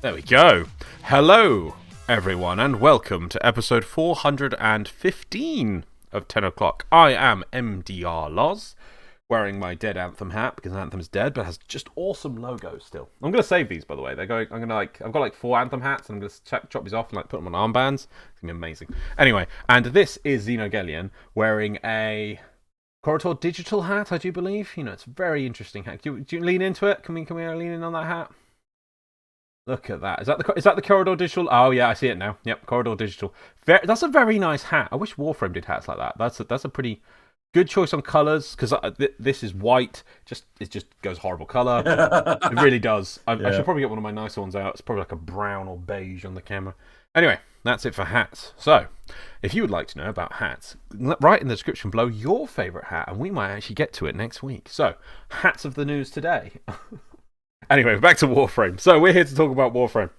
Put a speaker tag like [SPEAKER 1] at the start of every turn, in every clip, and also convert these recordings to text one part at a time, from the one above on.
[SPEAKER 1] There we go. Hello, everyone, and welcome to episode 415 of 10 o'clock. I am MDRLOz, wearing my Dead Anthem hat because Anthem's dead, but has just awesome logos still. I'm going to save these, by the way. They're going. I've got like 4 Anthem hats, and I'm going to chop these off and put them on armbands. It's going to be amazing. Anyway, and this is Xeno wearing a Corridor Digital hat, I do believe. You know, it's a very interesting hat. Do you lean into it? Can we lean in on that hat? Look at that. Is that the Corridor Digital? Oh yeah, I see it now. Yep, Corridor Digital. That's a very nice hat. I wish Warframe did hats like that. That's a pretty good choice on colours, because this is white. It just goes horrible colour. It really does. I should probably get one of my nicer ones out. It's probably like a brown or beige on the camera. Anyway, that's it for hats. So, if you would like to know about hats, write in the description below your favourite hat, and we might actually get to it next week. So, hats of the news today. Anyway, back to Warframe. So, we're here to talk about Warframe.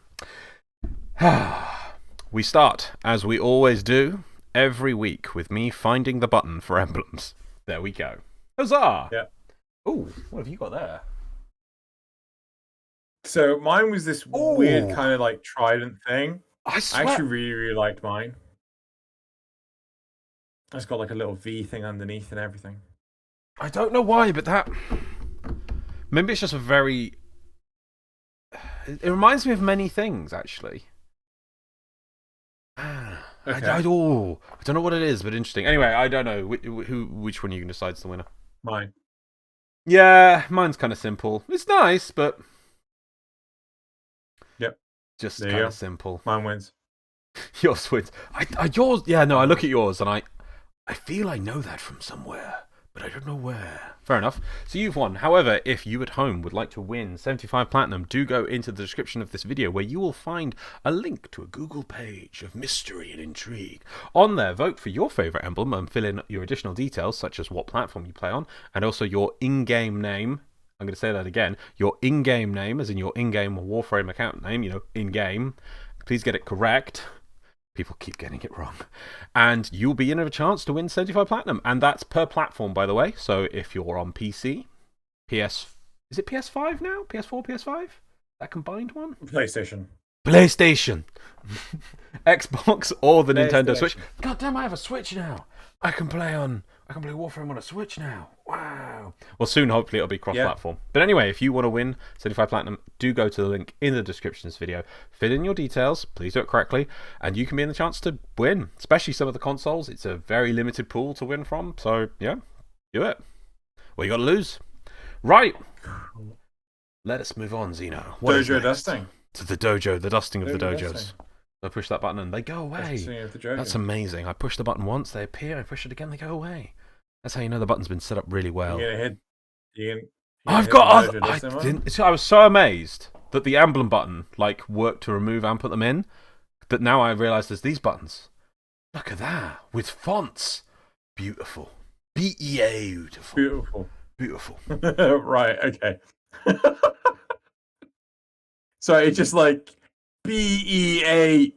[SPEAKER 1] We start, as we always do, every week with me finding the button for emblems. There we go. Huzzah!
[SPEAKER 2] Yeah.
[SPEAKER 1] Ooh, what have you got there?
[SPEAKER 2] So, mine was this weird kind of like trident thing.
[SPEAKER 1] I
[SPEAKER 2] actually really liked mine. It's got like a little V thing underneath and everything.
[SPEAKER 1] I don't know why, but that... Maybe it's just a very... It reminds me of many things, actually. Okay. I don't know what it is, but interesting. Anyway, I don't know which one you can decide's the winner.
[SPEAKER 2] Mine.
[SPEAKER 1] Yeah, mine's kind of simple. It's nice, but...
[SPEAKER 2] Yep.
[SPEAKER 1] Just kind of simple.
[SPEAKER 2] Mine wins.
[SPEAKER 1] Yours wins. Yours... Yeah, no, I look at yours and I feel I know that from somewhere, but I don't know where. Fair enough. So you've won. However, if you at home would like to win 75 Platinum, do go into the description of this video where you will find a link to a Google page of mystery and intrigue. On there, vote for your favourite emblem and fill in your additional details, such as what platform you play on, and also your in-game name. I'm going to say that again. Your in-game name, as in your in-game Warframe account name, you know, in-game. Please get it correct. People keep getting it wrong. And you'll be in a chance to win 75 Platinum. And that's per platform, by the way. So if you're on PC, is it PS5 now? PS4, PS5? That combined one?
[SPEAKER 2] PlayStation.
[SPEAKER 1] Xbox or the Nintendo Switch. God damn, I have a Switch now. I can play Warframe on a Switch now. Wow. Well, soon, hopefully, it'll be cross-platform. But anyway, if you want to win 75 Platinum, do go to the link in the description of this video. Fill in your details. Please do it correctly. And you can be in the chance to win, especially some of the consoles. It's a very limited pool to win from. So, yeah, do it. What you got to lose? Right. Let us move on, Xeno.
[SPEAKER 2] Dojo Dusting.
[SPEAKER 1] To the dojo, the dusting of the dojos.
[SPEAKER 2] Dusting.
[SPEAKER 1] I push that button and they go away. That's amazing. I push the button once, they appear. I push it again, they go away. That's how you know the button's been set up really well.
[SPEAKER 2] I
[SPEAKER 1] was so amazed that the emblem button worked to remove and put them in, that now I realise there's these buttons. Look at that, with fonts. Beautiful. Beautiful.
[SPEAKER 2] Right, okay. So it's just like BEA.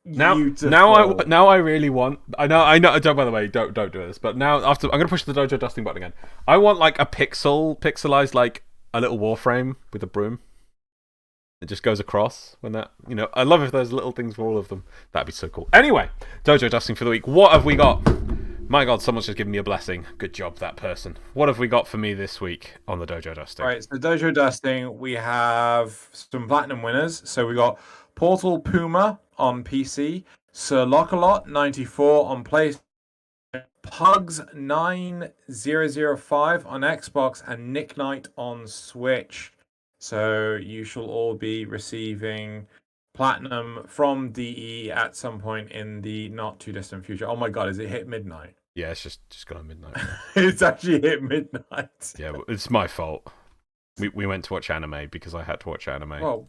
[SPEAKER 1] Now I really want. I know. Don't. By the way, don't do this. But now I'm gonna push the Dojo Dusting button again. I want like a pixelized like a little Warframe with a broom. It just goes across when that. You know, I love if there's little things for all of them. That'd be so cool. Anyway, Dojo Dusting for the week. What have we got? My God, someone's just given me a blessing. Good job, that person. What have we got for me this week on the Dojo Dusting?
[SPEAKER 2] Right, so Dojo Dusting, we have some platinum winners. So we got Portal Puma on PC, Sir Lockalot 94 on PlayStation, Pugs 9005 on Xbox, and Nick Knight on Switch. So you shall all be receiving platinum from DE at some point in the not too distant future. Oh my God, is it hit midnight?
[SPEAKER 1] Yeah, it's just gone midnight.
[SPEAKER 2] It's actually hit midnight.
[SPEAKER 1] Yeah, it's my fault. We went to watch anime because I had to watch anime.
[SPEAKER 2] Well,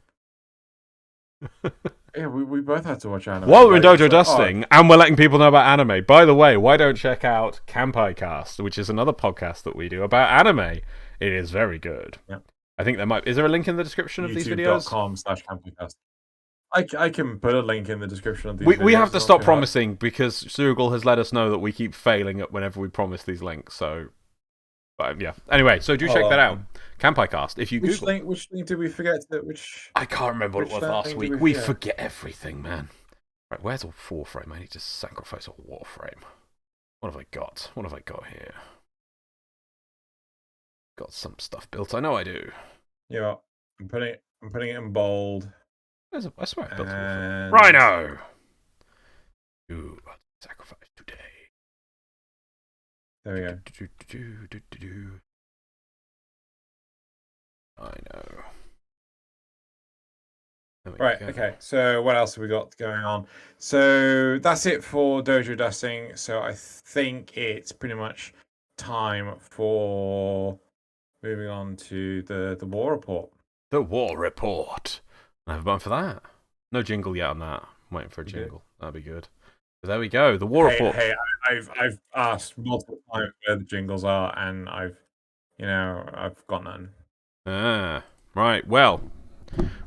[SPEAKER 2] yeah, we both had to watch anime.
[SPEAKER 1] While we're in Dojo Dusting, and we're letting people know about anime. By the way, why don't check out Kampai Cast, which is another podcast that we do about anime. It is very good.
[SPEAKER 2] Yeah.
[SPEAKER 1] I think is there a link in the description of these videos?
[SPEAKER 2] YouTube.com/CampaiCast. I can put a link in the description of these videos.
[SPEAKER 1] We have to stop promising because Sugal has let us know that we keep failing at whenever we promise these links. So, but yeah. Anyway, so do check that out. Campai If you Google,
[SPEAKER 2] Which link did we forget?
[SPEAKER 1] I can't remember what it was last
[SPEAKER 2] link
[SPEAKER 1] week.
[SPEAKER 2] did
[SPEAKER 1] We
[SPEAKER 2] forget?
[SPEAKER 1] forget everything, man. Right, where's a Warframe? I need to sacrifice a Warframe. What have I got? What have I got here? Got some stuff built. I know I do.
[SPEAKER 2] Yeah, I'm putting it in bold.
[SPEAKER 1] I swear I built a
[SPEAKER 2] And...
[SPEAKER 1] Warframe. Rhino! Ooh, sacrifice today.
[SPEAKER 2] There we go.
[SPEAKER 1] I know.
[SPEAKER 2] Right, okay. So what else have we got going on? So that's it for Dojo Dusting. So I think it's pretty much time for moving on to the war report.
[SPEAKER 1] The war report. I have a button for that. No jingle yet on that. I'm waiting for a jingle. That'd be good. But there we go. The war report.
[SPEAKER 2] Hey, I've asked multiple times where the jingles are, and I've got none.
[SPEAKER 1] Ah, right. Well,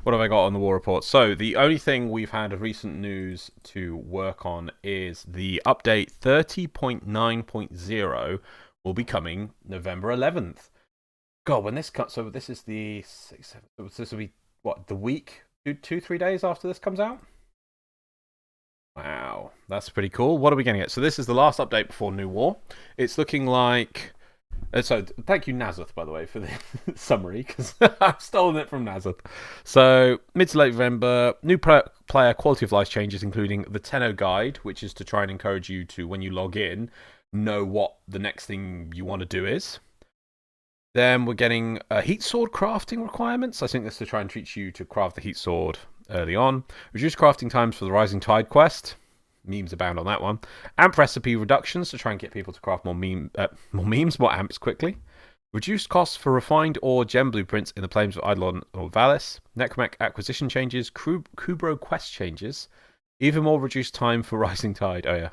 [SPEAKER 1] what have I got on the war report? So the only thing we've had of recent news to work on is the update 30.9.0 will be coming November 11th. God, when this comes, so this is the 6th, 7th, this will be what, the week, 2-3 days after this comes out. Wow, that's pretty cool. What are we getting at? So this is the last update before New War. It's looking like. So thank you, Nazareth, by the way, for the summary, because I've stolen it from Nazareth. So mid to late November, new player quality of life changes, including the Tenno guide, which is to try and encourage you to, when you log in, know what the next thing you want to do is. Then we're getting heat sword crafting requirements. I think this is to try and teach you to craft the heat sword early on. Reduce crafting times for the Rising Tide quest. Memes abound on that one. Amp recipe reductions to try and get people to craft more amps quickly. Reduced costs for refined ore gem blueprints in the plains of Eidolon or Valis. Necromech acquisition changes. Kubro quest changes. Even more reduced time for Rising Tide. Oh, yeah.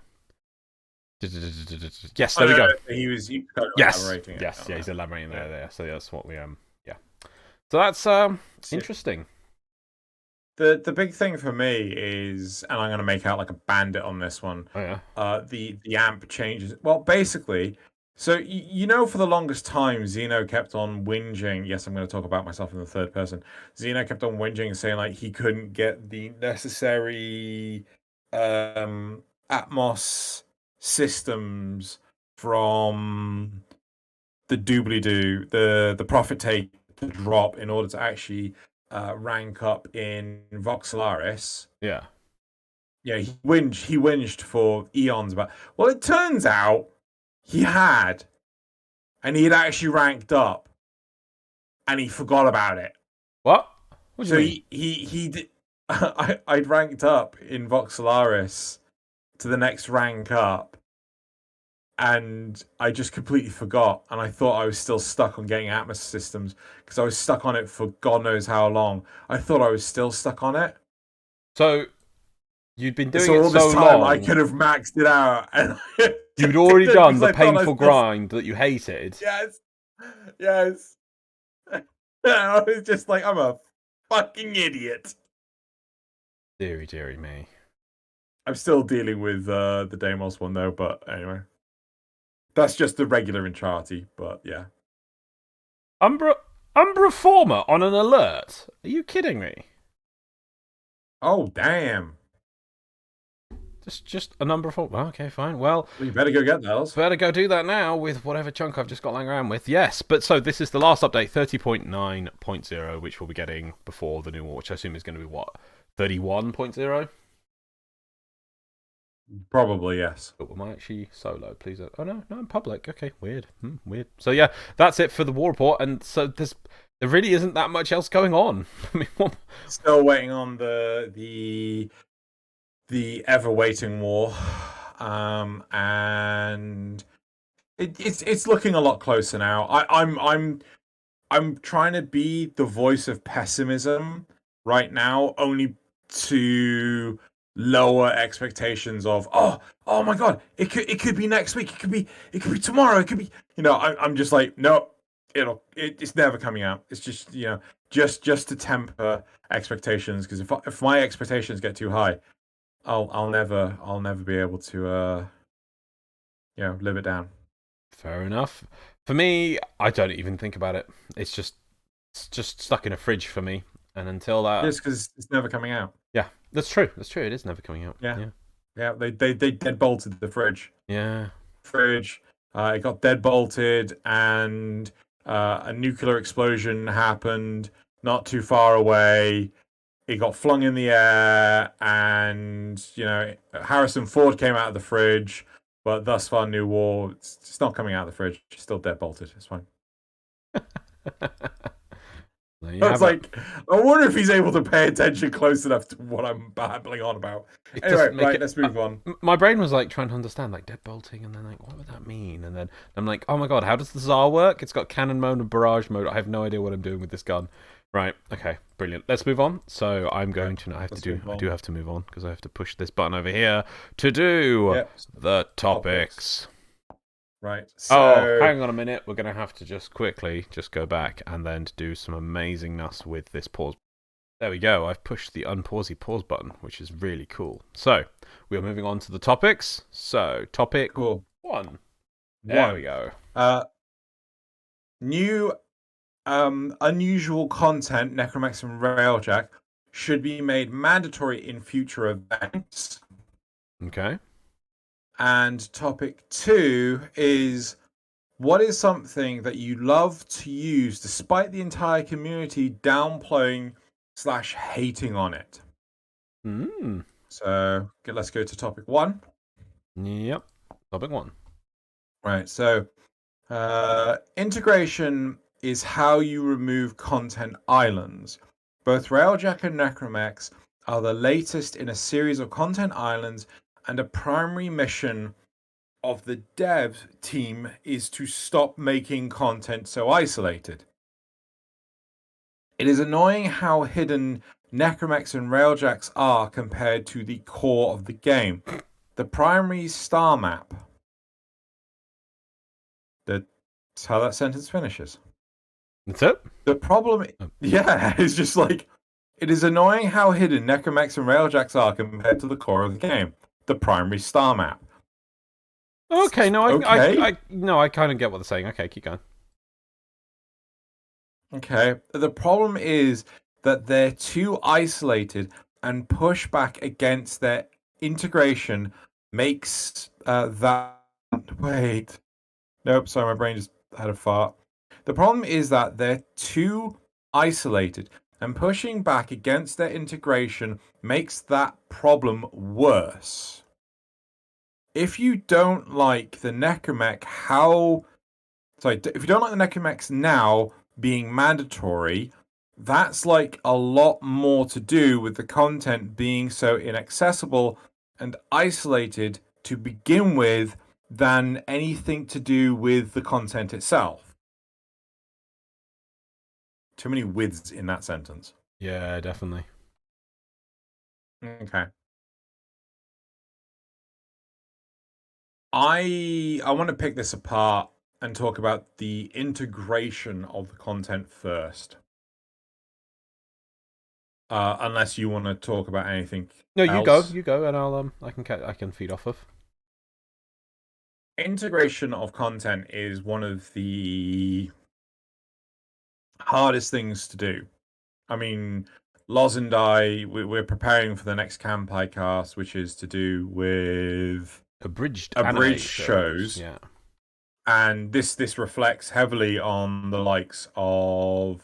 [SPEAKER 1] Yes, there we go.
[SPEAKER 2] He was
[SPEAKER 1] elaborating. Yes, yeah, he's elaborating there. So that's what we yeah. So that's interesting.
[SPEAKER 2] The big thing for me is, and I'm going to make out like a bandit on this one.
[SPEAKER 1] Oh yeah.
[SPEAKER 2] The amp changes. Well, basically, so you know, for the longest time, Xeno kept on whinging. Yes, I'm going to talk about myself in the third person. Xeno kept on whinging, saying like he couldn't get the necessary Atmos systems from the doobly-doo, the profit take, the drop, in order to actually rank up in Voxelaris.
[SPEAKER 1] Yeah.
[SPEAKER 2] Yeah, he whinged for eons about. Well, it turns out he had, and he had actually ranked up, and he forgot about it.
[SPEAKER 1] What? What do you mean?
[SPEAKER 2] he did. I'd ranked up in Voxelaris to the next rank up, and I just completely forgot, and I thought I was still stuck on getting Atmos systems because I was stuck on it for God knows how long. I thought I was still stuck on it.
[SPEAKER 1] So you'd been doing
[SPEAKER 2] all
[SPEAKER 1] it
[SPEAKER 2] this
[SPEAKER 1] so
[SPEAKER 2] time,
[SPEAKER 1] long.
[SPEAKER 2] I could have maxed it out, and
[SPEAKER 1] you'd already done the painful grind that you hated.
[SPEAKER 2] Yes. I was just like, I'm a fucking idiot.
[SPEAKER 1] Deary me.
[SPEAKER 2] I'm still dealing with the Deimos one though, but anyway. That's just the regular Uncharted, but yeah.
[SPEAKER 1] Umbra Former on an alert? Are you kidding me?
[SPEAKER 2] Oh, damn.
[SPEAKER 1] Just a Umbra Former. Okay, fine. Well,
[SPEAKER 2] you better go get those.
[SPEAKER 1] Better go do that now with whatever chunk I've just got lying around with. Yes, but so this is the last update, 30.9.0, which we'll be getting before the new war, which I assume is going to be what? 31.0?
[SPEAKER 2] Probably, yes.
[SPEAKER 1] But am I actually solo? Please. Oh, no, I'm public. Okay, weird. Weird. So, yeah, that's it for the war report. And so there really isn't that much else going on. I mean,
[SPEAKER 2] still waiting on the ever-waiting war. And it's looking a lot closer now. I'm trying to be the voice of pessimism right now, only to lower expectations of oh my god, it could be next week, it could be tomorrow, it could be, I'm just like, no, it's never coming out. It's just, just to temper expectations, because if my expectations get too high, I'll never be able to live it down.
[SPEAKER 1] Fair enough. For me, I don't even think about it. It's just It's just stuck in a fridge for me, and until that,
[SPEAKER 2] Just because it's never coming out.
[SPEAKER 1] yeah, that's true. That's true. It is never coming out.
[SPEAKER 2] Yeah,
[SPEAKER 1] Yeah.
[SPEAKER 2] yeah. They dead bolted the fridge.
[SPEAKER 1] Yeah.
[SPEAKER 2] Fridge. It got dead bolted, and a nuclear explosion happened not too far away. It got flung in the air, and Harrison Ford came out of the fridge. But thus far, New War, it's not coming out of the fridge. It's still dead bolted. It's fine.
[SPEAKER 1] There you
[SPEAKER 2] I
[SPEAKER 1] have
[SPEAKER 2] was like, I wonder if he's able to pay attention close enough to what I'm babbling on about.
[SPEAKER 1] it.
[SPEAKER 2] Anyway, right, let's move on.
[SPEAKER 1] My brain was like trying to understand like deadbolting, and then like what would that mean? And then I'm like, oh my god, how does the Tsar work? It's got cannon mode and barrage mode. I have no idea what I'm doing with this gun. Right, okay, brilliant. Let's move on. So I'm going to. I do have to move on because I have to push this button over here to do the topics.
[SPEAKER 2] Right.
[SPEAKER 1] So, hang on a minute. We're going to have to just quickly just go back and then do some amazingness with this pause. There we go. I've pushed the unpausey pause button, which is really cool. So, we are moving on to the topics. So, topic 1. There we go.
[SPEAKER 2] New unusual content, Necromex and Railjack, should be made mandatory in future events.
[SPEAKER 1] Okay.
[SPEAKER 2] And topic 2 is, what is something that you love to use despite the entire community downplaying / hating on it? So let's go to topic 1.
[SPEAKER 1] Yep. Topic 1.
[SPEAKER 2] Right. So integration is how you remove content islands. Both Railjack and Necromex are the latest in a series of content islands, and a primary mission of the dev team is to stop making content so isolated. It is annoying how hidden Necromex and Railjacks are compared to the core of the game. The primary star map. That's how that sentence finishes.
[SPEAKER 1] That's it?
[SPEAKER 2] The problem, it's just like, it is annoying how hidden Necromex and Railjacks are compared to the core of the game. The primary star map.
[SPEAKER 1] Okay, no,
[SPEAKER 2] okay.
[SPEAKER 1] I kind of get what they're saying. Okay, keep going.
[SPEAKER 2] Okay, the problem is that they're too isolated, and pushback against their integration makes that... Wait. Nope, sorry, my brain just had a fart. The problem is that they're too isolated, and pushing back against their integration makes that problem worse. If you don't like the Necromech if you don't like the Necromechs now being mandatory, that's like a lot more to do with the content being so inaccessible and isolated to begin with than anything to do with the content itself. Too many withs in that sentence.
[SPEAKER 1] Yeah, definitely.
[SPEAKER 2] Okay. I want to pick this apart and talk about the integration of the content first. Unless you want to talk about anything.
[SPEAKER 1] No,
[SPEAKER 2] else.
[SPEAKER 1] you go, and I can feed off of.
[SPEAKER 2] Integration of content is one of the hardest things to do. I mean, Loz and I, we're preparing for the next Campai cast, which is to do with
[SPEAKER 1] abridged
[SPEAKER 2] shows.
[SPEAKER 1] Yeah.
[SPEAKER 2] And this reflects heavily on the likes of,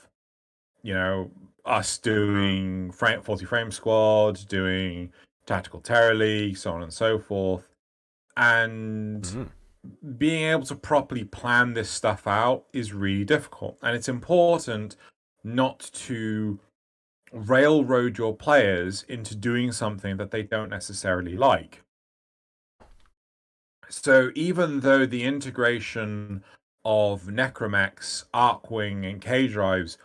[SPEAKER 2] us doing 40 Frame Squad, doing Tactical Terror League, so on and so forth. And being able to properly plan this stuff out is really difficult. And it's important not to railroad your players into doing something that they don't necessarily like. So even though the integration of Necromex, Arcwing, and K-Drives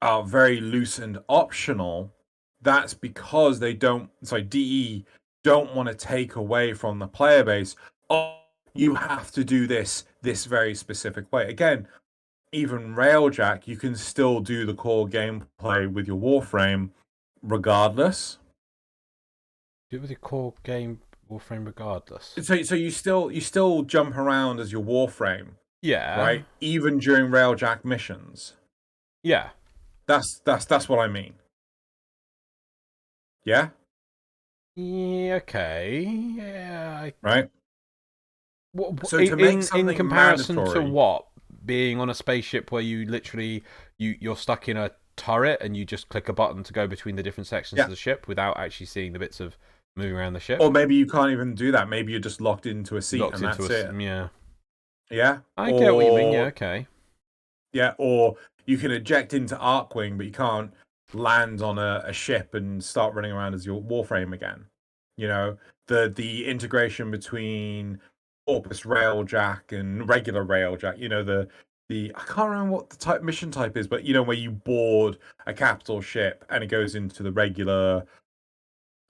[SPEAKER 2] are very loose and optional, that's because DE don't want to take away from the player base. Oh, you have to do this very specific way. Again, even Railjack, you can still do the core gameplay with your Warframe regardless.
[SPEAKER 1] Do it with your core game Warframe regardless.
[SPEAKER 2] So you still jump around as your Warframe.
[SPEAKER 1] Yeah.
[SPEAKER 2] Right? Even during Railjack missions.
[SPEAKER 1] Yeah.
[SPEAKER 2] That's what I mean. Yeah.
[SPEAKER 1] Yeah. Okay. Yeah.
[SPEAKER 2] Right.
[SPEAKER 1] What,
[SPEAKER 2] So to make
[SPEAKER 1] in
[SPEAKER 2] something
[SPEAKER 1] comparison to
[SPEAKER 2] mandatory,
[SPEAKER 1] what? Being on a spaceship where you literally you're stuck in a turret and you just click a button to go between the different sections of
[SPEAKER 2] yeah.
[SPEAKER 1] the ship without actually seeing the bits of moving around the ship.
[SPEAKER 2] Or maybe you can't even do that. Maybe you're just locked into a seat
[SPEAKER 1] Locked
[SPEAKER 2] and
[SPEAKER 1] into
[SPEAKER 2] that's it.
[SPEAKER 1] yeah.
[SPEAKER 2] Yeah.
[SPEAKER 1] I get what you mean. Yeah. Okay.
[SPEAKER 2] Yeah, or you can eject into Arcwing, but you can't land on a ship and start running around as your Warframe again. You know, the integration between Corpus Railjack and regular Railjack. You know, the I can't remember what the mission type is, but you know where you board a capital ship and it goes into the regular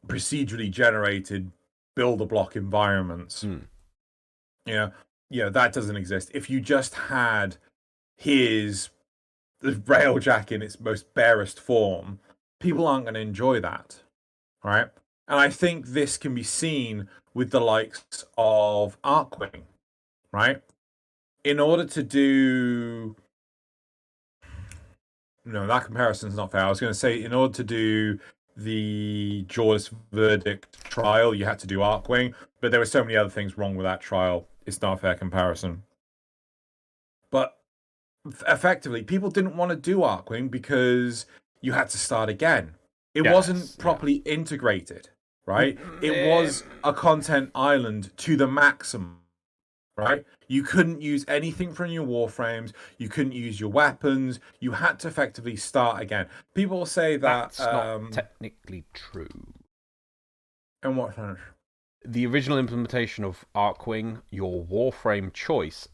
[SPEAKER 2] procedurally generated builder block environments. You know, that doesn't exist. If you just had his the Railjack in its most barest form, people aren't going to enjoy that, right? And I think this can be seen with the likes of Arcwing, right? In order to do, no, that comparison's not fair. I was going to say, in order to do the Jaws verdict trial, you had to do Arcwing, but there were so many other things wrong with that trial. It's not a fair comparison. But effectively, people didn't want to do Arcwing because you had to start again. It wasn't properly integrated, right? It was a content island to the maximum, right? You couldn't use anything from your warframes. You couldn't use your weapons. You had to effectively start again. People say that
[SPEAKER 1] that's not technically true.
[SPEAKER 2] In what sense?
[SPEAKER 1] The original implementation of Arcwing, your warframe choice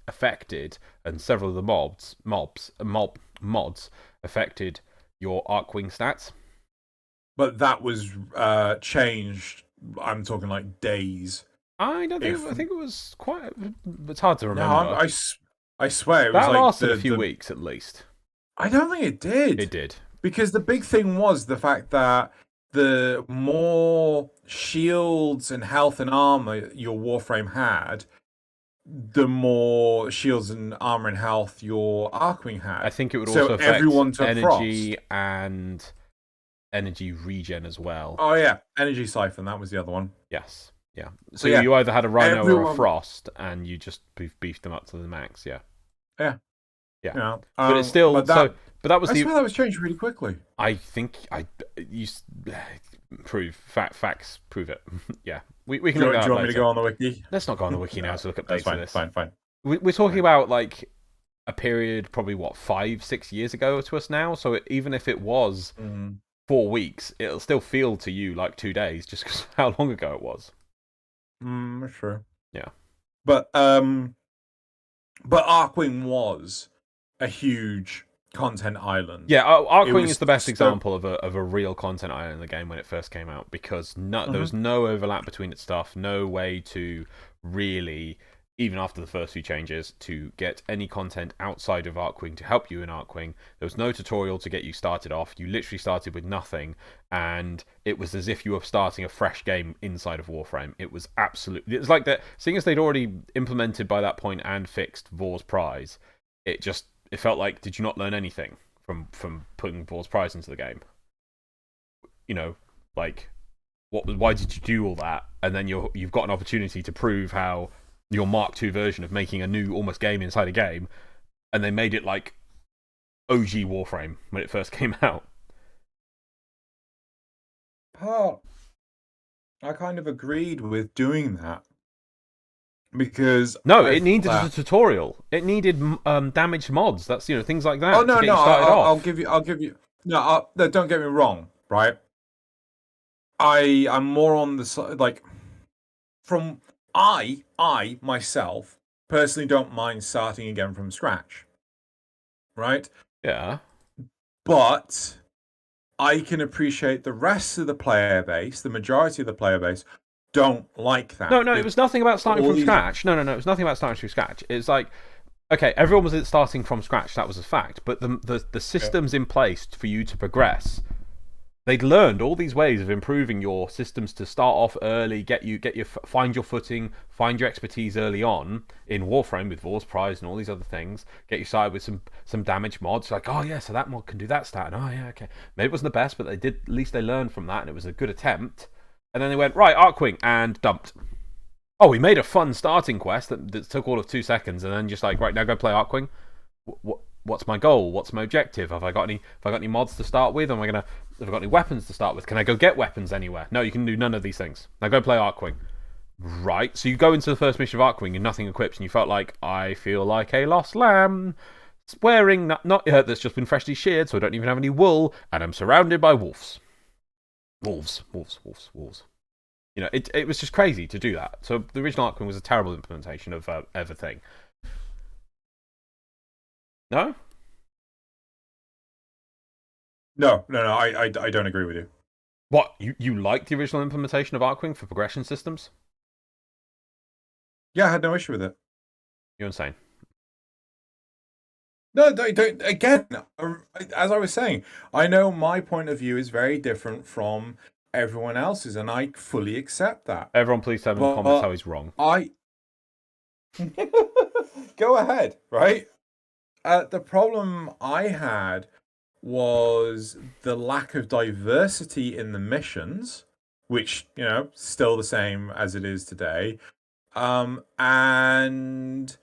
[SPEAKER 1] affected, and several of the mods affected your Arcwing stats.
[SPEAKER 2] But that was changed. I'm talking like days.
[SPEAKER 1] I don't think. I think it was quite. It's hard to remember.
[SPEAKER 2] No, I swear it
[SPEAKER 1] that
[SPEAKER 2] was like
[SPEAKER 1] lasted a few weeks at least.
[SPEAKER 2] I don't think it did.
[SPEAKER 1] It did,
[SPEAKER 2] because the big thing was the fact that the more shields and health and armor your warframe had, the more shields and armor and health your Arcwing had.
[SPEAKER 1] I think it would also affect
[SPEAKER 2] everyone took
[SPEAKER 1] energy
[SPEAKER 2] frost.
[SPEAKER 1] and energy regen as well.
[SPEAKER 2] Oh yeah, energy siphon. That was the other one.
[SPEAKER 1] Yes. Yeah. So you either had a Rhino or a Frost, and you just beefed them up to the max. Yeah.
[SPEAKER 2] Yeah.
[SPEAKER 1] Yeah.
[SPEAKER 2] You know,
[SPEAKER 1] but it's still but that was
[SPEAKER 2] I swear that was changed really quickly.
[SPEAKER 1] I think you prove facts prove it. Yeah. We can look at that.
[SPEAKER 2] Do you want
[SPEAKER 1] later.
[SPEAKER 2] me to go on the wiki?
[SPEAKER 1] Let's not go on the wiki now to look at dates for this.
[SPEAKER 2] Fine.
[SPEAKER 1] We're talking about like a period probably 5-6 years ago to us now. So even if it was 4 weeks, it'll still feel to you like 2 days just because how long ago it was.
[SPEAKER 2] Sure.
[SPEAKER 1] Yeah.
[SPEAKER 2] But Arcwing was a huge content island.
[SPEAKER 1] Yeah, Arcwing is the best example of a real content island in the game when it first came out because there was no overlap between its stuff, no way to really, even after the first few changes, to get any content outside of Arcwing to help you in Arcwing. There was no tutorial to get you started off. You literally started with nothing, and it was as if you were starting a fresh game inside of Warframe. It was absolutely... It's like that, seeing as they'd already implemented by that point and fixed Vor's Prize, it felt like, did you not learn anything from putting Vor's Prize into the game? You know, like, why did you do all that? And then you've got an opportunity to prove how your Mark II version of making a new almost game inside a game, and they made it like OG Warframe when it first came out.
[SPEAKER 2] I kind of agreed with doing that. Because
[SPEAKER 1] it needed a tutorial. It needed damaged mods. That's things like that.
[SPEAKER 2] Oh no,
[SPEAKER 1] to get you started off.
[SPEAKER 2] I'll give you. No, don't get me wrong. Right, I'm more on the side like from I myself personally don't mind starting again from scratch. Right.
[SPEAKER 1] Yeah.
[SPEAKER 2] But I can appreciate the rest of the player base, the majority of the player base, don't like that.
[SPEAKER 1] No, it was nothing about starting from scratch. No, it was nothing about starting from scratch. It's like, okay, everyone was starting from scratch, that was a fact, but the systems in place for you to progress they'd learned all these ways of improving your systems to start off early, find your footing, find your expertise early on in Warframe with War's Prize and all these other things. Get you started with some damage mods. Like, oh yeah, so that mod can do that stat. And oh yeah, okay. Maybe it wasn't the best, but they did. At least they learned from that, and it was a good attempt. And then they went right, Arcwing, and dumped. Oh, we made a fun starting quest that took all of 2 seconds, and then just like, right, now go play Arcwing. What's my goal? What's my objective? Have I got any mods to start with? Have I got any weapons to start with? Can I go get weapons anywhere? No, you can do none of these things. Now go play Arcwing. Right. So you go into the first mission of Arcwing and nothing equips, and you felt like, I feel like a lost lamb, wearing not that's just been freshly sheared, so I don't even have any wool, and I'm surrounded by wolves. Wolves. You know, it was just crazy to do that. So the original Arcwing was a terrible implementation of everything. No?
[SPEAKER 2] No, I don't agree with you.
[SPEAKER 1] What, you liked the original implementation of Arcwing for progression systems?
[SPEAKER 2] Yeah, I had no issue with it.
[SPEAKER 1] You're insane.
[SPEAKER 2] No, don't. Again, as I was saying, I know my point of view is very different from everyone else's, and I fully accept that.
[SPEAKER 1] Everyone, please tell me in the comments how he's wrong.
[SPEAKER 2] Go ahead, right? The problem I had was the lack of diversity in the missions, which, you know, still the same as it is today. And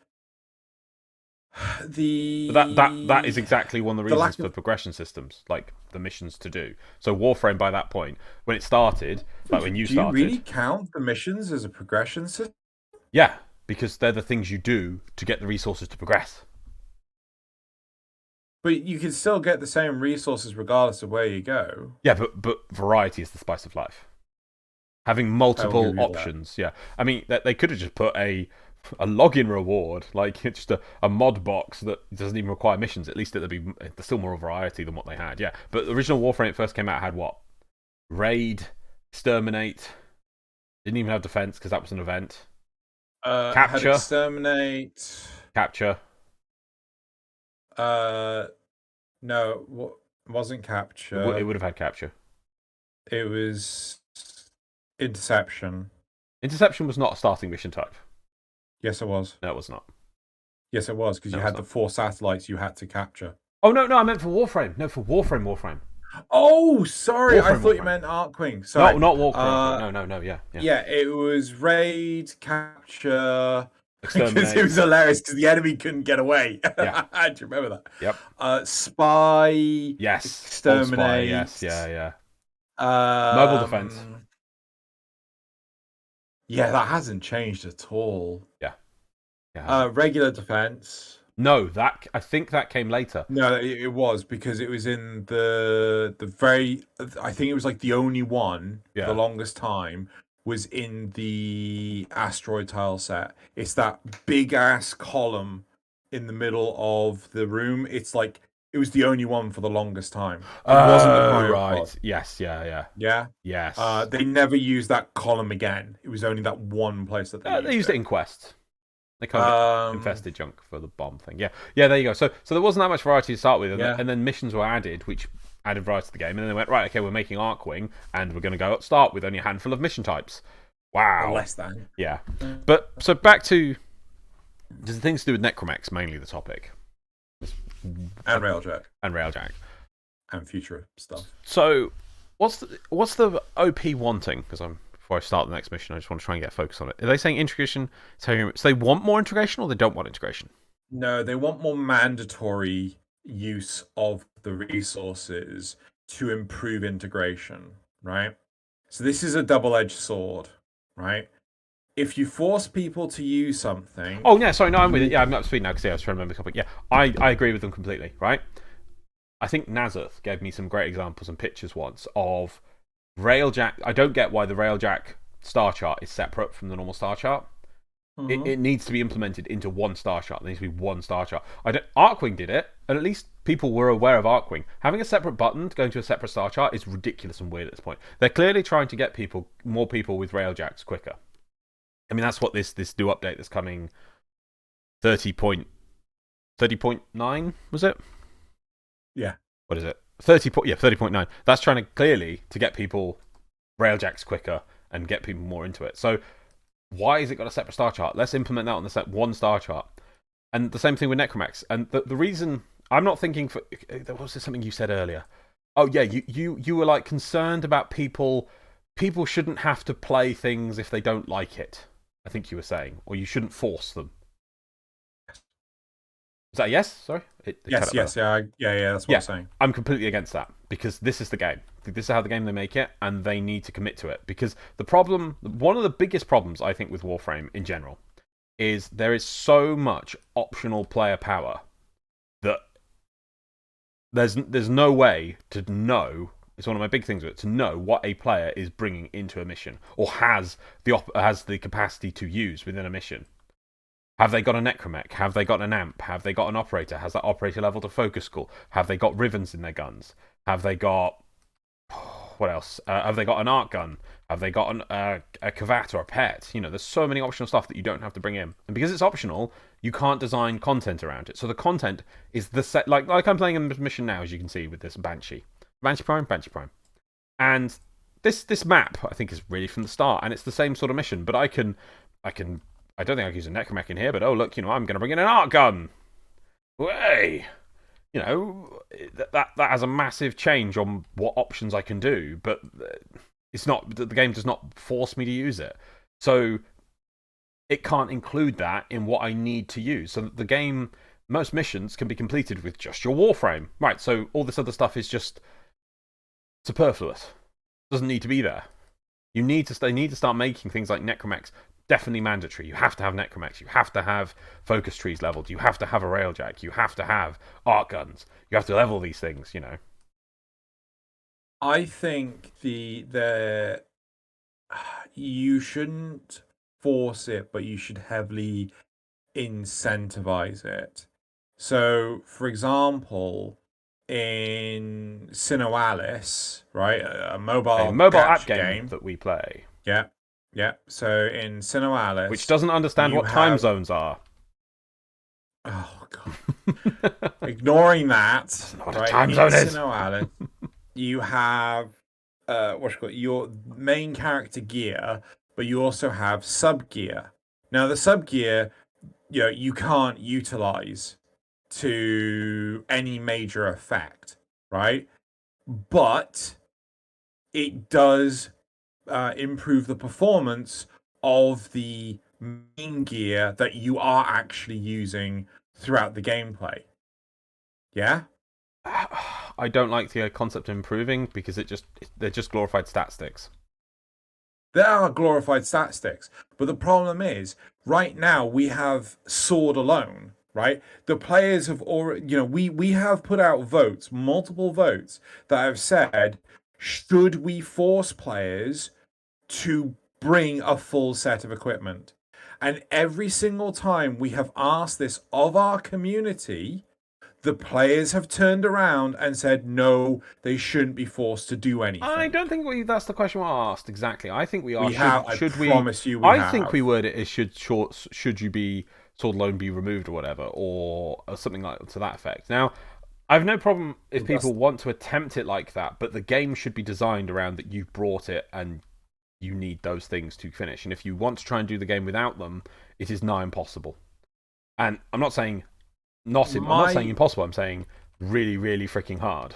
[SPEAKER 1] that is exactly one of the reasons for progression systems, like the missions to do. So Warframe, by that point, when it started, like when you started,
[SPEAKER 2] do you really count the missions as a progression system?
[SPEAKER 1] Yeah, because they're the things you do to get the resources to progress.
[SPEAKER 2] But you can still get the same resources regardless of where you go.
[SPEAKER 1] Yeah, but variety is the spice of life. Having multiple options, yeah. I mean, they could have just put a login reward, like just a mod box that doesn't even require missions. At least there's still more variety than what they had, yeah. But the original Warframe, it first came out, had what? Raid, Exterminate. Didn't even have defense because that was an event. Capture.
[SPEAKER 2] Had Exterminate.
[SPEAKER 1] Capture.
[SPEAKER 2] No, wasn't Capture.
[SPEAKER 1] It would have had Capture.
[SPEAKER 2] It was Interception.
[SPEAKER 1] Interception was not a starting mission type.
[SPEAKER 2] Yes, it was.
[SPEAKER 1] No, it was not.
[SPEAKER 2] Yes, it was, because you had the 4 satellites you had to capture.
[SPEAKER 1] Oh, no, I meant for Warframe. No, for Warframe.
[SPEAKER 2] Oh, sorry. I thought you meant Arcwing. Sorry.
[SPEAKER 1] No, not Warframe. No, yeah.
[SPEAKER 2] Yeah, it was Raid, Capture.
[SPEAKER 1] Exterminate.
[SPEAKER 2] Because it was hilarious because the enemy couldn't get away.
[SPEAKER 1] Yeah.
[SPEAKER 2] I do remember that.
[SPEAKER 1] Yep.
[SPEAKER 2] Spy.
[SPEAKER 1] Yes.
[SPEAKER 2] Exterminate.
[SPEAKER 1] Spy, yes, yeah. Mobile defense.
[SPEAKER 2] Yeah, that hasn't changed at all.
[SPEAKER 1] Yeah.
[SPEAKER 2] Regular defense.
[SPEAKER 1] No, I think that came later.
[SPEAKER 2] No, it was because it was in the very. I think it was like the only one for the longest time was in the asteroid tile set. It's that big ass column in the middle of the room. It's like it was the only one for the longest time. It wasn't the cryo
[SPEAKER 1] right.
[SPEAKER 2] pod.
[SPEAKER 1] Yes, yeah.
[SPEAKER 2] Yeah?
[SPEAKER 1] Yes.
[SPEAKER 2] They never used that column again. It was only that one place that
[SPEAKER 1] they used it in Quest. They kind of infested junk for the bomb thing. Yeah, there you go. So there wasn't that much variety to start with, and then missions were added, which added variety to the game. And then they went, right, okay, we're making Arcwing, and we're going to start with only a handful of mission types. Wow.
[SPEAKER 2] Or less than.
[SPEAKER 1] Yeah. But so back to the things to do with Necromex, mainly the topic.
[SPEAKER 2] And Railjack. And future stuff. So
[SPEAKER 1] what's the OP wanting? Because before I start the next mission, I just want to try and get focus on it. Are they saying integration? So they want more integration, or they don't want integration?
[SPEAKER 2] No, they want more mandatory use of the resources to improve integration, right? So this is a double-edged sword, right? If you force people to use something...
[SPEAKER 1] Oh, yeah, sorry, no, I'm with it. Yeah, I'm up to speed now because I was trying to remember the topic. Yeah, I agree with them completely, right? I think Nazareth gave me some great examples and pictures once of Railjack. I don't get why the Railjack star chart is separate from the normal star chart. It needs to be implemented into one star chart. There needs to be one star chart. Arcwing did it, and at least people were aware of Arcwing. Having a separate button to go into a separate star chart is ridiculous and weird at this point. They're clearly trying to get more people with Railjacks quicker. I mean, that's what this new update that's coming 30.9, was it?
[SPEAKER 2] Yeah.
[SPEAKER 1] What is it? 30.9. That's trying to clearly to get people railjacks quicker and get people more into it. So why has it got a separate star chart? Let's implement that on the set one star chart. And the same thing with Necromex. And the reason I'm not thinking for there was something you said earlier. Oh yeah, you were like concerned about people shouldn't have to play things if they don't like it. I think you were saying, or you shouldn't force them. Is that a yes? Sorry.
[SPEAKER 2] Yes. Yeah. That's what I'm saying.
[SPEAKER 1] I'm completely against that because this is the game. This is how the game they make it, and they need to commit to it. Because the problem, one of the biggest problems I think with Warframe in general, is there is so much optional player power that there's no way to know. It's one of my big things with it, to know what a player is bringing into a mission or has the capacity to use within a mission. Have they got a Necromech? Have they got an amp? Have they got an operator? Has that operator leveled a focus call? Have they got ribbons in their guns? Have they got what else? Have they got an arc gun? Have they got a Kavat or a pet? You know, there's so many optional stuff that you don't have to bring in, and because it's optional, you can't design content around it. So the content is the set, like I'm playing a mission now, as you can see with this Banshee Prime, and this map I think is really from the start, and it's the same sort of mission. But I don't think I can use a Necromech in here, but oh look, I'm going to bring in an arc gun. Way. That has a massive change on what options I can do, but it's not. The game does not force me to use it, so it can't include that in what I need to use. So the game, most missions can be completed with just your Warframe, right? So all this other stuff is just superfluous. Doesn't need to be there. They need to start making things like Necromechs definitely mandatory. You have to have Necromechs. You have to have focus trees leveled. You have to have a railjack. You have to have arc guns. You have to level these things.
[SPEAKER 2] I think you shouldn't force it, but you should heavily incentivize it. So, for example, in Xeno, right, a mobile
[SPEAKER 1] app game that we play.
[SPEAKER 2] Yeah. So in Xeno,
[SPEAKER 1] which doesn't understand what time zones are.
[SPEAKER 2] Oh god! Ignoring that,
[SPEAKER 1] not what a time zone is.
[SPEAKER 2] Xeno, you have your main character gear, but you also have sub gear. Now the sub gear, you can't utilize to any major effect, right? But it does improve the performance of the main gear that you are actually using throughout the gameplay. Yeah?
[SPEAKER 1] I don't like the concept of improving because they're just glorified stat sticks.
[SPEAKER 2] They are glorified stat sticks. But the problem is, right now we have Sword alone, right? The players have already, we have put out votes, multiple votes, that have said, should we force players to bring a full set of equipment? And every single time we have asked this of our community, the players have turned around and said, no, they shouldn't be forced to do anything.
[SPEAKER 1] I don't think that's the question we asked exactly. I think we are.
[SPEAKER 2] I promise you we have.
[SPEAKER 1] I think we word it as should you be Sword alone be removed or whatever, or something like to that effect. Now, I have no problem if people want to attempt it like that, but the game should be designed around that you've brought it and you need those things to finish. And if you want to try and do the game without them, it is nigh impossible. And I'm not saying I'm not saying impossible. I'm saying really, really freaking hard.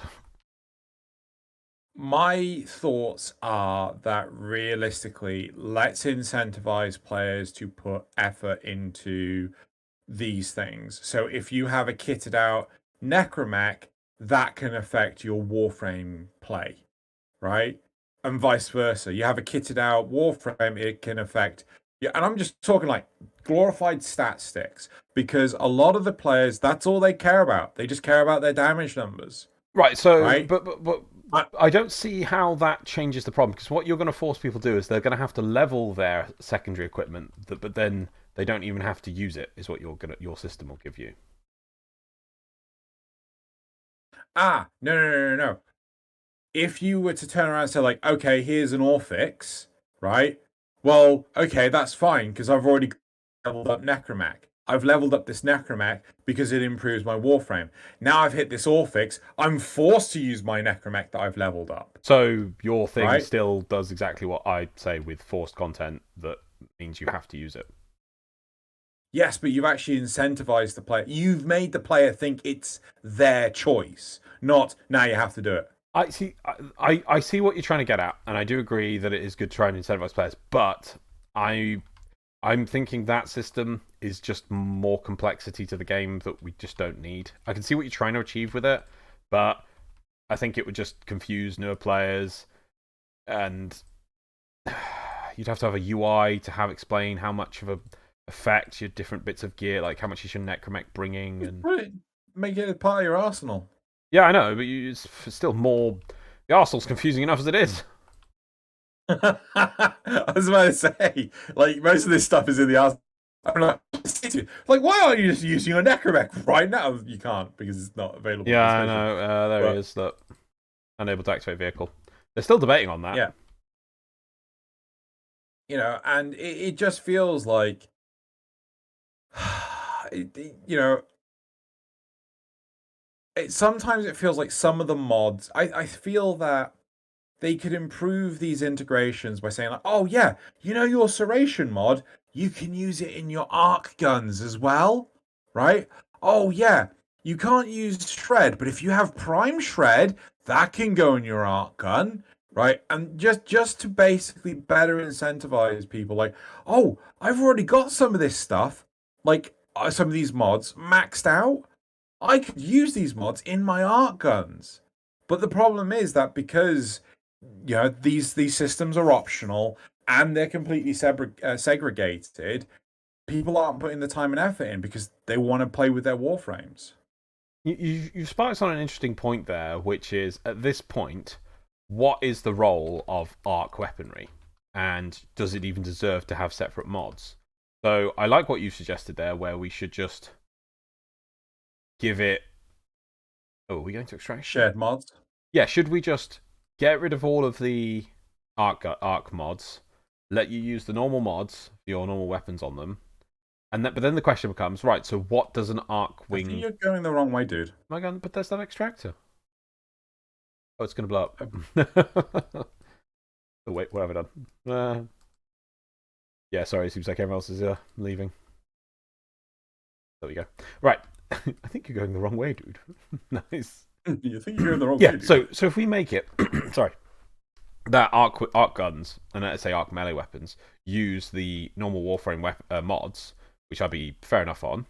[SPEAKER 2] My thoughts are that realistically, let's incentivize players to put effort into these things. So if you have a kitted out Necromech, that can affect your Warframe play, right? And vice versa. You have a kitted out Warframe, it can affect. Yeah, and I'm just talking like glorified stat sticks, because a lot of the players, that's all they care about. They just care about their damage numbers.
[SPEAKER 1] Right. So, right? But I don't see how that changes the problem, because what you're going to force people to do is they're going to have to level their secondary equipment, but then they don't even have to use it. Is what your system will give you.
[SPEAKER 2] No. If you were to turn around and say, like, okay, here's an Orphix, right? Well, okay, that's fine, because I've already leveled up Necromech. I've leveled up this necromech because it improves my warframe. Now I've hit this Orphix, I'm forced to use my necromech that I've leveled up.
[SPEAKER 1] So your thing
[SPEAKER 2] Right?
[SPEAKER 1] still does exactly what I say with forced content, that means you have to use it.
[SPEAKER 2] Yes, but you've actually incentivized the player. You've made the player think it's their choice, not now you have to do it.
[SPEAKER 1] I see. I see what you're trying to get at, and I do agree that it is good to try and incentivize players. But I'm thinking that system is just more complexity to the game that we just don't need. I can see what you're trying to achieve with it, but I think it would just confuse newer players, and you'd have to have a UI to have explain how much of a effect your different bits of gear, like how much is your necromech bringing, and
[SPEAKER 2] Make it a part of your arsenal.
[SPEAKER 1] yeah, I know, but it's still more. The arsenal's confusing enough as it is.
[SPEAKER 2] I was about to say, like, most of this stuff is in the arsenal. I'm like, why aren't you just using your necromech right now? You can't because it's not available.
[SPEAKER 1] Yeah, I know. There he is. That unable to activate vehicle. They're still debating on that.
[SPEAKER 2] Yeah. And it just feels like, sometimes it feels like some of the mods. I feel that they could improve these integrations by saying, like, oh yeah, your serration mod, you can use it in your arc guns as well, right? Oh yeah, you can't use shred, but if you have prime shred, that can go in your arc gun, right? And just to basically better incentivize people, like, oh, I've already got some of this stuff, like some of these mods maxed out. I could use these mods in my arc guns. But the problem is that because these systems are optional and they're completely segregated, people aren't putting the time and effort in because they want to play with their warframes.
[SPEAKER 1] You sparked on an interesting point there, which is, at this point, what is the role of arc weaponry? And does it even deserve to have separate mods? So I like what you suggested there, where we should just give it... Oh, are we going to extraction?
[SPEAKER 2] Shared mods?
[SPEAKER 1] Yeah, should we just get rid of all of the arc mods, let you use the normal mods for your normal weapons on them, but then the question becomes, right, so what does an arc wing...
[SPEAKER 2] I think you're going the wrong way, dude.
[SPEAKER 1] Am I going, but there's that extractor. Oh, it's going to blow up. Oh, wait, what have I done? Yeah, sorry, it seems like everyone else is leaving. There we go. Right. I think you're going the wrong way, dude. Nice.
[SPEAKER 2] You think you're going the wrong way, dude.
[SPEAKER 1] So if we make it... sorry. That arc guns, and let's say arc melee weapons, use the normal Warframe mods, which I'd be fair enough on.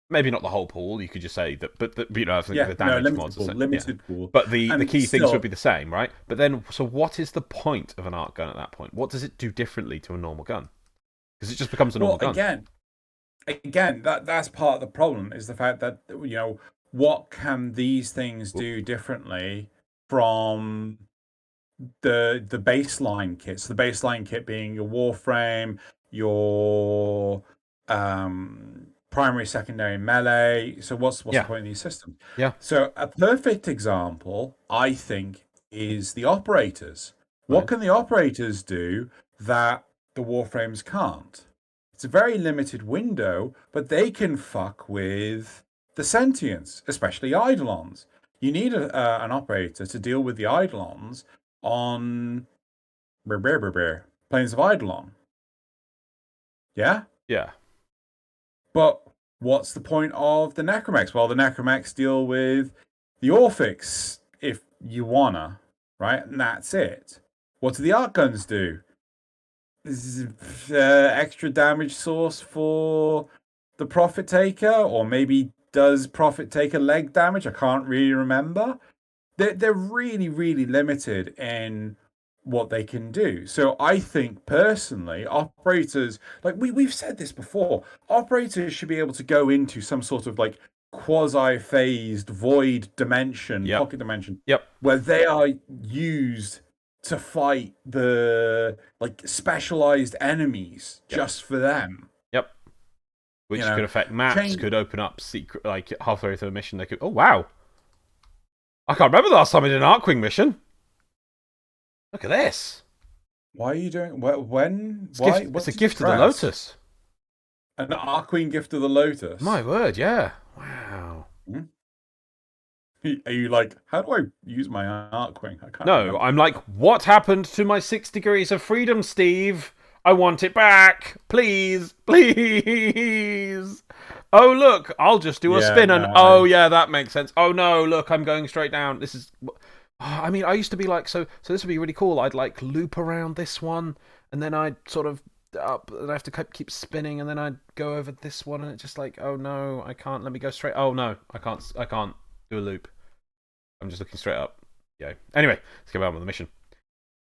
[SPEAKER 1] Maybe not the whole pool. You could just say that, but I think the damage mods are
[SPEAKER 2] limited pool.
[SPEAKER 1] But the key things would be the same, right? But then, so what is the point of an arc gun at that point? What does it do differently to a normal gun? Because it just becomes a normal gun.
[SPEAKER 2] Again, that's part of the problem, is the fact that what can these things do differently from the baseline kits? The baseline kit being your Warframe, your primary, secondary, melee. So what's the point of these systems?
[SPEAKER 1] Yeah.
[SPEAKER 2] So a perfect example, I think, is the operators. What can the operators do that the Warframes can't? It's a very limited window, but they can fuck with the sentience, especially Eidolons. You need an operator to deal with the Eidolons on planes of Eidolon. Yeah?
[SPEAKER 1] Yeah.
[SPEAKER 2] But what's the point of the Necromechs? Well, the Necromechs deal with the Orphix, if you wanna, right? And that's it. What do the Arc Guns do? This is extra damage source for the Prophet Taker, or maybe does Prophet Taker leg damage? I can't really remember. They're really, really limited in what they can do. So I think personally, operators, like we've said this before, operators should be able to go into some sort of like quasi-phased void dimension, pocket dimension, where they are used to fight the like specialized enemies just for them.
[SPEAKER 1] Yep. Which could affect maps, could open up secret, like halfway through a mission, they could. Oh wow! I can't remember the last time I did an Arcwing mission. Look at this.
[SPEAKER 2] Why are you doing? When?
[SPEAKER 1] It's a gift to the Lotus.
[SPEAKER 2] An Arcwing Gift of the Lotus.
[SPEAKER 1] My word, yeah. Wow.
[SPEAKER 2] Hmm? Are you like, how do I use my Arcwing? I can't
[SPEAKER 1] No,
[SPEAKER 2] remember.
[SPEAKER 1] I'm like, what happened to my 6 degrees of freedom, Steve? I want it back. Please, please. Oh, look, I'll just do a
[SPEAKER 2] Yeah,
[SPEAKER 1] spin and,
[SPEAKER 2] no,
[SPEAKER 1] oh, yeah, that makes sense. Oh, no, look, I'm going straight down. This is, I mean, I used to be like, so this would be really cool. I'd like loop around this one and then I'd sort of up and I have to keep spinning and then I'd go over this one and it's just like, oh, no, I can't. Let me go straight. Oh, no, I can't do a loop. I'm just looking straight up. Yeah. Anyway, let's get on with the mission.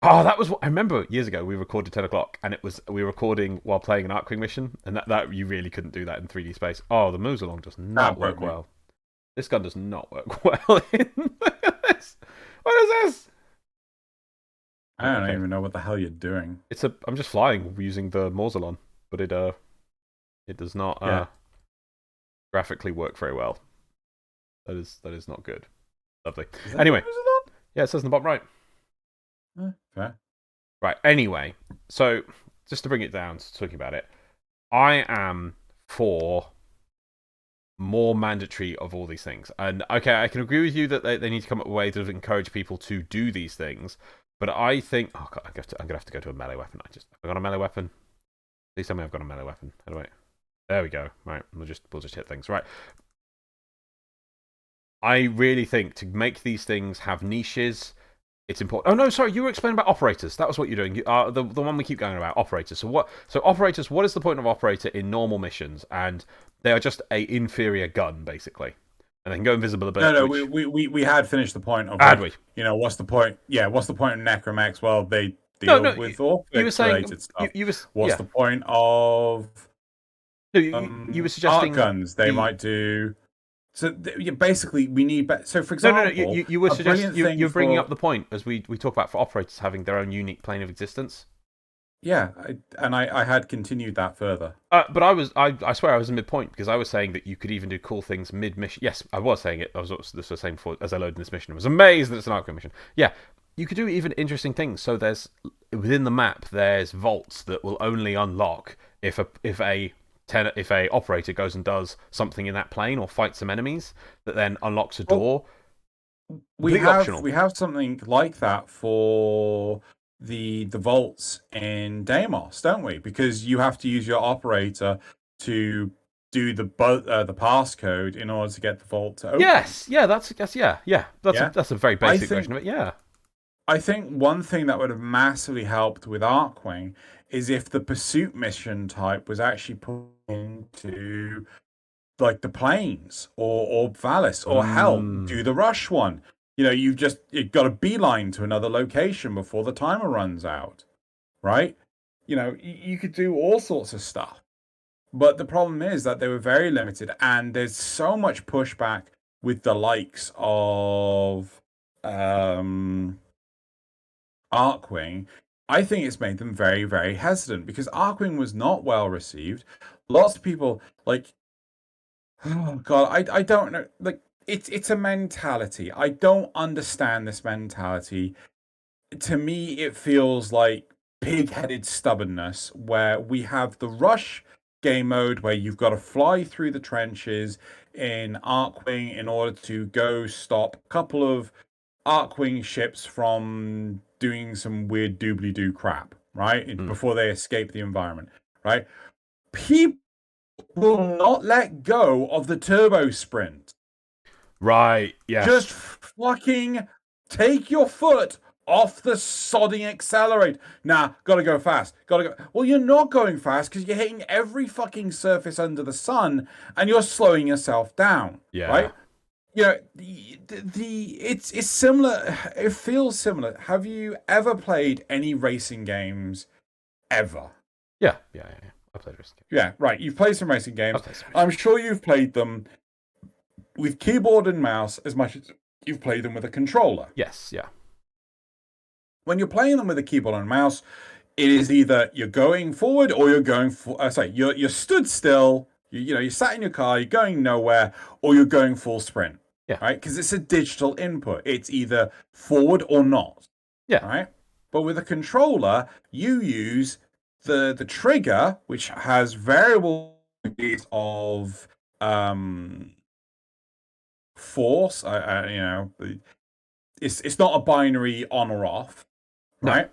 [SPEAKER 1] Oh, that was what I remember years ago. We recorded 10 o'clock, and we were recording while playing an Arcwing mission, and that you really couldn't do that in 3D space. Oh, the moves along does not work well. This gun does not work well. Look at this. What is this?
[SPEAKER 2] I don't even know what the hell you're doing.
[SPEAKER 1] I'm just flying using the Morzelon, but it does not graphically work very well. That is not good. Lovely. Anyway, yeah, it says in the bottom right.
[SPEAKER 2] Fair.
[SPEAKER 1] Right, anyway, so just to bring it down, talking about it, I am for more mandatory of all these things. And okay, I can agree with you that they need to come up with a way to encourage people to do these things, but I think, oh God, I'm gonna have to go to a melee weapon. Have I got a melee weapon? Please tell me I've got a melee weapon. How do I? There we go. Right, we'll just hit things. Right. I really think to make these things have niches, it's important. Oh no, sorry, you were explaining about operators. That was what you're doing. The one we keep going about, operators. So operators? What is the point of operator in normal missions? And they are just a inferior gun, basically, and they can go invisible a bit.
[SPEAKER 2] No, we had finished the point of.
[SPEAKER 1] Had we?
[SPEAKER 2] You know, what's the point? Yeah, what's the point of Necromex? Well, they deal with all related stuff. What's the point of?
[SPEAKER 1] No, you were suggesting
[SPEAKER 2] art guns. They might do. So basically, we need. So for example,
[SPEAKER 1] no. You were suggesting you're bringing up the point as we talk about for operators having their own unique plane of existence.
[SPEAKER 2] Yeah, I had continued that further.
[SPEAKER 1] But I swear I was in mid-point because I was saying that you could even do cool things mid-mission. Yes, I was saying it. I was saying before as I loaded this mission. I was amazed that it's an Arcwing mission. Yeah, you could do even interesting things. So there's within the map there's vaults that will only unlock if a operator goes and does something in that plane or fights some enemies that then unlocks a door.
[SPEAKER 2] We have something like that for the vaults in Deimos, don't we? Because you have to use your operator to do the passcode in order to get the vault to open.
[SPEAKER 1] Yes, yeah, that's a very basic version of it. Yeah,
[SPEAKER 2] I think one thing that would have massively helped with Arcwing is if the pursuit mission type was actually put into like the planes or Valis or hell, do the rush one. You know, you've got a beeline to another location before the timer runs out, right? You know, you could do all sorts of stuff. But the problem is that they were very limited, and there's so much pushback with the likes of Arcwing. I think it's made them very, very hesitant because Arcwing was not well received. Lots of people like, oh God, I don't know. Like, it's a mentality. I don't understand this mentality. To me, it feels like pig-headed stubbornness, where we have the rush game mode where you've got to fly through the trenches in Arcwing in order to go stop a couple of Arcwing ships from doing some weird doobly-doo crap, right? Before they escape the environment, right? People will not let go of the turbo sprint.
[SPEAKER 1] Right, yeah.
[SPEAKER 2] Just fucking take your foot off the sodding accelerator. Nah, gotta go fast. Gotta go. Well, you're not going fast because you're hitting every fucking surface under the sun and you're slowing yourself down.
[SPEAKER 1] Yeah.
[SPEAKER 2] Right? You know, it's similar. It feels similar. Have you ever played any racing games ever?
[SPEAKER 1] Yeah. I played racing games.
[SPEAKER 2] Yeah, right. You've played some racing games. I'm sure you've played them with keyboard and mouse as much as you've played them with a controller.
[SPEAKER 1] Yes, yeah.
[SPEAKER 2] When you're playing them with a keyboard and mouse, it is either you're going forward or you're going you're stood still. You're sat in your car, you're going nowhere, or you're going full sprint.
[SPEAKER 1] Yeah.
[SPEAKER 2] Right? Because it's a digital input. It's either forward or not.
[SPEAKER 1] Yeah.
[SPEAKER 2] Right? But with a controller, you use the trigger, which has variable of force. It's not a binary on or off,
[SPEAKER 1] No.
[SPEAKER 2] right?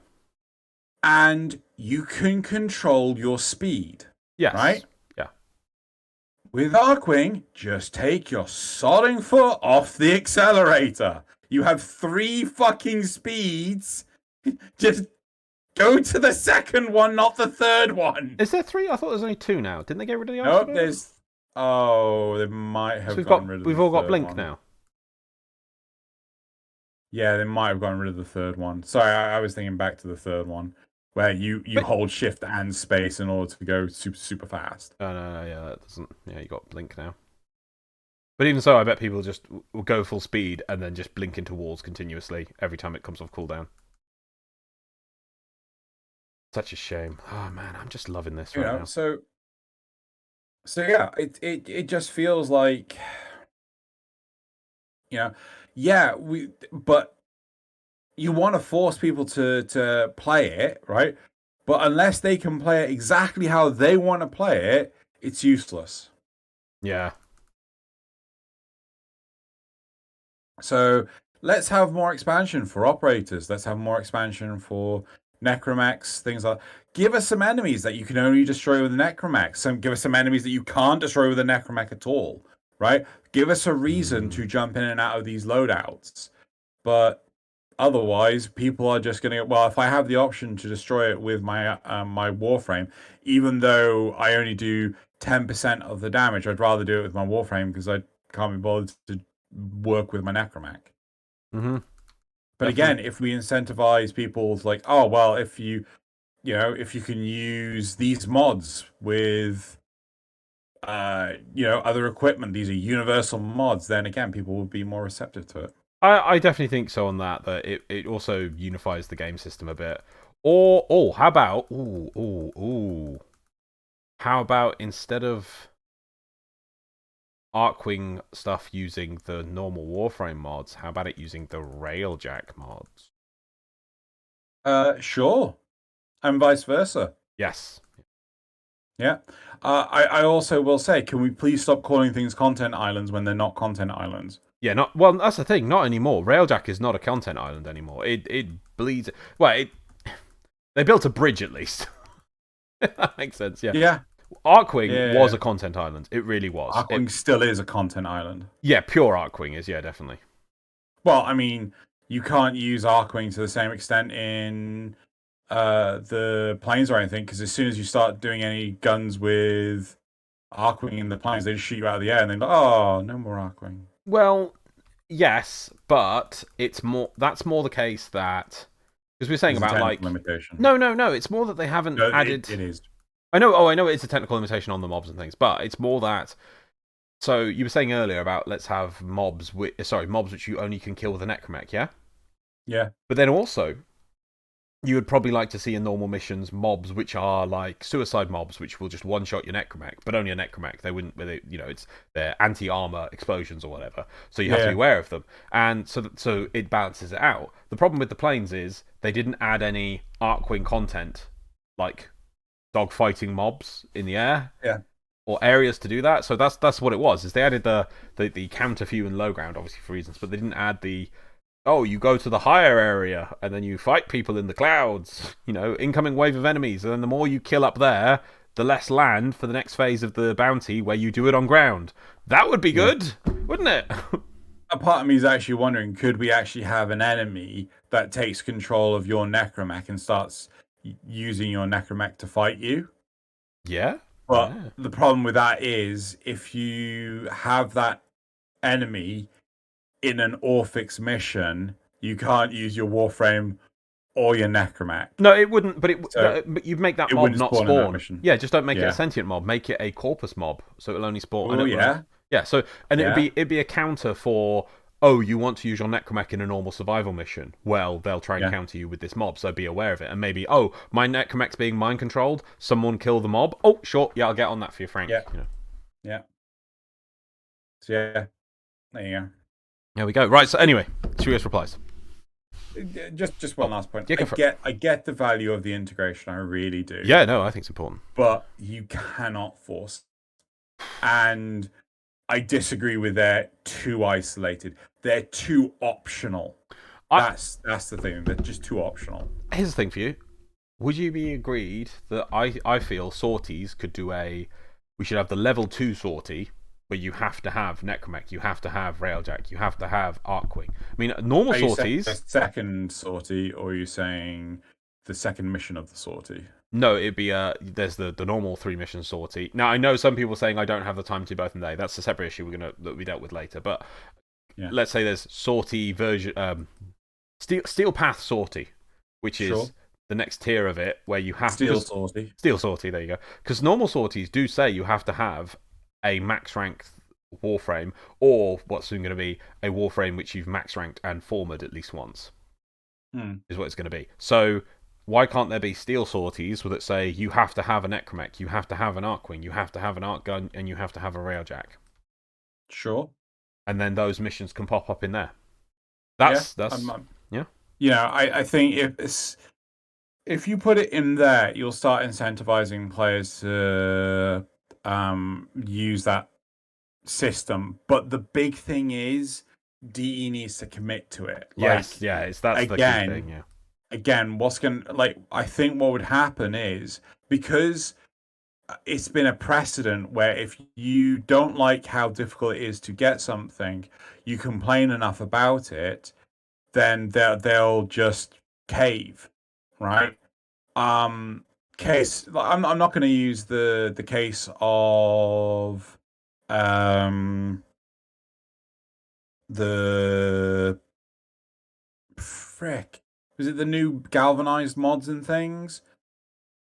[SPEAKER 2] And you can control your speed,
[SPEAKER 1] Yes.
[SPEAKER 2] right?
[SPEAKER 1] Yeah.
[SPEAKER 2] With Arcwing, just take your sodding foot off the accelerator. You have 3 fucking speeds. Just go to the second one, not the third one.
[SPEAKER 1] Is there 3? I thought there's only 2 now. Didn't they get rid of the
[SPEAKER 2] Nope,
[SPEAKER 1] accelerator?
[SPEAKER 2] there's. Oh, they might have
[SPEAKER 1] So
[SPEAKER 2] gotten rid of
[SPEAKER 1] we've
[SPEAKER 2] the
[SPEAKER 1] all got
[SPEAKER 2] third
[SPEAKER 1] blink
[SPEAKER 2] one.
[SPEAKER 1] now.
[SPEAKER 2] Yeah, they might have gotten rid of the third one. Sorry, I was thinking back to the third one, where you hold shift and space in order to go super fast.
[SPEAKER 1] Oh, no, yeah, that doesn't. Yeah, you got blink now. But even so, I bet people just will go full speed and then just blink into walls continuously every time it comes off cooldown. Such a shame. Oh man, I'm just loving this right now.
[SPEAKER 2] So yeah, it just feels like, but you want to force people to play it, right? But unless they can play it exactly how they want to play it, it's useless.
[SPEAKER 1] Yeah.
[SPEAKER 2] So let's have more expansion for operators. Let's have more expansion for necromechs, things like that. Give us some enemies that you can only destroy with a necromech. Give us some enemies that you can't destroy with a necromech at all, right? Give us a reason to jump in and out of these loadouts. But otherwise, people are just going to, well, if I have the option to destroy it with my my Warframe, even though I only do 10% of the damage, I'd rather do it with my Warframe because I can't be bothered to work with my necromech.
[SPEAKER 1] Mm-hmm.
[SPEAKER 2] But again, if we incentivize people like, oh well, if you can use these mods with other equipment, these are universal mods, then again people will be more receptive to it.
[SPEAKER 1] I definitely think so on that it also unifies the game system a bit. Or how about how about instead of Arcwing stuff using the normal Warframe mods, how about it using the Railjack mods?
[SPEAKER 2] Sure. And vice versa.
[SPEAKER 1] Yes.
[SPEAKER 2] Yeah. I also will say, can we please stop calling things content islands when they're not content islands?
[SPEAKER 1] Yeah, well, that's the thing, not anymore. Railjack is not a content island anymore. It bleeds. Well, they built a bridge at least. That makes sense, yeah.
[SPEAKER 2] Yeah.
[SPEAKER 1] Arcwing was a content island. It really was.
[SPEAKER 2] Arcwing still is a content island.
[SPEAKER 1] Yeah, pure Arcwing is, yeah, definitely.
[SPEAKER 2] Well, I mean, you can't use Arcwing to the same extent in the planes or anything, because as soon as you start doing any guns with Arcwing in the planes, they just shoot you out of the air and they're like, oh, no more Arcwing.
[SPEAKER 1] Well, yes, but it's more. That's more the case that because we're saying about like
[SPEAKER 2] limitation.
[SPEAKER 1] No, it's more that they haven't added.
[SPEAKER 2] It is.
[SPEAKER 1] I know it's a technical limitation on the mobs and things, but it's more that. So you were saying earlier about let's have mobs which you only can kill with a necromech, yeah?
[SPEAKER 2] Yeah.
[SPEAKER 1] But then also, you would probably like to see in normal missions mobs which are like suicide mobs, which will just one-shot your necromech, but only a necromech. They wouldn't, they're anti-armor explosions or whatever. So you have to be aware of them, and so it balances it out. The problem with the planes is they didn't add any Arcwing content, like dogfighting mobs in the air, or areas to do that. So that's what it was. Is they added the counter few and low ground, obviously for reasons, but they didn't add the. Oh, you go to the higher area, and then you fight people in the clouds. Incoming wave of enemies, and then the more you kill up there, the less land for the next phase of the bounty, where you do it on ground. That would be good, wouldn't it?
[SPEAKER 2] A part of me is actually wondering, could we actually have an enemy that takes control of your necromech and starts using your necromech to fight you?
[SPEAKER 1] Yeah.
[SPEAKER 2] But the problem with that is, if you have that enemy in an Orphix mission, you can't use your Warframe or your necromech.
[SPEAKER 1] No, it wouldn't. But you make that mob not spawn. Yeah, just don't make it a sentient mob. Make it a corpus mob, so it'll only spawn.
[SPEAKER 2] Oh yeah.
[SPEAKER 1] Yeah. So it'd be a counter for. Oh, you want to use your necromech in a normal survival mission? Well, they'll try and counter you with this mob, so be aware of it. And maybe, oh, my necromech's being mind controlled. Someone kill the mob. Oh, sure, yeah, I'll get on that for you, Frank.
[SPEAKER 2] Yeah. Yeah. So yeah, there you go.
[SPEAKER 1] There we go. Right. So anyway, serious replies.
[SPEAKER 2] Just one last point.
[SPEAKER 1] Yeah,
[SPEAKER 2] I get the value of the integration. I really do.
[SPEAKER 1] Yeah, no, I think it's important.
[SPEAKER 2] But you cannot force and I disagree with they're too isolated. They're too optional.
[SPEAKER 1] I,
[SPEAKER 2] That's the thing. They're just too optional.
[SPEAKER 1] Here's the thing for you. Would you be agreed that I feel sorties could do we should have the level 2 sortie where you have to have Necromech, you have to have Railjack, you have to have Arcwing. I mean, normal
[SPEAKER 2] Are you saying
[SPEAKER 1] sorties.
[SPEAKER 2] the second sortie, or are you saying the second mission of the sortie?
[SPEAKER 1] No, it'd be there's the normal 3-mission sortie. Now I know some people saying I don't have the time to do both in a day. That's a separate issue that we dealt with later. But
[SPEAKER 2] Yeah.
[SPEAKER 1] let's say there's sortie version, Steel Path sortie, which is the next tier of it, where you have
[SPEAKER 2] Steel sortie.
[SPEAKER 1] Steel sortie, there you go. Because normal sorties do say you have to have a max rank Warframe, or what's soon going to be a Warframe which you've max ranked and formed at least once. Is what it's going to be. So why can't there be steel sorties that say you have to have a Necromech, you have to have an Arcwing, you have to have an Arc Gun, and you have to have a Railjack?
[SPEAKER 2] Sure.
[SPEAKER 1] And then those missions can pop up in there. That's yeah.
[SPEAKER 2] Yeah, I think if you put it in there, you'll start incentivizing players to use that system. But the big thing is DE needs to commit to it.
[SPEAKER 1] Yes, that's the key thing. Yeah.
[SPEAKER 2] Again, I think what would happen is, because it's been a precedent where if you don't like how difficult it is to get something, you complain enough about it, then they'll just cave, right? Case, I'm not going to use the case of the frick. Was it the new galvanized mods and things?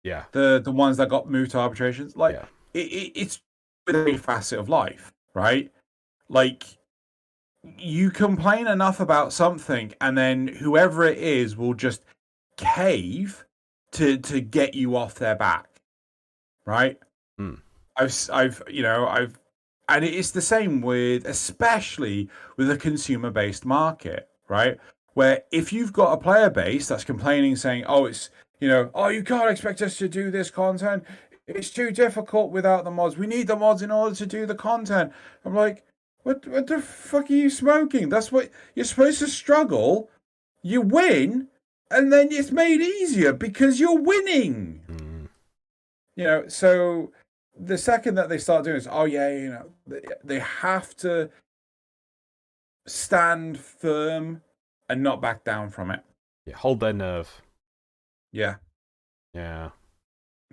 [SPEAKER 1] Yeah.
[SPEAKER 2] The ones that got moved to arbitrations? Like, it's every facet of life, right? Like, you complain enough about something, and then whoever it is will just cave to get you off their back, right? And it's the same with, especially with a consumer-based market, right? Where if you've got a player base that's complaining, saying, "Oh, you can't expect us to do this content. It's too difficult without the mods. We need the mods in order to do the content." I'm like, what the fuck are you smoking? That's what you're supposed to struggle. You win, and then it's made easier because you're winning. So the second that they start doing this, they have to stand firm and not back down from it.
[SPEAKER 1] Yeah, hold their nerve.
[SPEAKER 2] Yeah.
[SPEAKER 1] Yeah.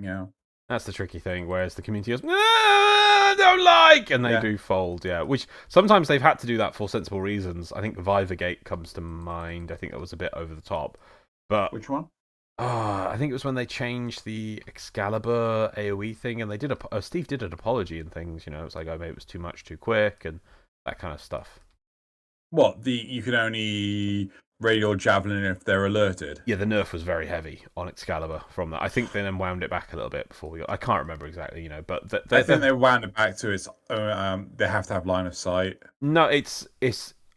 [SPEAKER 2] Yeah.
[SPEAKER 1] That's the tricky thing. Whereas the community goes, I don't like, and they do fold. Yeah, which sometimes they've had to do that for sensible reasons. I think Vivergate comes to mind. I think that was a bit over the top. But
[SPEAKER 2] which one?
[SPEAKER 1] I think it was when they changed the Excalibur AoE thing, and they did Steve did an apology and things. It was like, maybe it was too much, too quick, and that kind of stuff.
[SPEAKER 2] What, you can only radial javelin if they're alerted?
[SPEAKER 1] Yeah, the nerf was very heavy on Excalibur from that. I think they then wound it back a little bit before I can't remember exactly, but
[SPEAKER 2] I think they wound it back to they have to have line of sight.
[SPEAKER 1] No, it's.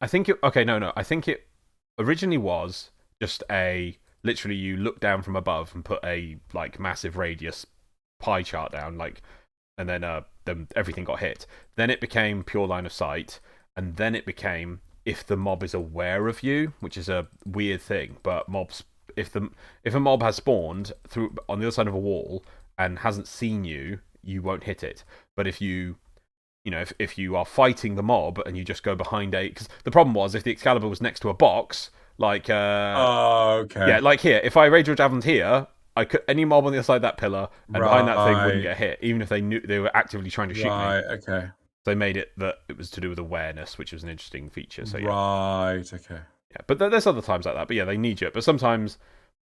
[SPEAKER 1] I think it. Okay, no. I think it originally was just literally you look down from above and put a massive radius pie chart down, and then everything got hit. Then it became pure line of sight, and then it became if the mob is aware of you, which is a weird thing. But if a mob has spawned on the other side of a wall and hasn't seen you, you won't hit it. But if you are fighting the mob and you just go behind because the problem was if the Excalibur was next to a box, okay. Yeah, like here, if I radial javelin here, I could any mob on the other side of that pillar and behind that thing wouldn't get hit, even if they knew they were actively trying to shoot me.
[SPEAKER 2] Okay.
[SPEAKER 1] They made it that it was to do with awareness, which was an interesting feature. So
[SPEAKER 2] okay.
[SPEAKER 1] Yeah, but there's other times like that. But yeah, they need you. But sometimes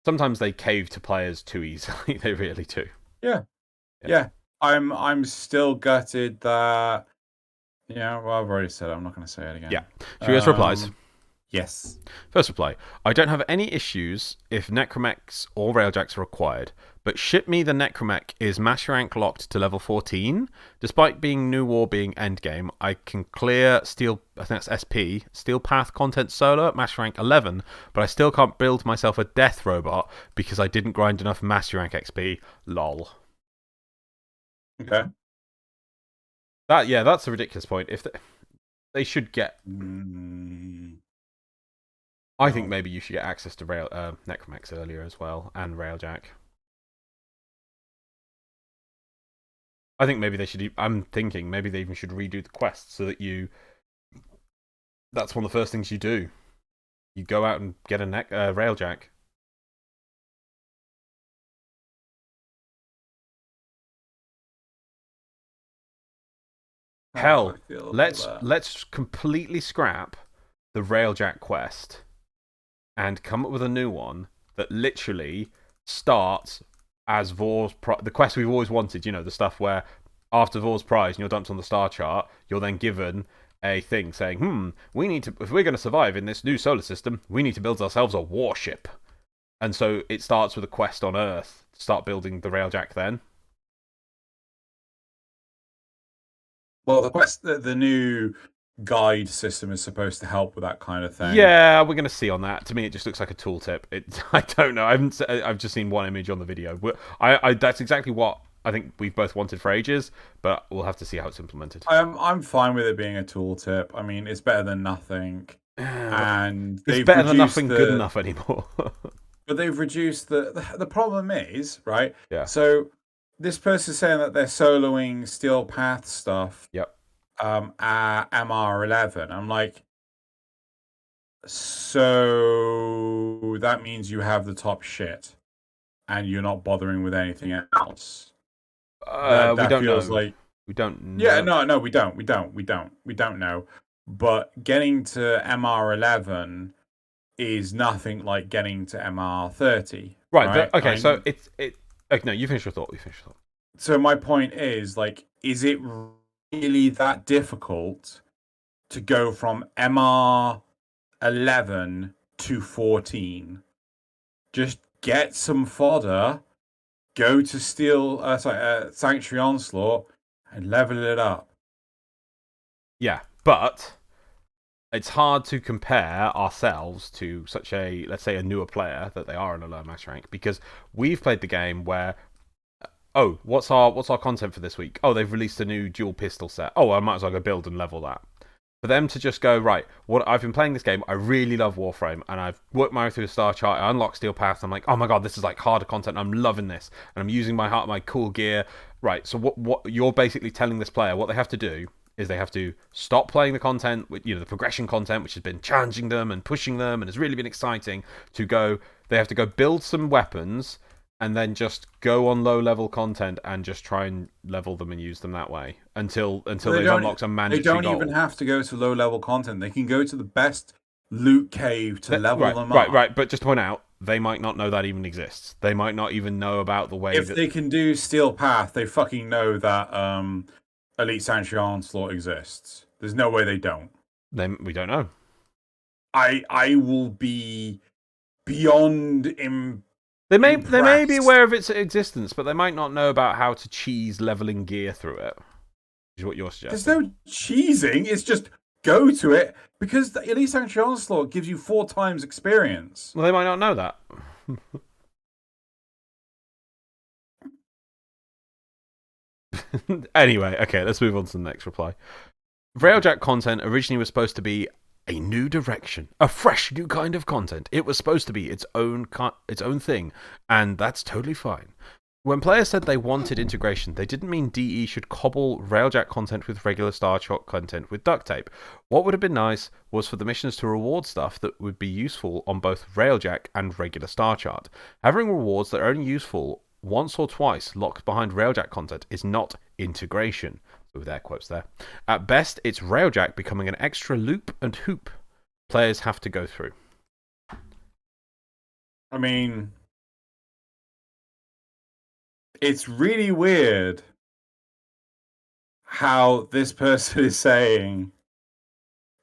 [SPEAKER 1] they cave to players too easily. They really do.
[SPEAKER 2] Yeah. I'm still gutted that. Yeah, well, I've already said it. I'm not going to say it again.
[SPEAKER 1] Yeah. Should we go to replies?
[SPEAKER 2] Yes.
[SPEAKER 1] First reply. I don't have any issues if Necromechs or Railjacks are required, but ship me the Necromech is mash rank locked to level 14. Despite being New War being endgame, I can clear Steel, I think that's SP, Steel Path content solo at mash rank 11, but I still can't build myself a death robot because I didn't grind enough mastery rank XP. Lol.
[SPEAKER 2] Okay.
[SPEAKER 1] that's a ridiculous point. If they should get,
[SPEAKER 2] Mm,
[SPEAKER 1] I think
[SPEAKER 2] no.
[SPEAKER 1] maybe you should get access to Necromex earlier as well and Railjack. I think maybe they should. I'm thinking maybe they even should redo the quest so that that's one of the first things you do. You go out and get a Railjack.
[SPEAKER 2] How do I
[SPEAKER 1] Hell,
[SPEAKER 2] feel about
[SPEAKER 1] let's
[SPEAKER 2] that?
[SPEAKER 1] let's completely scrap the Railjack quest and come up with a new one that literally starts as the quest we've always wanted. You know, the stuff where after Vor's prize and you're dumped on the star chart, you're then given a thing saying, we need to, if we're going to survive in this new solar system, we need to build ourselves a warship. And so it starts with a quest on Earth to start building the Railjack then.
[SPEAKER 2] Well, the new guide system is supposed to help with that kind of thing.
[SPEAKER 1] Yeah, we're going to see on that. To me, it just looks like a tooltip. I don't know. I've just seen one image on the video. That's exactly what I think we've both wanted for ages, but we'll have to see how it's implemented.
[SPEAKER 2] I'm fine with it being a tooltip. I mean, it's better than nothing. And
[SPEAKER 1] It's
[SPEAKER 2] they've
[SPEAKER 1] better than
[SPEAKER 2] reduced
[SPEAKER 1] nothing good enough anymore.
[SPEAKER 2] but they've reduced the problem is, right?
[SPEAKER 1] Yeah.
[SPEAKER 2] So this person's saying that they're soloing Steel Path stuff
[SPEAKER 1] Yep.
[SPEAKER 2] at MR11. I'm like, so that means you have the top shit and you're not bothering with anything else. That
[SPEAKER 1] We
[SPEAKER 2] that
[SPEAKER 1] don't
[SPEAKER 2] feels
[SPEAKER 1] know.
[SPEAKER 2] like,
[SPEAKER 1] We don't
[SPEAKER 2] yeah,
[SPEAKER 1] know.
[SPEAKER 2] no, we don't know. But getting to MR11 is nothing like getting to MR30,
[SPEAKER 1] Right.
[SPEAKER 2] right?
[SPEAKER 1] Okay. So it. Okay, no, you finish your thought. You finish your thought.
[SPEAKER 2] So my point is, like, is it really that difficult to go from MR11 to 14? Just get some fodder, go to Sanctuary Onslaught, and level it up.
[SPEAKER 1] Yeah, but it's hard to compare ourselves to such a, let's say, a newer player that they are in a lower max rank, because we've played the game where, oh, what's our content for this week? Oh, they've released a new dual pistol set. Oh, I might as well go build and level that. For them to just go, right, what I've been playing this game, I really love Warframe, and I've worked my way through the star chart, I unlocked Steel Path, I'm like, oh my god, this is like harder content, I'm loving this, and I'm using my cool gear. Right, so what you're basically telling this player, what they have to do is they have to stop playing the content, the progression content, which has been challenging them and pushing them and has really been exciting, they have to go build some weapons and then just go on low level content and just try and level them and use them that way until
[SPEAKER 2] They
[SPEAKER 1] they've
[SPEAKER 2] don't.
[SPEAKER 1] unlocked a
[SPEAKER 2] They
[SPEAKER 1] mandatory
[SPEAKER 2] don't even
[SPEAKER 1] goal.
[SPEAKER 2] have to go to low level content. They can go to the best loot cave to level
[SPEAKER 1] Right,
[SPEAKER 2] them
[SPEAKER 1] right,
[SPEAKER 2] up.
[SPEAKER 1] right. But just to point out, they might not know that even exists. They might not even know about the way
[SPEAKER 2] If
[SPEAKER 1] that
[SPEAKER 2] they can do Steel Path, they fucking know that Elite Sanctuary Onslaught exists. There's no way they don't.
[SPEAKER 1] we don't know.
[SPEAKER 2] I will be beyond
[SPEAKER 1] They may be
[SPEAKER 2] impressed.
[SPEAKER 1] aware of its existence, but they might not know about how to cheese leveling gear through it. Is what you're
[SPEAKER 2] There's
[SPEAKER 1] suggesting.
[SPEAKER 2] no cheesing. It's just go to it because the Elite Sanctuary Onslaught gives you 4 times experience.
[SPEAKER 1] Well, they might not know that. Anyway, okay, let's move on to the next reply. Railjack content originally was supposed to be a new direction, a fresh new kind of content. It was supposed to be its own thing, and that's totally fine. When players said they wanted integration, they didn't mean DE should cobble Railjack content with regular Star Shot content with duct tape. What would have been nice was for the missions to reward stuff that would be useful on both Railjack and regular Star Chart. Having rewards that are only useful once or twice locked behind Railjack content is not integration. With air quotes there. At best, it's Railjack becoming an extra loop and hoop players have to go through.
[SPEAKER 2] I mean, it's really weird how this person is saying,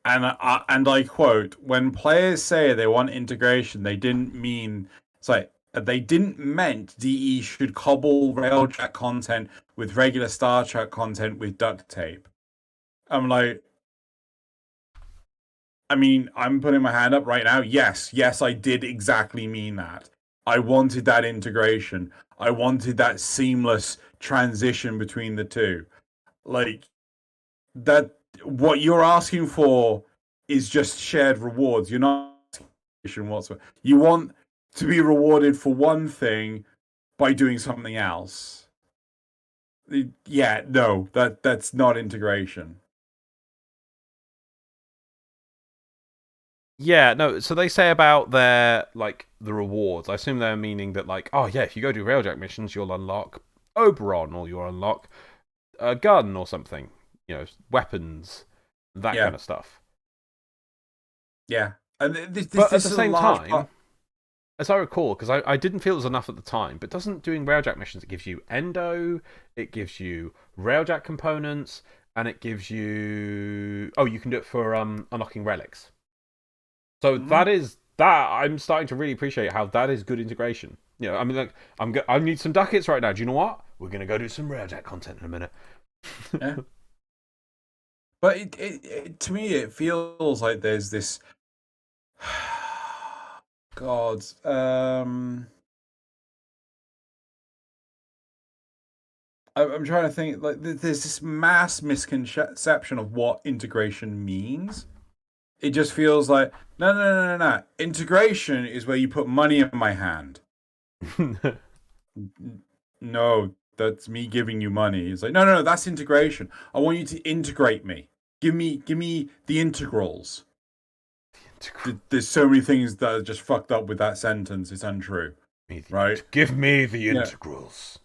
[SPEAKER 2] and I quote, when players say they want integration, they didn't mean it's like they didn't meant DE should cobble Railjack content with regular Star Trek content with duct tape. I'm like, I mean, I'm putting my hand up right now. Yes, I did exactly mean that. I wanted that integration. I wanted that seamless transition between the two. Like, that what you're asking for is just shared rewards. You're not whatsoever. You want to be rewarded for one thing by doing something else. Yeah, no, that's not integration.
[SPEAKER 1] Yeah, no. So they say about their like the rewards. I assume they're meaning that like, oh yeah, if you go do railjack missions, you'll unlock Oberon, or you'll unlock a gun or something. You know, weapons, that
[SPEAKER 2] Yeah,
[SPEAKER 1] kind of stuff.
[SPEAKER 2] yeah, and
[SPEAKER 1] But at
[SPEAKER 2] this
[SPEAKER 1] the
[SPEAKER 2] is a
[SPEAKER 1] same
[SPEAKER 2] large
[SPEAKER 1] time,
[SPEAKER 2] part.
[SPEAKER 1] as I recall, because I didn't feel it was enough at the time, but doesn't doing railjack missions, it gives you endo, it gives you railjack components, and it gives you. Oh, you can do it for unlocking relics. So
[SPEAKER 2] Mhm.
[SPEAKER 1] that is that. I'm starting to really appreciate how that is good integration. You know, I mean, like, I need some ducats right now. Do you know what? We're gonna go do some railjack content in a minute.
[SPEAKER 2] Yeah, but to me it feels like there's this. God, I'm trying to think. Like, there's this mass misconception of what integration means. It just feels like no. Integration is where you put money in my hand. No, that's me giving you money. It's like no. That's integration. I want you to integrate me. Give me the integrals. There's so many things that are just fucked up with that sentence. It's untrue, right?
[SPEAKER 1] Give me the
[SPEAKER 2] Yeah,
[SPEAKER 1] integrals.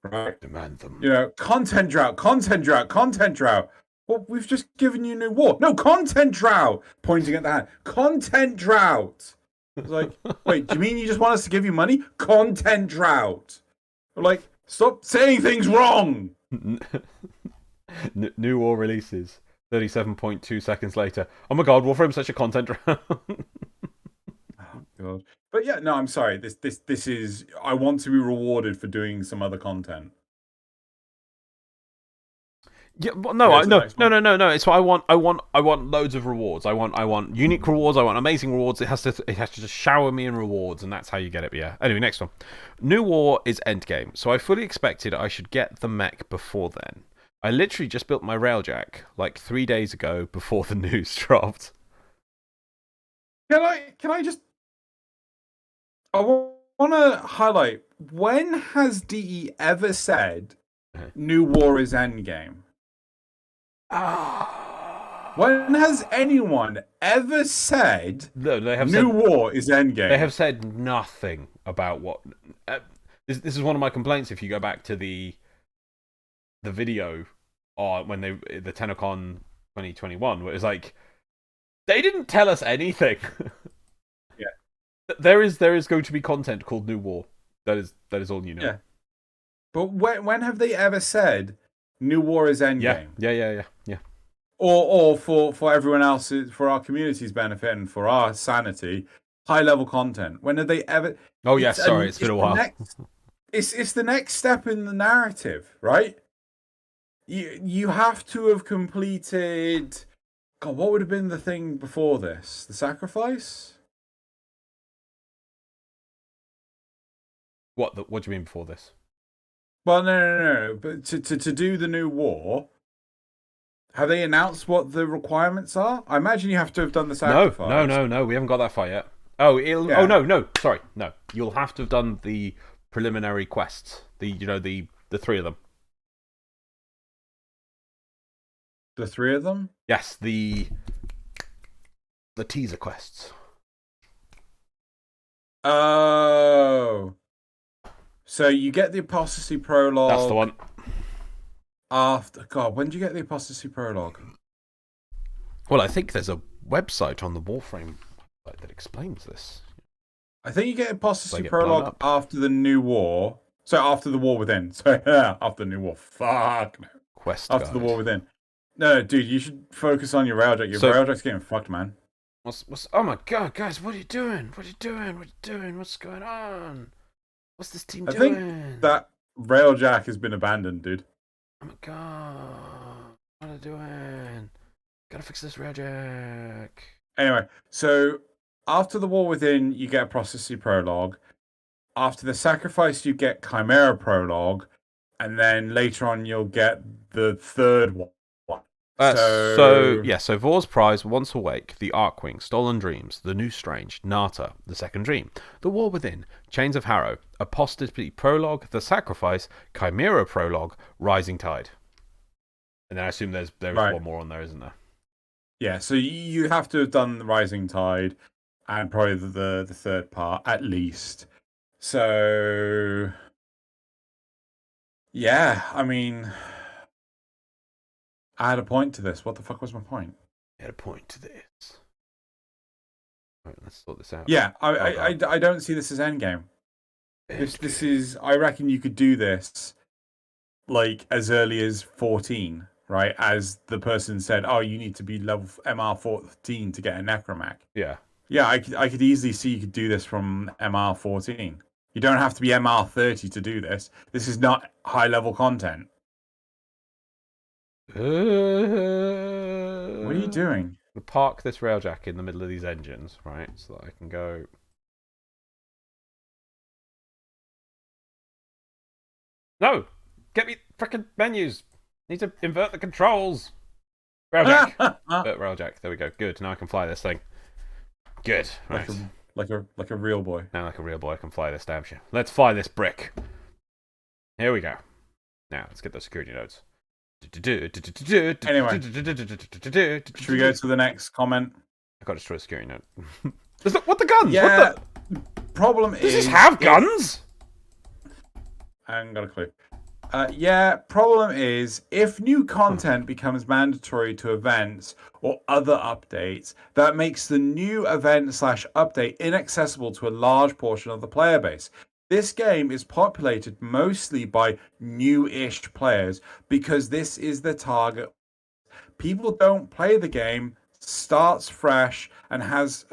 [SPEAKER 2] right.
[SPEAKER 1] Demand them.
[SPEAKER 2] You know, content drought, content drought. Well, we've just given you new war. No, content drought. Pointing at the hand. Content drought. It's like, wait, do you mean you just want us to give you money? Content drought. Like, stop saying things wrong.
[SPEAKER 1] New war releases. 37.2 seconds later. Oh my god, Warframe's such a content round.
[SPEAKER 2] Oh god. But yeah, no, I'm sorry. This is. I want to be rewarded for doing some other content.
[SPEAKER 1] Yeah, well,
[SPEAKER 2] You
[SPEAKER 1] no,
[SPEAKER 2] go to the next one.
[SPEAKER 1] no. It's what I want. I want loads of rewards. I want unique rewards. I want amazing rewards. It has to just shower me in rewards, and that's how you get it. But yeah. Anyway, next one. New War is endgame, so I fully expected I should get the mech before then. I literally just built my railjack like 3 days ago before the news dropped.
[SPEAKER 2] Can I just I want to highlight, when has DE ever said New War is Endgame? When has anyone ever said
[SPEAKER 1] No, they have
[SPEAKER 2] New
[SPEAKER 1] said
[SPEAKER 2] War is Endgame?
[SPEAKER 1] they have said nothing about what. This is one of my complaints. If you go back to the video on when the TennoCon 2021, where it's like they didn't tell us anything.
[SPEAKER 2] Yeah.
[SPEAKER 1] There is going to be content called New War. That is all you know.
[SPEAKER 2] Yeah. But when have they ever said New War is
[SPEAKER 1] Yeah,
[SPEAKER 2] Endgame?
[SPEAKER 1] yeah.
[SPEAKER 2] Or for everyone else, for our community's benefit and for our sanity, high level content. When have they ever?
[SPEAKER 1] Oh yes, sorry, it's been a
[SPEAKER 2] The
[SPEAKER 1] while.
[SPEAKER 2] next, it's the next step in the narrative, right? You have to have completed. God, what would have been the thing before this? The sacrifice?
[SPEAKER 1] What do you mean before this?
[SPEAKER 2] Well, no. But to do the new war, have they announced what the requirements are? I imagine you have to have done the sacrifice.
[SPEAKER 1] No. We haven't got that far yet. Oh, oh
[SPEAKER 2] Yeah,
[SPEAKER 1] no. Sorry, no. You'll have to have done the preliminary quests. The three of them.
[SPEAKER 2] the three of them.
[SPEAKER 1] Yes, the teaser quests.
[SPEAKER 2] Oh, so you get the apostasy prologue.
[SPEAKER 1] That's the one.
[SPEAKER 2] After God, when do you get the apostasy prologue?
[SPEAKER 1] Well, I think there's a website on the Warframe that explains this.
[SPEAKER 2] I think you get apostasy
[SPEAKER 1] Get blown
[SPEAKER 2] prologue
[SPEAKER 1] up.
[SPEAKER 2] after the new war. So after the war within. So after the new war. Fuck no.
[SPEAKER 1] Quest
[SPEAKER 2] After
[SPEAKER 1] guide.
[SPEAKER 2] the war within. No, dude, you should focus on your railjack. Your railjack's getting fucked, man.
[SPEAKER 1] What's? Oh my god, guys! What are you doing? What are you doing? What's going on? What's this team
[SPEAKER 2] I
[SPEAKER 1] doing?
[SPEAKER 2] think that railjack has been abandoned, dude.
[SPEAKER 1] Oh my god! What are they doing? Gotta fix this railjack.
[SPEAKER 2] Anyway, so after the war within, you get a prophecy prologue. After the sacrifice, you get Chimera prologue, and then later on, you'll get the third one.
[SPEAKER 1] So Vor's Prize, Once Awake, The Arkwing, Stolen Dreams, The New Strange, Nata, The Second Dream, The War Within, Chains of Harrow, Apostasy Prologue, The Sacrifice, Chimera Prologue, Rising Tide. And then I assume there's one more on there, isn't there?
[SPEAKER 2] Yeah, so you have to have done the Rising Tide and probably the third part at least. So yeah, I mean, I had a point to this. What the fuck was my point?
[SPEAKER 1] You had a point to this. Right, let's sort this out.
[SPEAKER 2] Yeah, I don't see this as endgame. This is, I reckon you could do this like as early as 14, right? As the person said, oh, you need to be level MR 14 to get a Necromac.
[SPEAKER 1] Yeah.
[SPEAKER 2] Yeah, I could easily see you could do this from MR 14. You don't have to be MR 30 to do this. This is not high level content. What are you doing?
[SPEAKER 1] Park this railjack in the middle of these engines, right? So that I can go. No! Get me frickin' menus! Need to invert the controls! Railjack! Railjack, there we go. Good, now I can fly this thing. Good, right.
[SPEAKER 2] Like a real boy.
[SPEAKER 1] Now like a real boy I can fly this damn shit. Let's fly this brick. Here we go. Now, let's get those security nodes.
[SPEAKER 2] Anyway, should we go to the next comment?
[SPEAKER 1] I got to destroy a security node. What the guns?
[SPEAKER 2] Yeah.
[SPEAKER 1] What the...
[SPEAKER 2] Problem
[SPEAKER 1] Does
[SPEAKER 2] is,
[SPEAKER 1] this have guns?
[SPEAKER 2] I haven't got a clue. Yeah, problem is, if new content becomes mandatory to events or other updates, that makes the new event/update inaccessible to a large portion of the player base. This game is populated mostly by new-ish players because this is the target. People don't play the game, starts fresh, and has...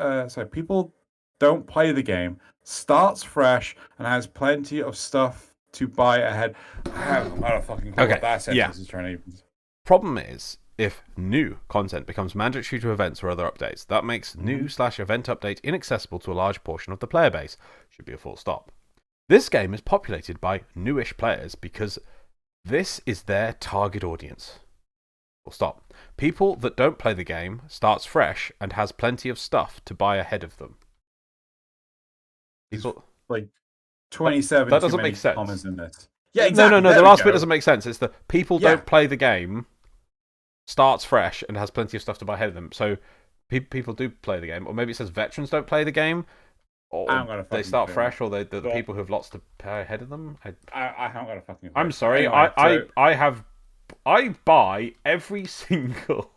[SPEAKER 2] people don't play the game, starts fresh, and has plenty of stuff to buy ahead. I don't fucking know what that sentence is trying to...
[SPEAKER 1] Problem is, if new content becomes mandatory to events or other updates, that makes new/event update inaccessible to a large portion of the player base. Should be a full stop. This game is populated by newish players because this is their target audience. Full stop. People that don't play the game, starts fresh, and has plenty of stuff to buy ahead of them. People...
[SPEAKER 2] Like 27
[SPEAKER 1] that doesn't make sense.
[SPEAKER 2] Commas in this. Yeah, exactly.
[SPEAKER 1] No, the last bit doesn't make sense. It's the people don't play the game, starts fresh, and has plenty of stuff to buy ahead of them. So people do play the game. Or maybe it says veterans don't play the game. Or they start fresh, or the people who have lots to pay ahead of them.
[SPEAKER 2] I haven't got a fucking...
[SPEAKER 1] I'm sorry. Anyway, I buy every single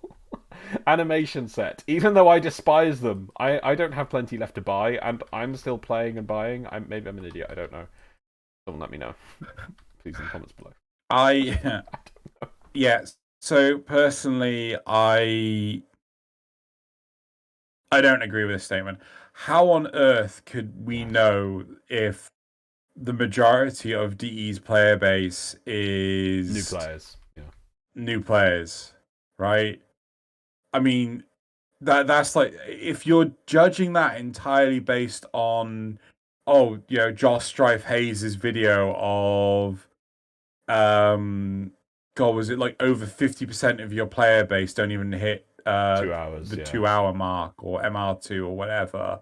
[SPEAKER 1] animation set, even though I despise them. I don't have plenty left to buy, and I'm still playing and buying. Maybe I'm an idiot. I don't know. Someone let me know, please, in the comments below.
[SPEAKER 2] I don't know. Yeah. So personally, I don't agree with this statement. How on earth could we know if the majority of DE's player base is
[SPEAKER 1] new players? Yeah,
[SPEAKER 2] new players, right? I mean, that's like, if you're judging that entirely based on, Josh Strife Hayes' video of, was it like over 50% of your player base don't even hit
[SPEAKER 1] 2 hours,
[SPEAKER 2] the 2 hour mark, or MR2 or whatever.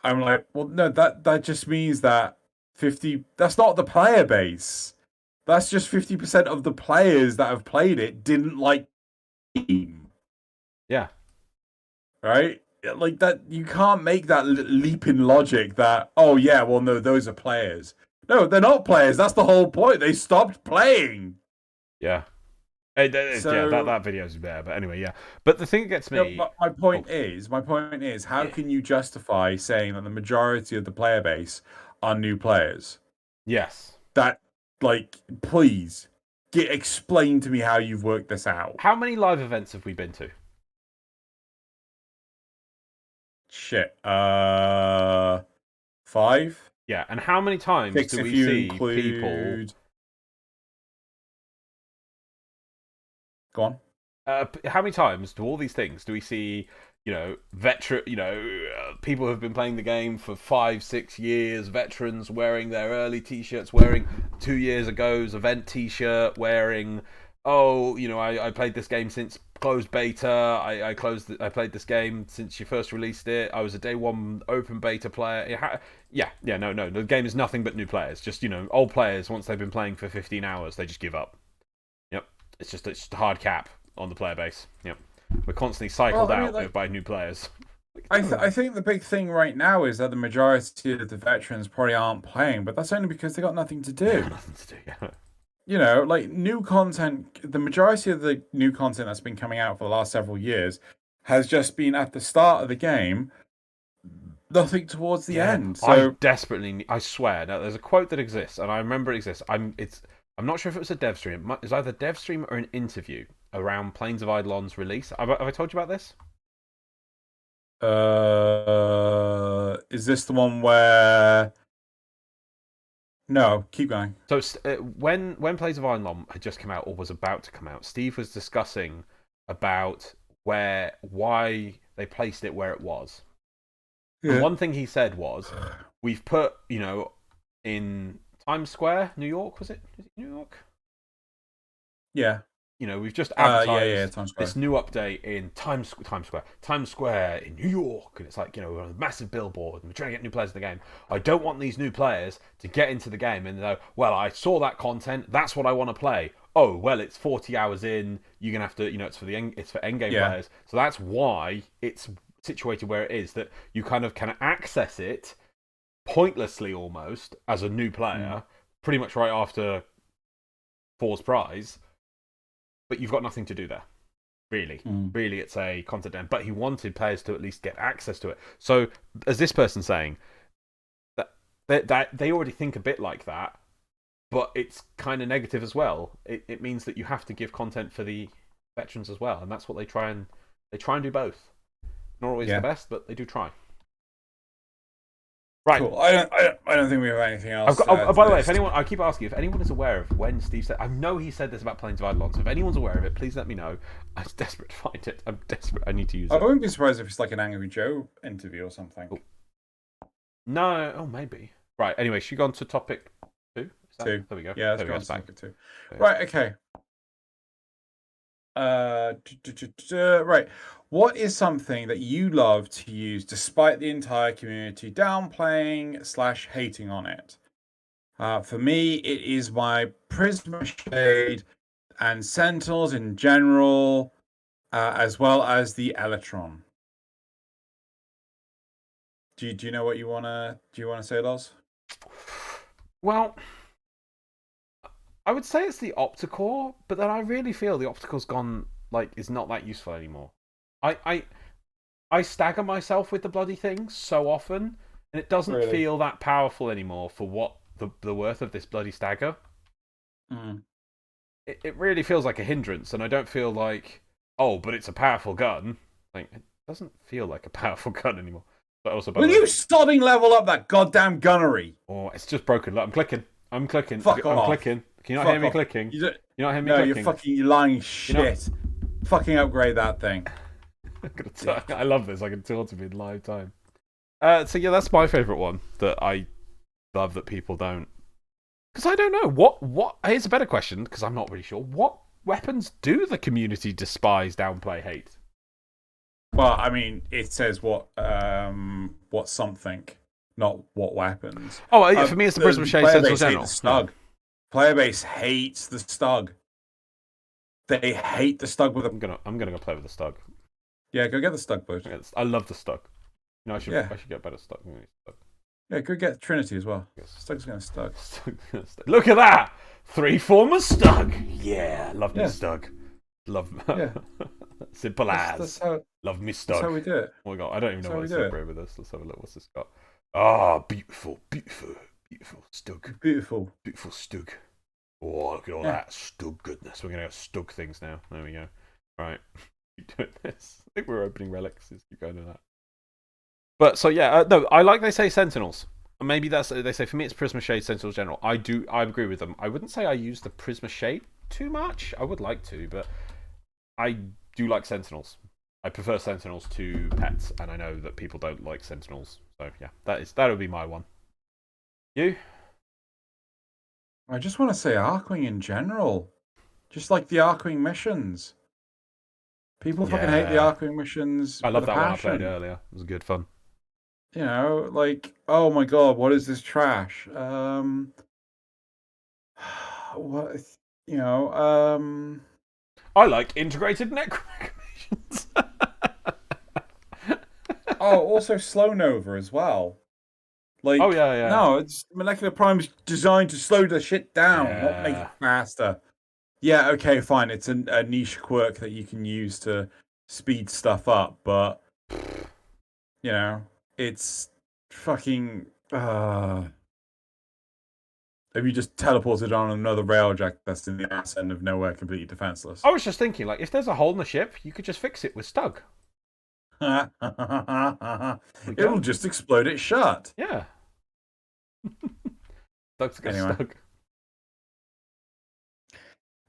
[SPEAKER 2] I'm like, well, no, that just means that 50, that's not the player base. That's just 50% of the players that have played it didn't like the game.
[SPEAKER 1] Yeah.
[SPEAKER 2] Right? Like that, you can't make that leap in logic that, oh yeah, well no, those are players. No, they're not players. That's the whole point. They stopped playing.
[SPEAKER 1] Yeah. That video's there, but anyway, yeah. But the thing that gets me...
[SPEAKER 2] my point is, how can you justify saying that the majority of the player base are new players?
[SPEAKER 1] Yes.
[SPEAKER 2] That, like, please, explain to me how you've worked this out.
[SPEAKER 1] How many live events have we been to?
[SPEAKER 2] Shit. 5?
[SPEAKER 1] Yeah, and how many times
[SPEAKER 2] 6
[SPEAKER 1] do
[SPEAKER 2] if
[SPEAKER 1] we
[SPEAKER 2] you
[SPEAKER 1] see
[SPEAKER 2] include...
[SPEAKER 1] people...
[SPEAKER 2] Go on.
[SPEAKER 1] How many times do all these things do we see, veteran, people who have been playing the game for 5-6 years, veterans wearing their early t-shirts, wearing 2 years ago's event t-shirt, wearing, I played this game since closed beta. I played this game since you first released it. I was a day one open beta player. No. The game is nothing but new players. Just old players. Once they've been playing for 15 hours, they just give up. Yep, it's just a hard cap on the player base. Yep, we're constantly cycled out by new players.
[SPEAKER 2] I think the big thing right now is that the majority of the veterans probably aren't playing, but that's only because they got nothing to do.
[SPEAKER 1] Nothing to do. Yeah.
[SPEAKER 2] Like new content, the majority of the new content that's been coming out for the last several years has just been at the start of the game, nothing towards the end. So
[SPEAKER 1] I swear, now there's a quote that exists, and I remember it exists. I'm not sure if it was a dev stream. It was either a dev stream or an interview around Plains of Eidolon's release. Have I told you about this?
[SPEAKER 2] is this the one where? No, keep going.
[SPEAKER 1] So when Plains of Eidolon had just come out or was about to come out, Steve was discussing about why they placed it where it was. Yeah. And one thing he said was, we've put in Times Square, New York. Was it New York?
[SPEAKER 2] Yeah.
[SPEAKER 1] We've just advertised
[SPEAKER 2] Times Square.
[SPEAKER 1] This new update in Times Square in New York, and it's like we're on a massive billboard, and we're trying to get new players in the game. I don't want these new players to get into the game and go, well, I saw that content, that's what I want to play. Oh, well, it's 40 hours in. You're gonna have to, it's for endgame players. So that's why it's situated where it is, that you kind of can access it pointlessly almost as a new player, pretty much right after Four's Prize. But you've got nothing to do there, really. Really, it's a content end. But he wanted players to at least get access to it. So, as this person saying, that they already think a bit like that, but it's kind of negative as well. It means that you have to give content for the veterans as well, and that's what they try and do both. Not always the best, but they do try. Right.
[SPEAKER 2] Cool. I don't think we have anything else.
[SPEAKER 1] By the way, I keep asking if anyone is aware of when Steve said. I know he said this about Plains of Eidolon. So if anyone's aware of it, please let me know. I'm desperate to find it. I'm desperate. I need to use it.
[SPEAKER 2] I wouldn't be surprised if it's like an Angry Joe interview or something.
[SPEAKER 1] Oh. No. Oh, maybe. Right. Anyway, should we go on to topic 2?
[SPEAKER 2] Two.
[SPEAKER 1] There we go.
[SPEAKER 2] Yeah, let's go on to topic 2. Right. Okay. Right. What is something that you love to use despite the entire community downplaying / hating on it? For me, it is my Prisma Shade and Sentinels in general, as well as the Electron. Do you know what you wanna say, Loz?
[SPEAKER 1] Well, I would say it's the optical, but then I really feel the optical's gone is not that useful anymore. I stagger myself with the bloody thing so often, and it doesn't feel that powerful anymore for what the worth of this bloody stagger. It really feels like a hindrance, and I don't feel like, oh, but it's a powerful gun. It doesn't feel like a powerful gun anymore. But also,
[SPEAKER 2] will you sodding level up that goddamn gunnery?
[SPEAKER 1] Oh, it's just broken. Look, I'm clicking. I'm clicking.
[SPEAKER 2] Fuck
[SPEAKER 1] I'm
[SPEAKER 2] off.
[SPEAKER 1] clicking. Can you not hear me clicking?
[SPEAKER 2] You're
[SPEAKER 1] not hearing me clicking?
[SPEAKER 2] No, you're lying shit. Fucking upgrade that thing.
[SPEAKER 1] I love this. I can taunt him in live time. So yeah, that's my favourite one that I love that people don't. Because I don't know. What? Here's a better question, because I'm not really sure. What weapons do the community despise, downplay, hate?
[SPEAKER 2] Well, I mean, it says what something, not what weapons.
[SPEAKER 1] Oh, for me, it's the Prisma Shade Sentinel General.
[SPEAKER 2] The Stug. Player base hates the Stug. They hate the Stug with a...
[SPEAKER 1] I'm gonna go play with the Stug.
[SPEAKER 2] Yeah, go get the Stug, bud.
[SPEAKER 1] I love the Stug. I should get better Stug.
[SPEAKER 2] Yeah, go get Trinity as well. Stug's gonna Stug.
[SPEAKER 1] Look at that! 3 former Stug! Yeah, love me Stug. Love simple as. Love me Stug.
[SPEAKER 2] That's how we do it.
[SPEAKER 1] Oh my god, I don't even know what to celebrate with this. Let's have a look. What's this got? Ah, beautiful Stug.
[SPEAKER 2] Beautiful
[SPEAKER 1] Stug. Oh, look at all that Stug goodness. We're gonna get Stug things now. There we go. Right. Keep doing this. I think we're opening relics. Just keep going to that. But so yeah, no, I like they say Sentinels. Maybe that's they say for me it's Prisma Shade Sentinels General. I agree with them. I wouldn't say I use the Prisma Shade too much. I would like to, but I do like Sentinels. I prefer Sentinels to pets, and I know that people don't like Sentinels. So yeah, that would be my one. You?
[SPEAKER 2] I just want to say Archwing in general. Just like the Archwing missions. People fucking hate the
[SPEAKER 1] Yeah.
[SPEAKER 2] Arcwing missions
[SPEAKER 1] I
[SPEAKER 2] with
[SPEAKER 1] love
[SPEAKER 2] a
[SPEAKER 1] that one I played
[SPEAKER 2] passion.
[SPEAKER 1] earlier. It was good fun.
[SPEAKER 2] You know, like, oh my god, what is this trash? What, you know,
[SPEAKER 1] I like integrated necromancings.
[SPEAKER 2] oh, also Slow Nova as well.
[SPEAKER 1] Oh,
[SPEAKER 2] Like,
[SPEAKER 1] yeah, yeah.
[SPEAKER 2] no, it's Molecular Prime's designed to slow the shit down, not make it
[SPEAKER 1] Yeah.
[SPEAKER 2] faster. Yeah, okay, fine. It's a niche quirk that you can use to speed stuff up, but you know, it's fucking. Have you just teleported on another railjack that's in the ass end of nowhere, completely defenseless?
[SPEAKER 1] I was just thinking, like, if there's a hole in the ship, you could just fix it with Stug. There we
[SPEAKER 2] It'll
[SPEAKER 1] go.
[SPEAKER 2] just explode it shut.
[SPEAKER 1] Yeah. Stug's got
[SPEAKER 2] Anyway,
[SPEAKER 1] Stug.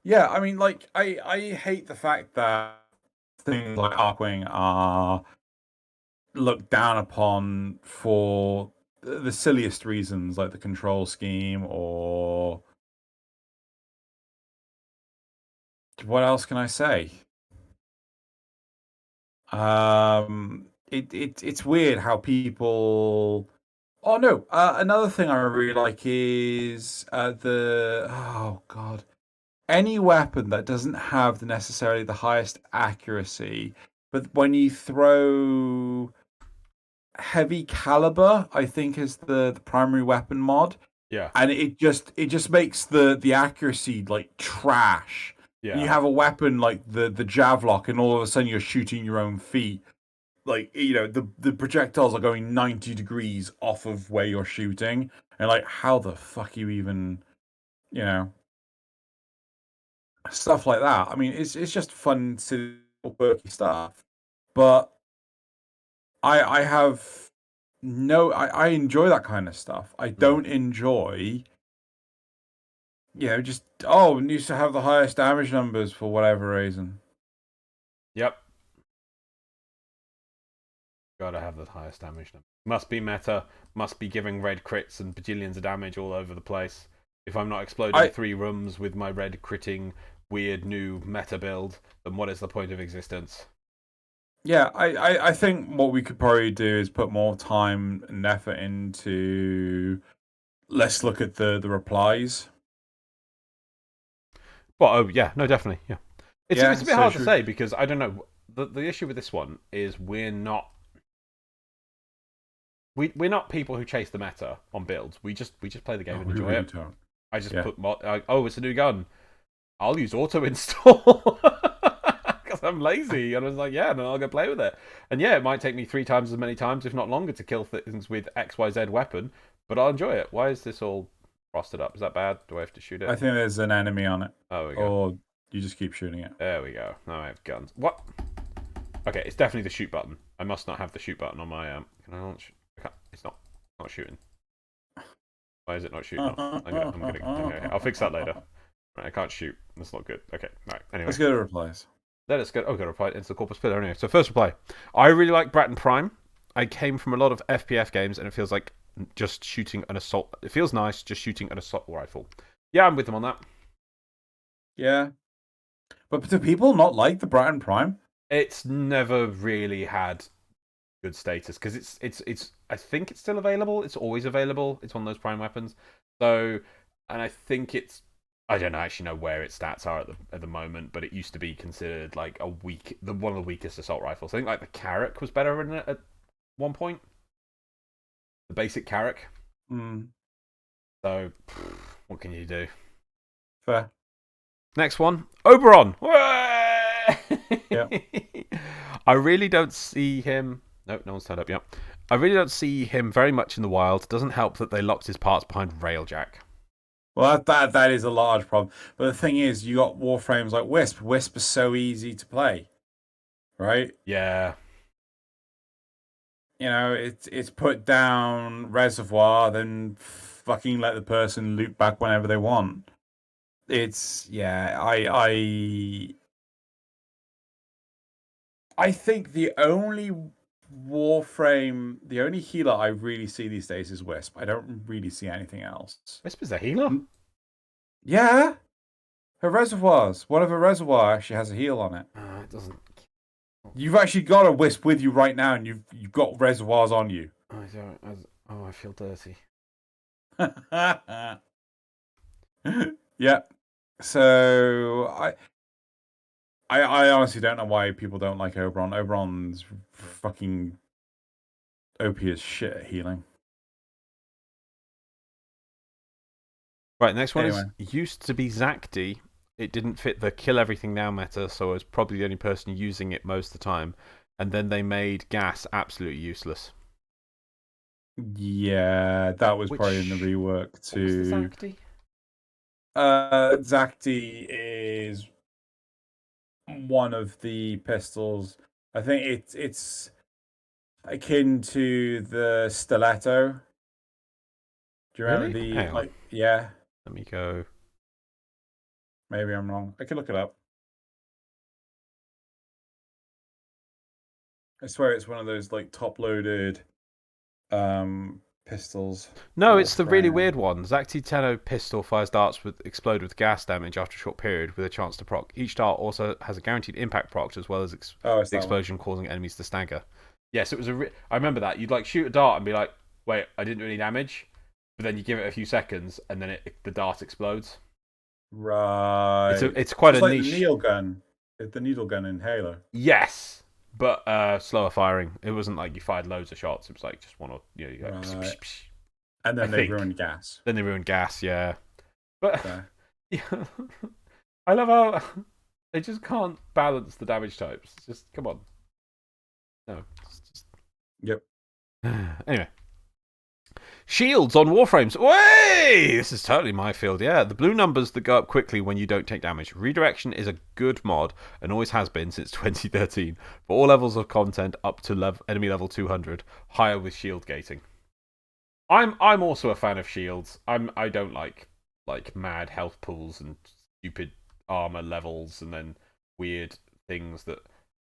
[SPEAKER 2] yeah, I mean, like, I hate the fact that things like Arcwing are looked down upon for the silliest reasons, like the control scheme, or what else can I say? It's weird how people. Oh no! Another thing I really like is the oh god, any weapon that doesn't have necessarily the highest accuracy, but when you throw heavy caliber, I think is the primary weapon mod,
[SPEAKER 1] Yeah.
[SPEAKER 2] and it just makes the accuracy like trash. And you
[SPEAKER 1] Yeah.
[SPEAKER 2] have a weapon like the Javlock, and all of a sudden you're shooting your own feet. Like, you know, the projectiles are going 90 degrees off of where you're shooting, and like, how the fuck you even, you know, stuff like that. I mean, it's just fun, silly, quirky stuff. But I have no, I enjoy that kind of stuff. I
[SPEAKER 1] Mm.
[SPEAKER 2] don't enjoy, just oh, it needs to have the highest damage numbers for whatever reason.
[SPEAKER 1] Yep. Gotta have the highest damage number. Must be meta. Must be giving red crits and bajillions of damage all over the place. If I'm not exploding
[SPEAKER 2] I
[SPEAKER 1] 3 rooms with my red critting weird new meta build, then what is the point of existence?
[SPEAKER 2] Yeah, I think what we could probably do is put more time and effort into. Let's look at the replies.
[SPEAKER 1] Well, oh yeah, no, definitely, yeah. It's
[SPEAKER 2] Yeah,
[SPEAKER 1] a bit
[SPEAKER 2] so
[SPEAKER 1] hard to
[SPEAKER 2] should
[SPEAKER 1] say because I don't know. The issue with this one is we're not people who chase the meta on builds. We just play the game and
[SPEAKER 2] we
[SPEAKER 1] enjoy
[SPEAKER 2] really
[SPEAKER 1] it.
[SPEAKER 2] don't.
[SPEAKER 1] I just
[SPEAKER 2] Yeah.
[SPEAKER 1] put oh, it's a new gun. I'll use auto install because I'm lazy, and I was like, yeah, then I'll go play with it. And yeah, it might take me 3 times as many times, if not longer, to kill things with XYZ weapon, but I'll enjoy it. Why is this all frosted up? Is that bad? Do I have to shoot
[SPEAKER 2] I
[SPEAKER 1] it?
[SPEAKER 2] think there's an enemy on it.
[SPEAKER 1] Oh, there we go.
[SPEAKER 2] Or you just keep shooting it.
[SPEAKER 1] There we go. Now I have guns. What? Okay, it's definitely the shoot button. I must not have the shoot button on my Can I launch? It's not shooting. Why is it not shooting? Okay, I'll fix that later. Right, I can't shoot. That's not good. Okay, right. Anyway,
[SPEAKER 2] Let's go to replies.
[SPEAKER 1] let us go. Oh, got a reply into the corpus pillar. Anyway, so first reply. I really like Bratton Prime. I came from a lot of FPF games, and it feels like just shooting an assault. It feels nice just shooting an assault rifle. Yeah, I'm with them on that.
[SPEAKER 2] Yeah. But do people not like the Bratton Prime?
[SPEAKER 1] It's never really had good status because it's. I think it's still available. It's always available. It's one of those prime weapons. So, and I think it's. I don't actually know where its stats are at the moment, but it used to be considered like one of the weakest assault rifles. I think like the Carrack was better in it at one point. The basic Carrack.
[SPEAKER 2] Mm,
[SPEAKER 1] So, what can you do?
[SPEAKER 2] fair.
[SPEAKER 1] Next one, Oberon.
[SPEAKER 2] Yeah.
[SPEAKER 1] I really don't see him. Nope, no one's turned up yet. I really don't see him very much in the wild. Doesn't help that they locked his parts behind Railjack.
[SPEAKER 2] Well, that is a large problem. But the thing is, you got warframes like Wisp. Wisp is so easy to play, right?
[SPEAKER 1] Yeah.
[SPEAKER 2] You know, it's put down reservoir, then fucking let the person loop back whenever they want. It's yeah, I think the only the only healer I really see these days is Wisp. I don't really see anything else.
[SPEAKER 1] Wisp is a healer?
[SPEAKER 2] Yeah, her reservoirs. One of her reservoir actually has a heal on it.
[SPEAKER 1] It doesn't
[SPEAKER 2] You've actually got a wisp with you right now, and you've got reservoirs on you.
[SPEAKER 1] I don't. I feel dirty.
[SPEAKER 2] Yeah. So I honestly don't know why people don't like Oberon. Oberon's fucking OP as shit at healing.
[SPEAKER 1] Right, next one
[SPEAKER 2] Anyway.
[SPEAKER 1] is used to be Zacti. It didn't fit the kill everything now meta, so I was probably the only person using it most of the time. And then they made gas absolutely useless.
[SPEAKER 2] Yeah, that was probably in the rework
[SPEAKER 1] What was the
[SPEAKER 2] too.
[SPEAKER 1] Zacti?
[SPEAKER 2] Zacti is one of the pistols. I think it's akin to the stiletto. Do you remember
[SPEAKER 1] Really?
[SPEAKER 2] the
[SPEAKER 1] Hang on.
[SPEAKER 2] Yeah,
[SPEAKER 1] Let me go.
[SPEAKER 2] maybe I'm wrong. I can look it up. I swear it's one of those like top-loaded pistols.
[SPEAKER 1] No, it's the really
[SPEAKER 2] Warframe.
[SPEAKER 1] weird one. Zacti Tenno pistol fires darts with explode with gas damage after a short period with a chance to proc. Each dart also has a guaranteed impact proc as well as
[SPEAKER 2] Oh, it's
[SPEAKER 1] the
[SPEAKER 2] that one.
[SPEAKER 1] explosion causing enemies to stagger. Yes, it was I remember that. You'd like shoot a dart and be like, "Wait, I didn't do any damage," but then you give it a few seconds and then the dart explodes.
[SPEAKER 2] Right.
[SPEAKER 1] It's quite
[SPEAKER 2] Just
[SPEAKER 1] a
[SPEAKER 2] like the
[SPEAKER 1] niche.
[SPEAKER 2] needle gun. The needle gun in Halo.
[SPEAKER 1] Yes, but slower firing. It wasn't like you fired loads of shots. It was like just one or you know,
[SPEAKER 2] Right.
[SPEAKER 1] psh, psh, psh.
[SPEAKER 2] And then
[SPEAKER 1] I
[SPEAKER 2] they
[SPEAKER 1] think.
[SPEAKER 2] ruined gas.
[SPEAKER 1] Then they ruined gas. Yeah, but
[SPEAKER 2] So.
[SPEAKER 1] yeah, I love how they just can't balance the damage types. It's just come on. No. Just...
[SPEAKER 2] Yep.
[SPEAKER 1] Anyway. Shields on Warframes. Way! This is totally my field, yeah. The blue numbers that go up quickly when you don't take damage. Redirection is a good mod and always has been since 2013 for all levels of content up to enemy level 200, higher with shield gating. I'm also a fan of shields. I don't like mad health pools and stupid armor levels and then weird things that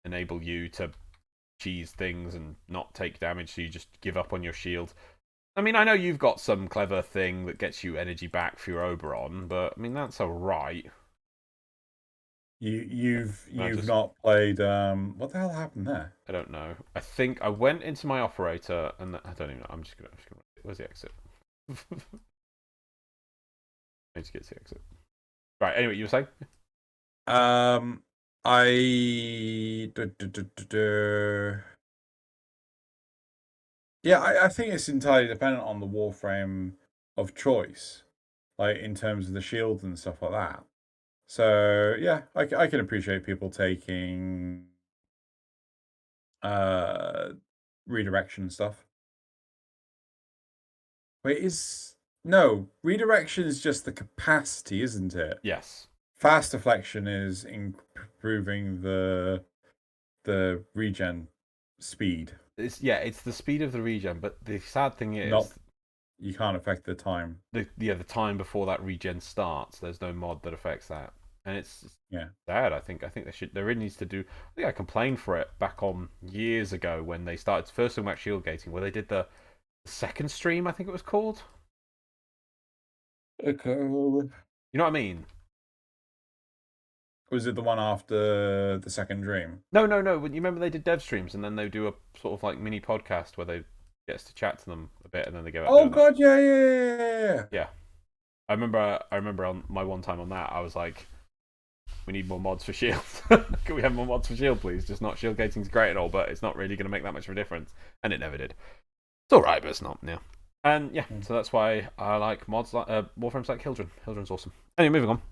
[SPEAKER 1] enable you to cheese things and not take damage so you just give up on your shield. I mean, I know you've got some clever thing that gets you energy back for your Oberon, but I mean that's alright.
[SPEAKER 2] You've not played what the hell happened there?
[SPEAKER 1] I don't know. I think I went into my operator and I don't even know. I'm just gonna where's the exit? I need to get to the exit. Right, anyway, you were saying?
[SPEAKER 2] I Yeah, I think it's entirely dependent on the Warframe of choice, like in terms of the shields and stuff like that. So yeah, I can appreciate people taking uh redirection stuff. Wait, no, redirection is just the capacity, isn't it?
[SPEAKER 1] Yes.
[SPEAKER 2] Fast deflection is improving the regen speed.
[SPEAKER 1] It's the speed of the regen, but the sad thing is
[SPEAKER 2] Not you can't affect the time.
[SPEAKER 1] the time before that regen starts. There's no mod that affects that, and it's sad. I think there really needs to do. I think I complained for it back on years ago when they started first talking about shield gating, where they did the second stream. I think it was called.
[SPEAKER 2] Okay.
[SPEAKER 1] You know what I mean?
[SPEAKER 2] Was it the one after the second dream?
[SPEAKER 1] No. You remember they did dev streams and then they do a sort of like mini podcast where they gets to chat to them a bit and then they go.
[SPEAKER 2] Oh god, yeah.
[SPEAKER 1] Yeah. I remember on my one time on that, I was like, we need more mods for Shield. Can we have more mods for Shield, please? Just not Shield gating's great and all, but it's not really going to make that much of a difference. And it never did. It's alright, but it's not, yeah. And yeah, so that's why I like mods like Warframes like Hildren. Hildren's awesome. Anyway, moving on.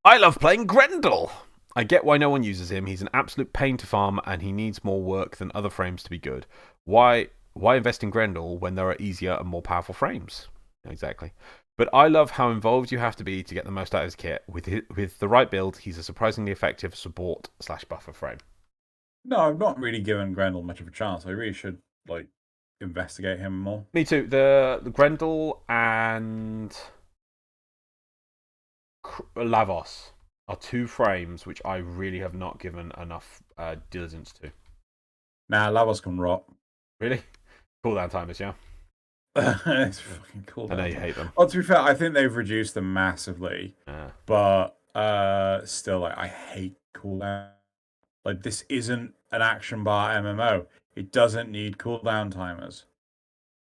[SPEAKER 1] I love playing Grendel. I get why no one uses him. He's an absolute pain to farm and he needs more work than other frames to be good. Why invest in Grendel when there are easier and more powerful frames? Exactly. But I love how involved you have to be to get the most out of his kit. With the right build, he's a surprisingly effective support/buffer frame.
[SPEAKER 2] No, I've not really given Grendel much of a chance. I really should like investigate him more.
[SPEAKER 1] Me too. The Grendel and Lavos are two frames which I really have not given enough diligence to.
[SPEAKER 2] Nah, Lavos can rot.
[SPEAKER 1] Really? Cooldown timers, yeah?
[SPEAKER 2] It's fucking cool.
[SPEAKER 1] I know you hate them.
[SPEAKER 2] Well, to be fair, I think they've reduced them massively.
[SPEAKER 1] Yeah.
[SPEAKER 2] But still, like, I hate cooldown. Like, this isn't an action bar MMO. It doesn't need cooldown timers.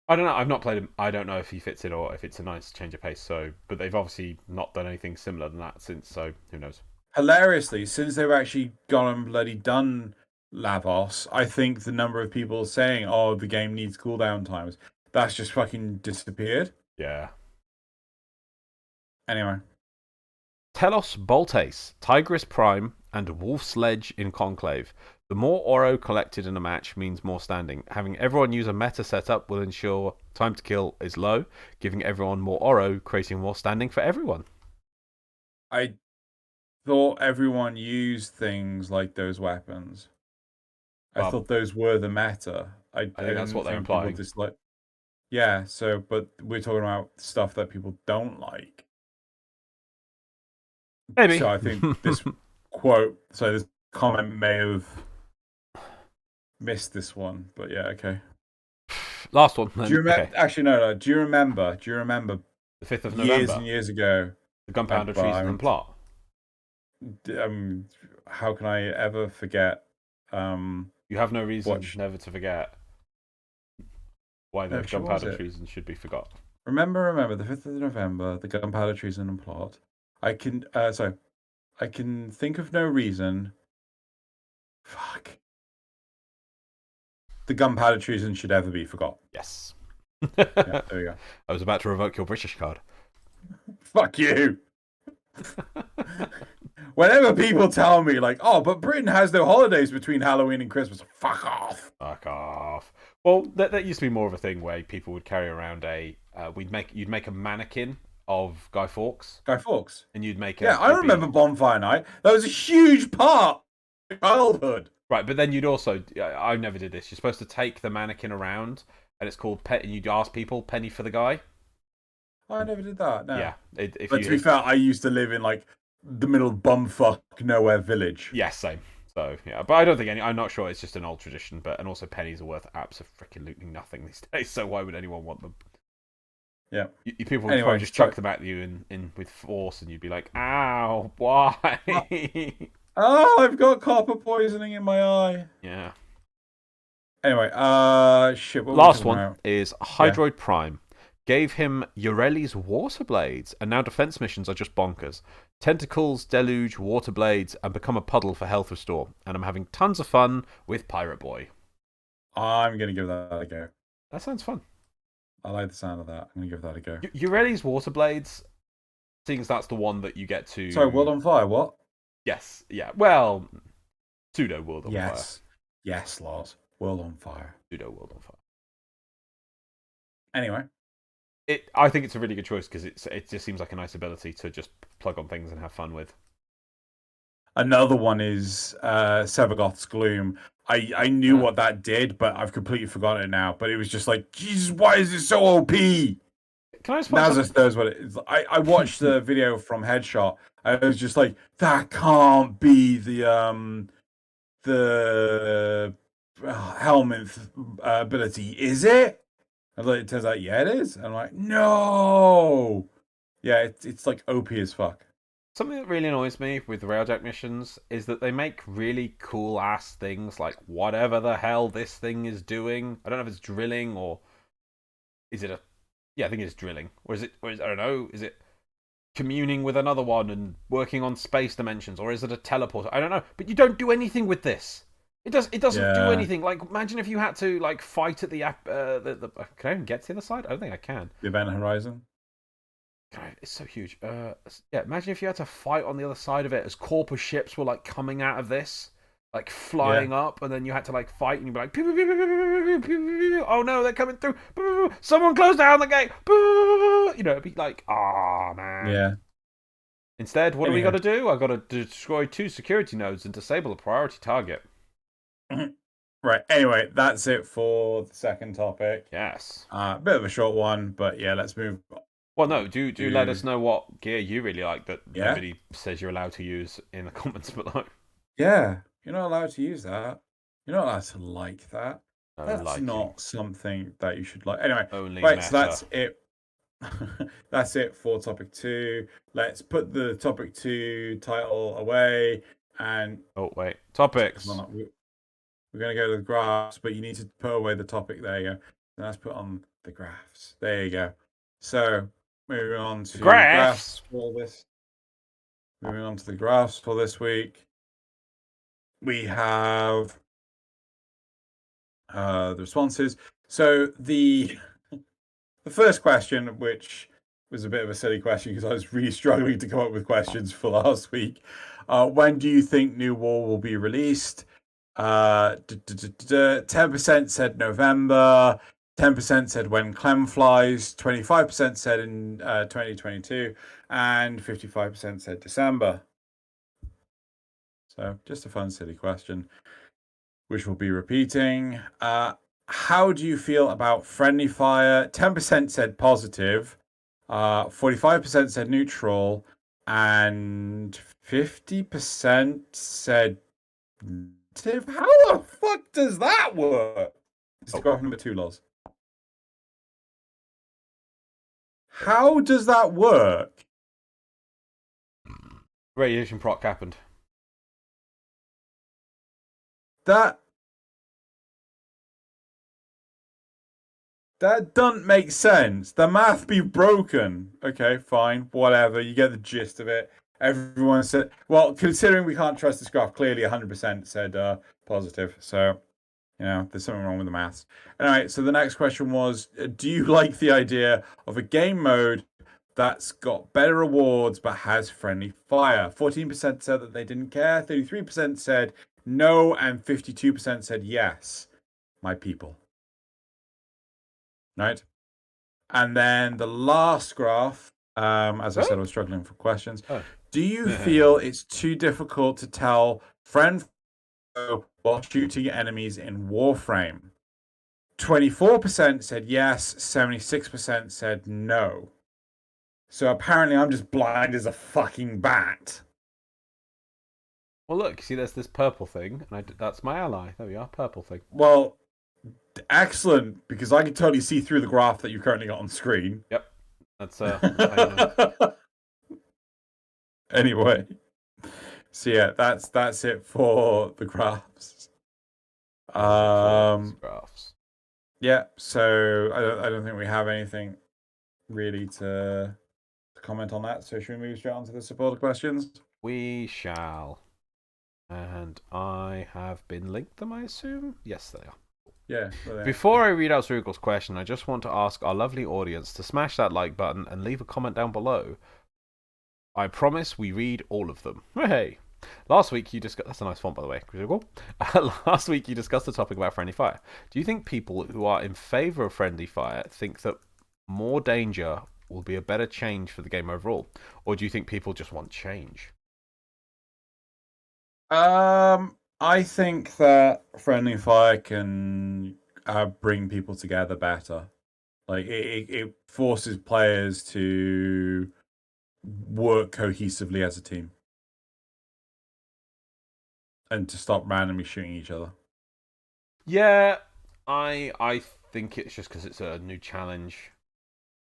[SPEAKER 1] I don't know. I've not played him. I don't know if he fits it or if it's a nice change of pace. So, but they've obviously not done anything similar than that since. So, who knows?
[SPEAKER 2] Hilariously, since they've actually gone and bloody done Lavos, I think the number of people saying, "Oh, the game needs cooldown times," that's just fucking disappeared.
[SPEAKER 1] Yeah.
[SPEAKER 2] Anyway.
[SPEAKER 1] Telos Boltace, Tigris Prime, and Wolf Sledge in Conclave. The more Oro collected in a match means more standing. Having everyone use a meta setup will ensure time to kill is low, giving everyone more Oro, creating more standing for everyone.
[SPEAKER 2] I thought everyone used things like those weapons. I thought those were the meta. I
[SPEAKER 1] think that's what they're implying.
[SPEAKER 2] Yeah, so, but we're talking about stuff that people don't like.
[SPEAKER 1] Maybe.
[SPEAKER 2] So I think this quote, so this comment may have missed this one, but yeah, okay.
[SPEAKER 1] Last one. Then.
[SPEAKER 2] Do you remember?
[SPEAKER 1] Okay.
[SPEAKER 2] Actually, no. Do you remember?
[SPEAKER 1] The 5th of
[SPEAKER 2] years
[SPEAKER 1] November.
[SPEAKER 2] And years ago,
[SPEAKER 1] the Gunpowder Treason and Plot.
[SPEAKER 2] How can I ever forget?
[SPEAKER 1] You have no reason never to forget why the Gunpowder Treason should be forgot.
[SPEAKER 2] Remember the 5th of November, the Gunpowder Treason and Plot. I can think of no reason. Fuck. The Gunpowder Treason should ever be forgot.
[SPEAKER 1] Yes.
[SPEAKER 2] Yeah, there we go.
[SPEAKER 1] I was about to revoke your British card.
[SPEAKER 2] Fuck you. Whenever people tell me, like, oh, but Britain has no holidays between Halloween and Christmas, fuck off.
[SPEAKER 1] Fuck off. Well, that used to be more of a thing where people would carry around you'd make a mannequin of Guy Fawkes.
[SPEAKER 2] Guy Fawkes.
[SPEAKER 1] And you'd make
[SPEAKER 2] I remember Bonfire Night. That was a huge part of childhood.
[SPEAKER 1] Right, but then you'd also, I never did this, you're supposed to take the mannequin around, and it's called Pet, and you'd ask people, penny for the guy.
[SPEAKER 2] I never did that, no.
[SPEAKER 1] Yeah.
[SPEAKER 2] But to be fair, I used to live in, like, the middle of bumfuck nowhere village.
[SPEAKER 1] Yes, same. So, yeah, but I don't think I'm not sure, it's just an old tradition, and also pennies are worth absolutely nothing these days, so why would anyone want them?
[SPEAKER 2] Yeah.
[SPEAKER 1] People would probably just chuck them at you in with force, and you'd be like, ow, why?
[SPEAKER 2] Oh, I've got copper poisoning in my eye.
[SPEAKER 1] Yeah.
[SPEAKER 2] Anyway, shit.
[SPEAKER 1] Last one is Hydroid Prime. Gave him Ureli's water blades, and now defense missions are just bonkers. Tentacles, deluge, water blades, and become a puddle for health restore. And I'm having tons of fun with Pirate Boy.
[SPEAKER 2] I'm going to give that a go.
[SPEAKER 1] That sounds fun.
[SPEAKER 2] I like the sound of that. I'm going to give that a go.
[SPEAKER 1] Ureli's water blades, seeing as that's the one that you get to...
[SPEAKER 2] Sorry, World on Fire, what?
[SPEAKER 1] Yes, yeah. Well, pseudo World on Fire.
[SPEAKER 2] Yes, Loz. World on Fire.
[SPEAKER 1] Pseudo World on Fire.
[SPEAKER 2] Anyway.
[SPEAKER 1] I think it's a really good choice because it just seems like a nice ability to just plug on things and have fun with.
[SPEAKER 2] Another one is Sevagoth's Gloom. I knew what that did, but I've completely forgotten it now. But it was just like, Jesus, why is it so OP?
[SPEAKER 1] Can I just
[SPEAKER 2] Nazis knows what it is. I watched the video from Headshot. I was just like, that can't be the helmet ability, is it? And it turns out, yeah, it is. And I'm like, no. Yeah, it's like OP as fuck.
[SPEAKER 1] Something that really annoys me with the Railjack missions is that they make really cool ass things like whatever the hell this thing is doing. I don't know if it's drilling or is it I think it's drilling. Or is it I don't know, is it communing with another one and working on space dimensions, or is it a teleporter? I don't know. But you don't do anything with this. It doesn't do anything. Like, imagine if you had to like fight at the can I even get to the other side? I don't think I can.
[SPEAKER 2] The Event Horizon.
[SPEAKER 1] God, it's so huge. Yeah, imagine if you had to fight on the other side of it as corpus ships were like coming out of this, like flying up, and then you had to like fight, and you'd be like, pew, pew, pew, pew, pew, pew, pew, oh no, they're coming through! Someone close down the gate! You know, it'd be like, ah, man.
[SPEAKER 2] Yeah.
[SPEAKER 1] Instead, what do we got to do? I've got to destroy 2 security nodes and disable a priority target.
[SPEAKER 2] Right. Anyway, that's it for the second topic.
[SPEAKER 1] Yes.
[SPEAKER 2] Bit of a short one, but yeah, let's move on.
[SPEAKER 1] Well, no, do let us know what gear you really like that nobody says you're allowed to use in the comments below.
[SPEAKER 2] Yeah, you're not allowed to use that. You're not allowed to like that. That's
[SPEAKER 1] liking.
[SPEAKER 2] Not something that you should like. Anyway,
[SPEAKER 1] only
[SPEAKER 2] right,
[SPEAKER 1] matter.
[SPEAKER 2] so that's it. That's it for topic 2. Let's put the topic 2 title away. And
[SPEAKER 1] Oh, wait. Topics.
[SPEAKER 2] we're going to go to the graphs, but you need to put away the topic. There you go. And let's put on the graphs. There you go. So moving on
[SPEAKER 1] The
[SPEAKER 2] to
[SPEAKER 1] graphs.
[SPEAKER 2] graphs for this. Moving on to the graphs for this week. We have the responses. So the first question, which was a bit of a silly question because I was really struggling to come up with questions for last week. When do you think New War will be released? 10% said November, 10% said when Clem flies, 25% said in 2022, and 55% said December. So just a fun, silly question, which we'll be repeating. How do you feel about friendly fire? 10% said positive, 45% said neutral, and 50% said negative. How the fuck does that work? It's graph number 2, Loz. How does that work?
[SPEAKER 1] Radiation proc happened.
[SPEAKER 2] That doesn't make sense. The math be broken. Okay, fine, whatever. You get the gist of it. Everyone said, well, considering we can't trust this graph, clearly 100% said positive. So, there's something wrong with the maths. Anyway, so the next question was, do you like the idea of a game mode that's got better rewards but has friendly fire? 14% said that they didn't care, 33% said no, and 52% said yes. My people. Right? And then the last graph, as I said, I was struggling for questions. Do you feel it's too difficult to tell friend while shooting enemies in Warframe? 24% said yes, 76% said no. So apparently I'm just blind as a fucking bat.
[SPEAKER 1] Well, look, see, there's this purple thing, and that's my ally. There we are, purple thing.
[SPEAKER 2] Well, excellent, because I can totally see through the graph that you currently got on screen.
[SPEAKER 1] Yep. That's
[SPEAKER 2] Anyway. So yeah, that's it for the graphs.
[SPEAKER 1] Graphs.
[SPEAKER 2] Yeah, so I don't think we have anything really to comment on that. So should we move straight on to the supporter questions?
[SPEAKER 1] We shall. And I have been linked them, I assume? Yes, they are.
[SPEAKER 2] Yeah.
[SPEAKER 1] Before I read out Cerebral's question, I just want to ask our lovely audience to smash that like button and leave a comment down below. I promise we read all of them. Hey! Last week you discussed... That's a nice font, by the way. Last week you discussed the topic about friendly fire. Do you think people who are in favour of friendly fire think that more danger will be a better change for the game overall? Or do you think people just want change?
[SPEAKER 2] I think that friendly fire can bring people together better. Like it forces players to work cohesively as a team and to stop randomly shooting each other.
[SPEAKER 1] Yeah, I think it's just because it's a new challenge,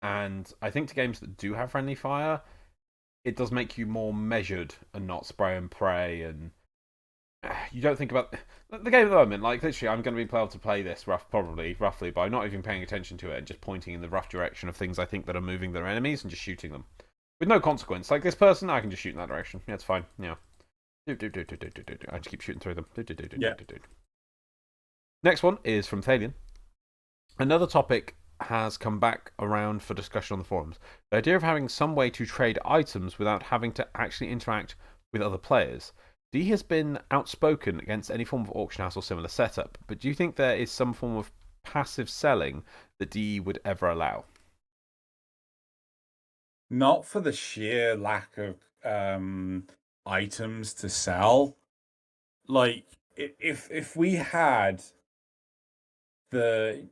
[SPEAKER 1] and I think to games that do have friendly fire, it does make you more measured and not spray and pray, and you don't think about the game at the moment. Like literally, I'm going to be able to play this roughly by not even paying attention to it and just pointing in the rough direction of things I think that are moving their enemies and just shooting them with no consequence. Like this person, I can just shoot in that direction. Yeah, it's fine. Yeah. I just keep shooting through them.
[SPEAKER 2] Yeah.
[SPEAKER 1] Next one is from Thalian. Another topic has come back around for discussion on the forums. The idea of having some way to trade items without having to actually interact with other players. D has been outspoken against any form of auction house or similar setup, but do you think there is some form of passive selling that D would ever allow?
[SPEAKER 2] Not for the sheer lack of items to sell. Like if we had the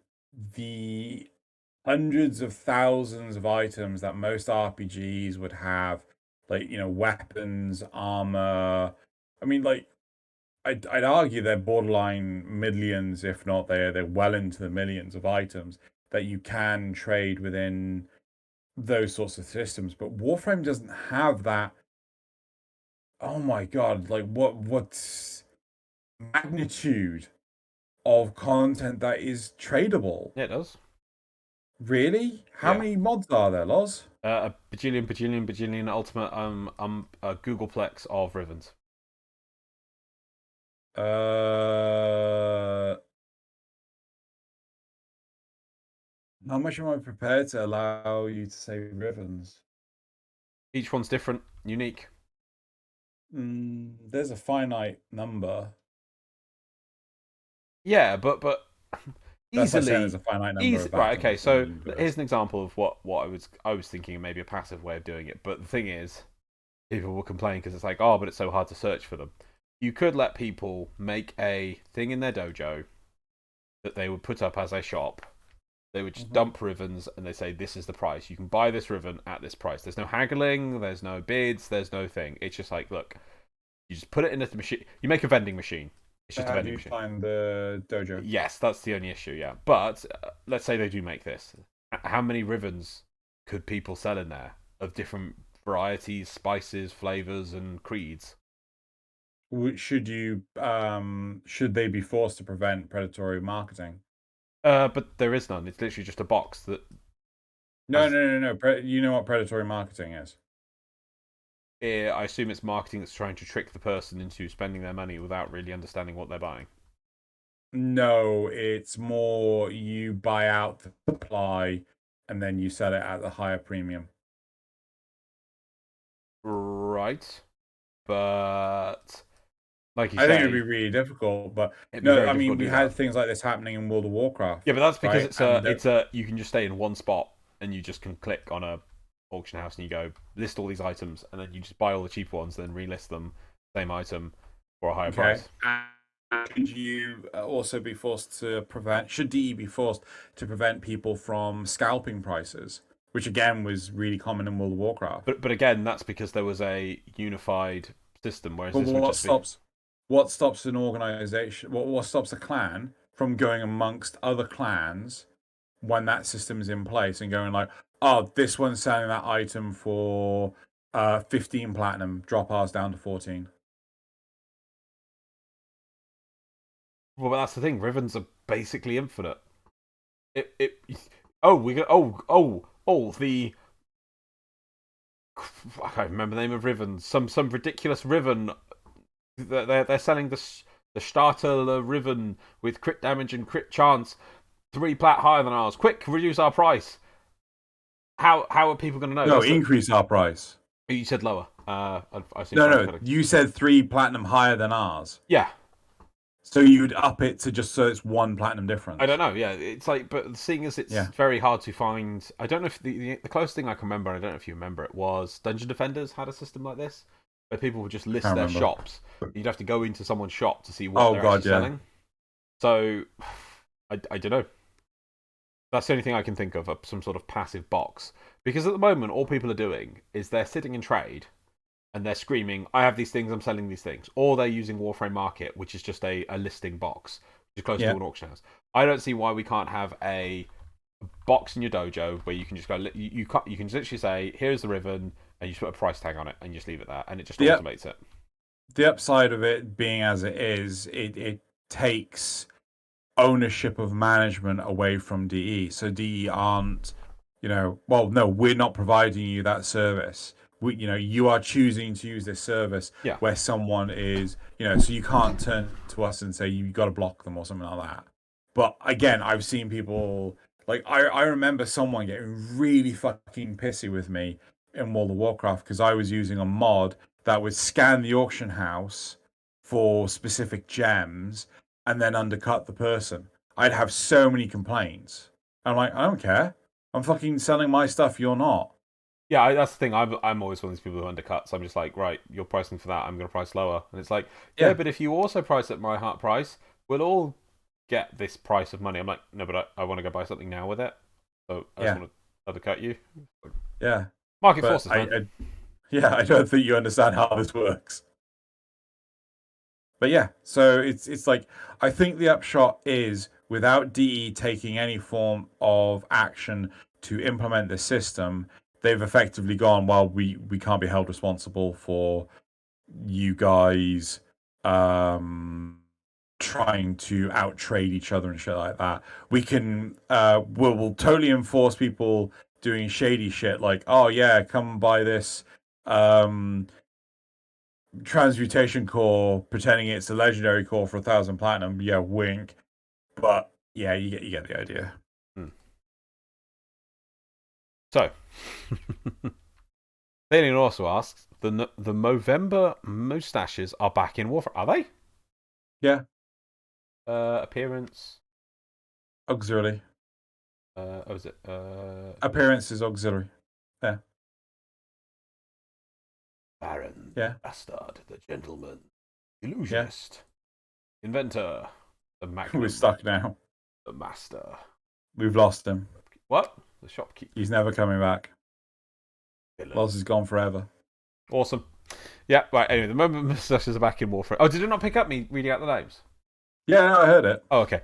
[SPEAKER 2] hundreds of thousands of items that most RPGs would have, like weapons, armor. I mean, like I'd argue they're borderline millions, if not they're well into the millions of items that you can trade within those sorts of systems. But Warframe doesn't have that Oh my God, like what magnitude of content that is tradable?
[SPEAKER 1] Yeah, it does.
[SPEAKER 2] Really? How
[SPEAKER 1] Yeah.
[SPEAKER 2] many mods are there, Loz?
[SPEAKER 1] A bajillion ultimate Googleplex of Rivens.
[SPEAKER 2] Uh, how much am I prepared to allow you to say Rivens?
[SPEAKER 1] Each one's different, unique.
[SPEAKER 2] There's a finite number.
[SPEAKER 1] Yeah, but
[SPEAKER 2] That's like saying there's
[SPEAKER 1] easily,
[SPEAKER 2] a finite number
[SPEAKER 1] easy.
[SPEAKER 2] of
[SPEAKER 1] Right. Okay.
[SPEAKER 2] atoms in the
[SPEAKER 1] So
[SPEAKER 2] universe.
[SPEAKER 1] here's an example of what I was thinking, maybe a passive way of doing it. But the thing is, people will complain because it's like, oh, but it's so hard to search for them. You could let people make a thing in their dojo that they would put up as a shop. They would just
[SPEAKER 2] Hmm.
[SPEAKER 1] dump Rivens and they say, this is the price. You can buy this Riven at this price. There's no haggling, there's no bids, there's no thing. It's just like, look, you just put it in the machine. You make a vending machine. It's
[SPEAKER 2] So
[SPEAKER 1] just a
[SPEAKER 2] how do
[SPEAKER 1] vending
[SPEAKER 2] you
[SPEAKER 1] machine.
[SPEAKER 2] find the dojo?
[SPEAKER 1] Yes, that's the only issue, yeah. But let's say they do make this. How many Rivens could people sell in there of different varieties, spices, flavors, and creeds?
[SPEAKER 2] Should they be forced to prevent predatory marketing?
[SPEAKER 1] But there is none. It's literally just a box that
[SPEAKER 2] No,
[SPEAKER 1] has.
[SPEAKER 2] no, no, no. You know what predatory marketing is?
[SPEAKER 1] I assume it's marketing that's trying to trick the person into spending their money without really understanding what they're buying.
[SPEAKER 2] No, it's more you buy out the supply and then you sell it at the higher premium.
[SPEAKER 1] Right. But like you
[SPEAKER 2] I think it'd be
[SPEAKER 1] say,
[SPEAKER 2] really difficult, but
[SPEAKER 1] it'd be
[SPEAKER 2] no,
[SPEAKER 1] very
[SPEAKER 2] I mean
[SPEAKER 1] difficult to
[SPEAKER 2] we
[SPEAKER 1] do that.
[SPEAKER 2] had things like this happening in World of
[SPEAKER 1] Yeah,
[SPEAKER 2] Warcraft,
[SPEAKER 1] but that's because
[SPEAKER 2] right?
[SPEAKER 1] it's
[SPEAKER 2] And
[SPEAKER 1] a you can just stay in one spot and you just can click on a auction house and you go list all these items and then you just buy all the cheap ones, then relist them same item for a higher
[SPEAKER 2] okay.
[SPEAKER 1] price.
[SPEAKER 2] And should you also be forced to prevent? Should DE be forced to prevent people from scalping prices, which again was really common in World of Warcraft?
[SPEAKER 1] But again, that's because there was a unified system, whereas
[SPEAKER 2] But
[SPEAKER 1] this would just be.
[SPEAKER 2] what stops an organization? What stops a clan from going amongst other clans when that system is in place and going like, oh, this one's selling that item for 15 platinum, drop ours down to 14.
[SPEAKER 1] Well, that's the thing. Rivens are basically infinite. It. Oh, we got. Oh. The I can't remember the name of Riven. Some ridiculous Riven. They're selling the starter Riven with crit damage and crit chance 3 plat higher than ours. Quick, reduce our price. How are people going to know?
[SPEAKER 2] No,
[SPEAKER 1] That's the.
[SPEAKER 2] increase our price.
[SPEAKER 1] You said lower. I seem
[SPEAKER 2] No,
[SPEAKER 1] to
[SPEAKER 2] no,
[SPEAKER 1] have.
[SPEAKER 2] you said 3 platinum higher than ours.
[SPEAKER 1] Yeah,
[SPEAKER 2] So you'd up it to just so it's 1 platinum
[SPEAKER 1] I don't
[SPEAKER 2] difference.
[SPEAKER 1] know. Yeah, it's like, but seeing as it's
[SPEAKER 2] Yeah,
[SPEAKER 1] very hard to find, I don't know if the closest thing I can remember, and I don't know if you remember it, was Dungeon Defenders had a system like this where people would just list
[SPEAKER 2] can't
[SPEAKER 1] their
[SPEAKER 2] remember.
[SPEAKER 1] shops. You'd have to go into someone's shop to see what
[SPEAKER 2] Oh
[SPEAKER 1] they're actually
[SPEAKER 2] God, yeah.
[SPEAKER 1] selling. So, I don't know. That's the only thing I can think of some sort of passive box. Because at the moment, all people are doing is they're sitting in trade and they're screaming, I have these things, I'm selling these things. Or they're using Warframe Market, which is just a listing box, which is close to
[SPEAKER 2] Yeah.
[SPEAKER 1] an auction house. I don't see why we can't have a box in your dojo where you can just go, you can literally say, here's the ribbon, and you just put a price tag on it and you just leave it there, and it just
[SPEAKER 2] The
[SPEAKER 1] automates it.
[SPEAKER 2] the upside of it being as it is, it takes ownership of management away from DE. So DE aren't, well, no, we're not providing you that service. You are choosing to use this service
[SPEAKER 1] Yeah.
[SPEAKER 2] where someone is, so you can't turn to us and say you got to block them or something like that. But again, I've seen people like I remember someone getting really fucking pissy with me in World of Warcraft because I was using a mod that would scan the auction house for specific gems and then undercut the person. I'd have so many complaints. I'm like, I don't care. I'm fucking selling my stuff. You're not.
[SPEAKER 1] Yeah, that's the thing. I'm always one of these people who undercut. So I'm just like, right, you're pricing for that. I'm going to price lower. And it's like, yeah,
[SPEAKER 2] Yeah,
[SPEAKER 1] but if you also price at my heart price, we'll all get this price of money. I'm like, no, but I want to go buy something now with it. So I just
[SPEAKER 2] yeah,
[SPEAKER 1] want to undercut you.
[SPEAKER 2] yeah.
[SPEAKER 1] Market
[SPEAKER 2] But
[SPEAKER 1] forces, man.
[SPEAKER 2] yeah, I don't think you understand how this works. But yeah, so it's like I think the upshot is without DE taking any form of action to implement the system, they've effectively gone, well, we can't be held responsible for you guys trying to outtrade each other and shit like that. We can we'll totally enforce people doing shady shit like, oh yeah, come buy this transmutation core pretending it's a legendary core for 1,000 platinum. Yeah, wink. But yeah, you get the idea.
[SPEAKER 1] So, Alien also asks, the Movember moustaches are back in Warfare. Are they?
[SPEAKER 2] Yeah.
[SPEAKER 1] Appearance.
[SPEAKER 2] Auxiliary.
[SPEAKER 1] Is it?
[SPEAKER 2] Appearance is auxiliary. Yeah.
[SPEAKER 1] Baron.
[SPEAKER 2] Yeah.
[SPEAKER 1] Bastard. The gentleman. Illusionist. Yeah. Inventor. The Magnum.
[SPEAKER 2] We're stuck now.
[SPEAKER 1] The master.
[SPEAKER 2] We've lost him.
[SPEAKER 1] What? The shopkeeper.
[SPEAKER 2] He's never coming back. Loz is gone forever.
[SPEAKER 1] Awesome. Yeah, right. Anyway, the moment moustaches are back in Warfare. Oh, did it not pick up me reading out the names?
[SPEAKER 2] Yeah, no, I heard it.
[SPEAKER 1] Oh, okay.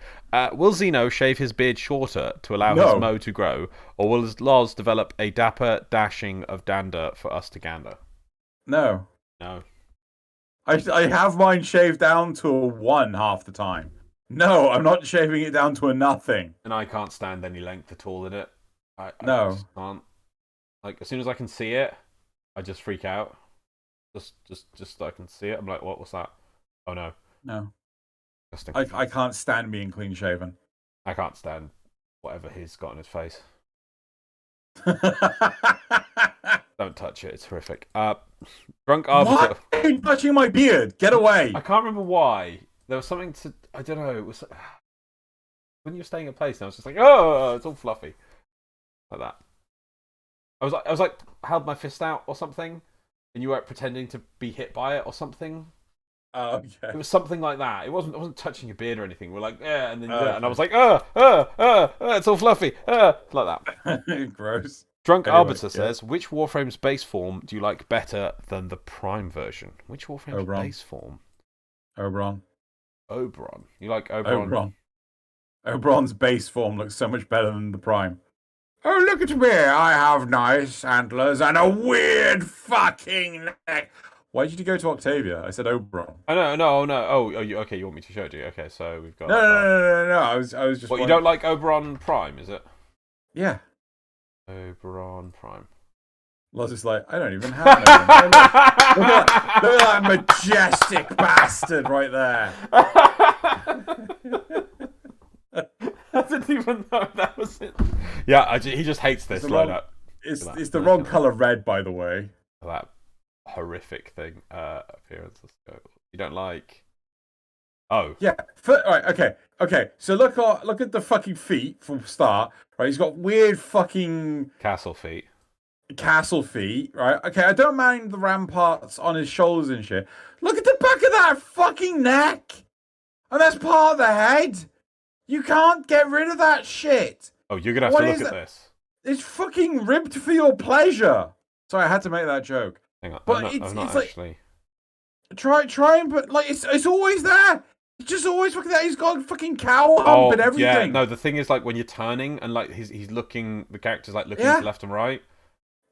[SPEAKER 1] Will Xeno shave his beard shorter to allow his mo to grow, or will Loz develop a dapper dashing of dander for us to gander?
[SPEAKER 2] No.
[SPEAKER 1] No.
[SPEAKER 2] I have mine shaved down to a 1 half the time. No, I'm not shaving it down to a nothing.
[SPEAKER 1] And I can't stand any length at all in it. I just can't. Like, as soon as I can see it, I just freak out. Just so I can see it. I'm like, what's that? Oh no.
[SPEAKER 2] No. I can't stand being clean shaven.
[SPEAKER 1] I can't stand whatever he's got on his face. Don't touch it. It's horrific. Drunk Arbiter.
[SPEAKER 2] Why are you touching my beard? Get away.
[SPEAKER 1] I can't remember why. There was something to... I don't know. It was... When you were staying at a place, and I was just like, oh, it's all fluffy. Like that. I was like, held my fist out or something, and you were pretending to be hit by it or something.
[SPEAKER 2] Oh, okay.
[SPEAKER 1] It was something like that. It wasn't touching your beard or anything. We're like, yeah, and then and I was like, it's all fluffy, like
[SPEAKER 2] that. Gross.
[SPEAKER 1] Drunk Arbiter says, which Warframe's base form do you like better than the Prime version? Which Warframe's base form?
[SPEAKER 2] Oberon.
[SPEAKER 1] You like Oberon?
[SPEAKER 2] Oberon's base form looks so much better than the Prime. Oh, look at me. I have nice antlers and a weird fucking neck. Why did you go to Octavia? I said Oberon.
[SPEAKER 1] Oh, no. Oh, okay, you want me to show it to you? Okay, so we've got...
[SPEAKER 2] No. I was just...
[SPEAKER 1] What, you don't like Oberon Prime, is it?
[SPEAKER 2] Yeah.
[SPEAKER 1] Oberon Prime.
[SPEAKER 2] Loz is like, I don't even have an Oberon. Look at that majestic bastard right there.
[SPEAKER 1] I didn't even know that was it. Yeah, he just hates this loadout.
[SPEAKER 2] It's the wrong color red, by the way.
[SPEAKER 1] That horrific thing appearance. Let's go. You don't like? Oh.
[SPEAKER 2] Yeah. Right. Okay. So look at the fucking feet from start. Right. He's got weird fucking
[SPEAKER 1] castle feet.
[SPEAKER 2] Right. Okay. I don't mind the ramparts on his shoulders and shit. Look at the back of that fucking neck, and that's part of the head. You can't get rid of that shit.
[SPEAKER 1] Oh, you're gonna have to look at this.
[SPEAKER 2] It's fucking ribbed for your pleasure. Sorry, I had to make that joke.
[SPEAKER 1] Hang on,
[SPEAKER 2] but
[SPEAKER 1] I'm not actually.
[SPEAKER 2] Like, try and put like it's always there. It's just always fucking there. He's got fucking cow hump and everything.
[SPEAKER 1] Yeah, no. The thing is, like, when you're turning and like he's looking, the character's like looking to left and right.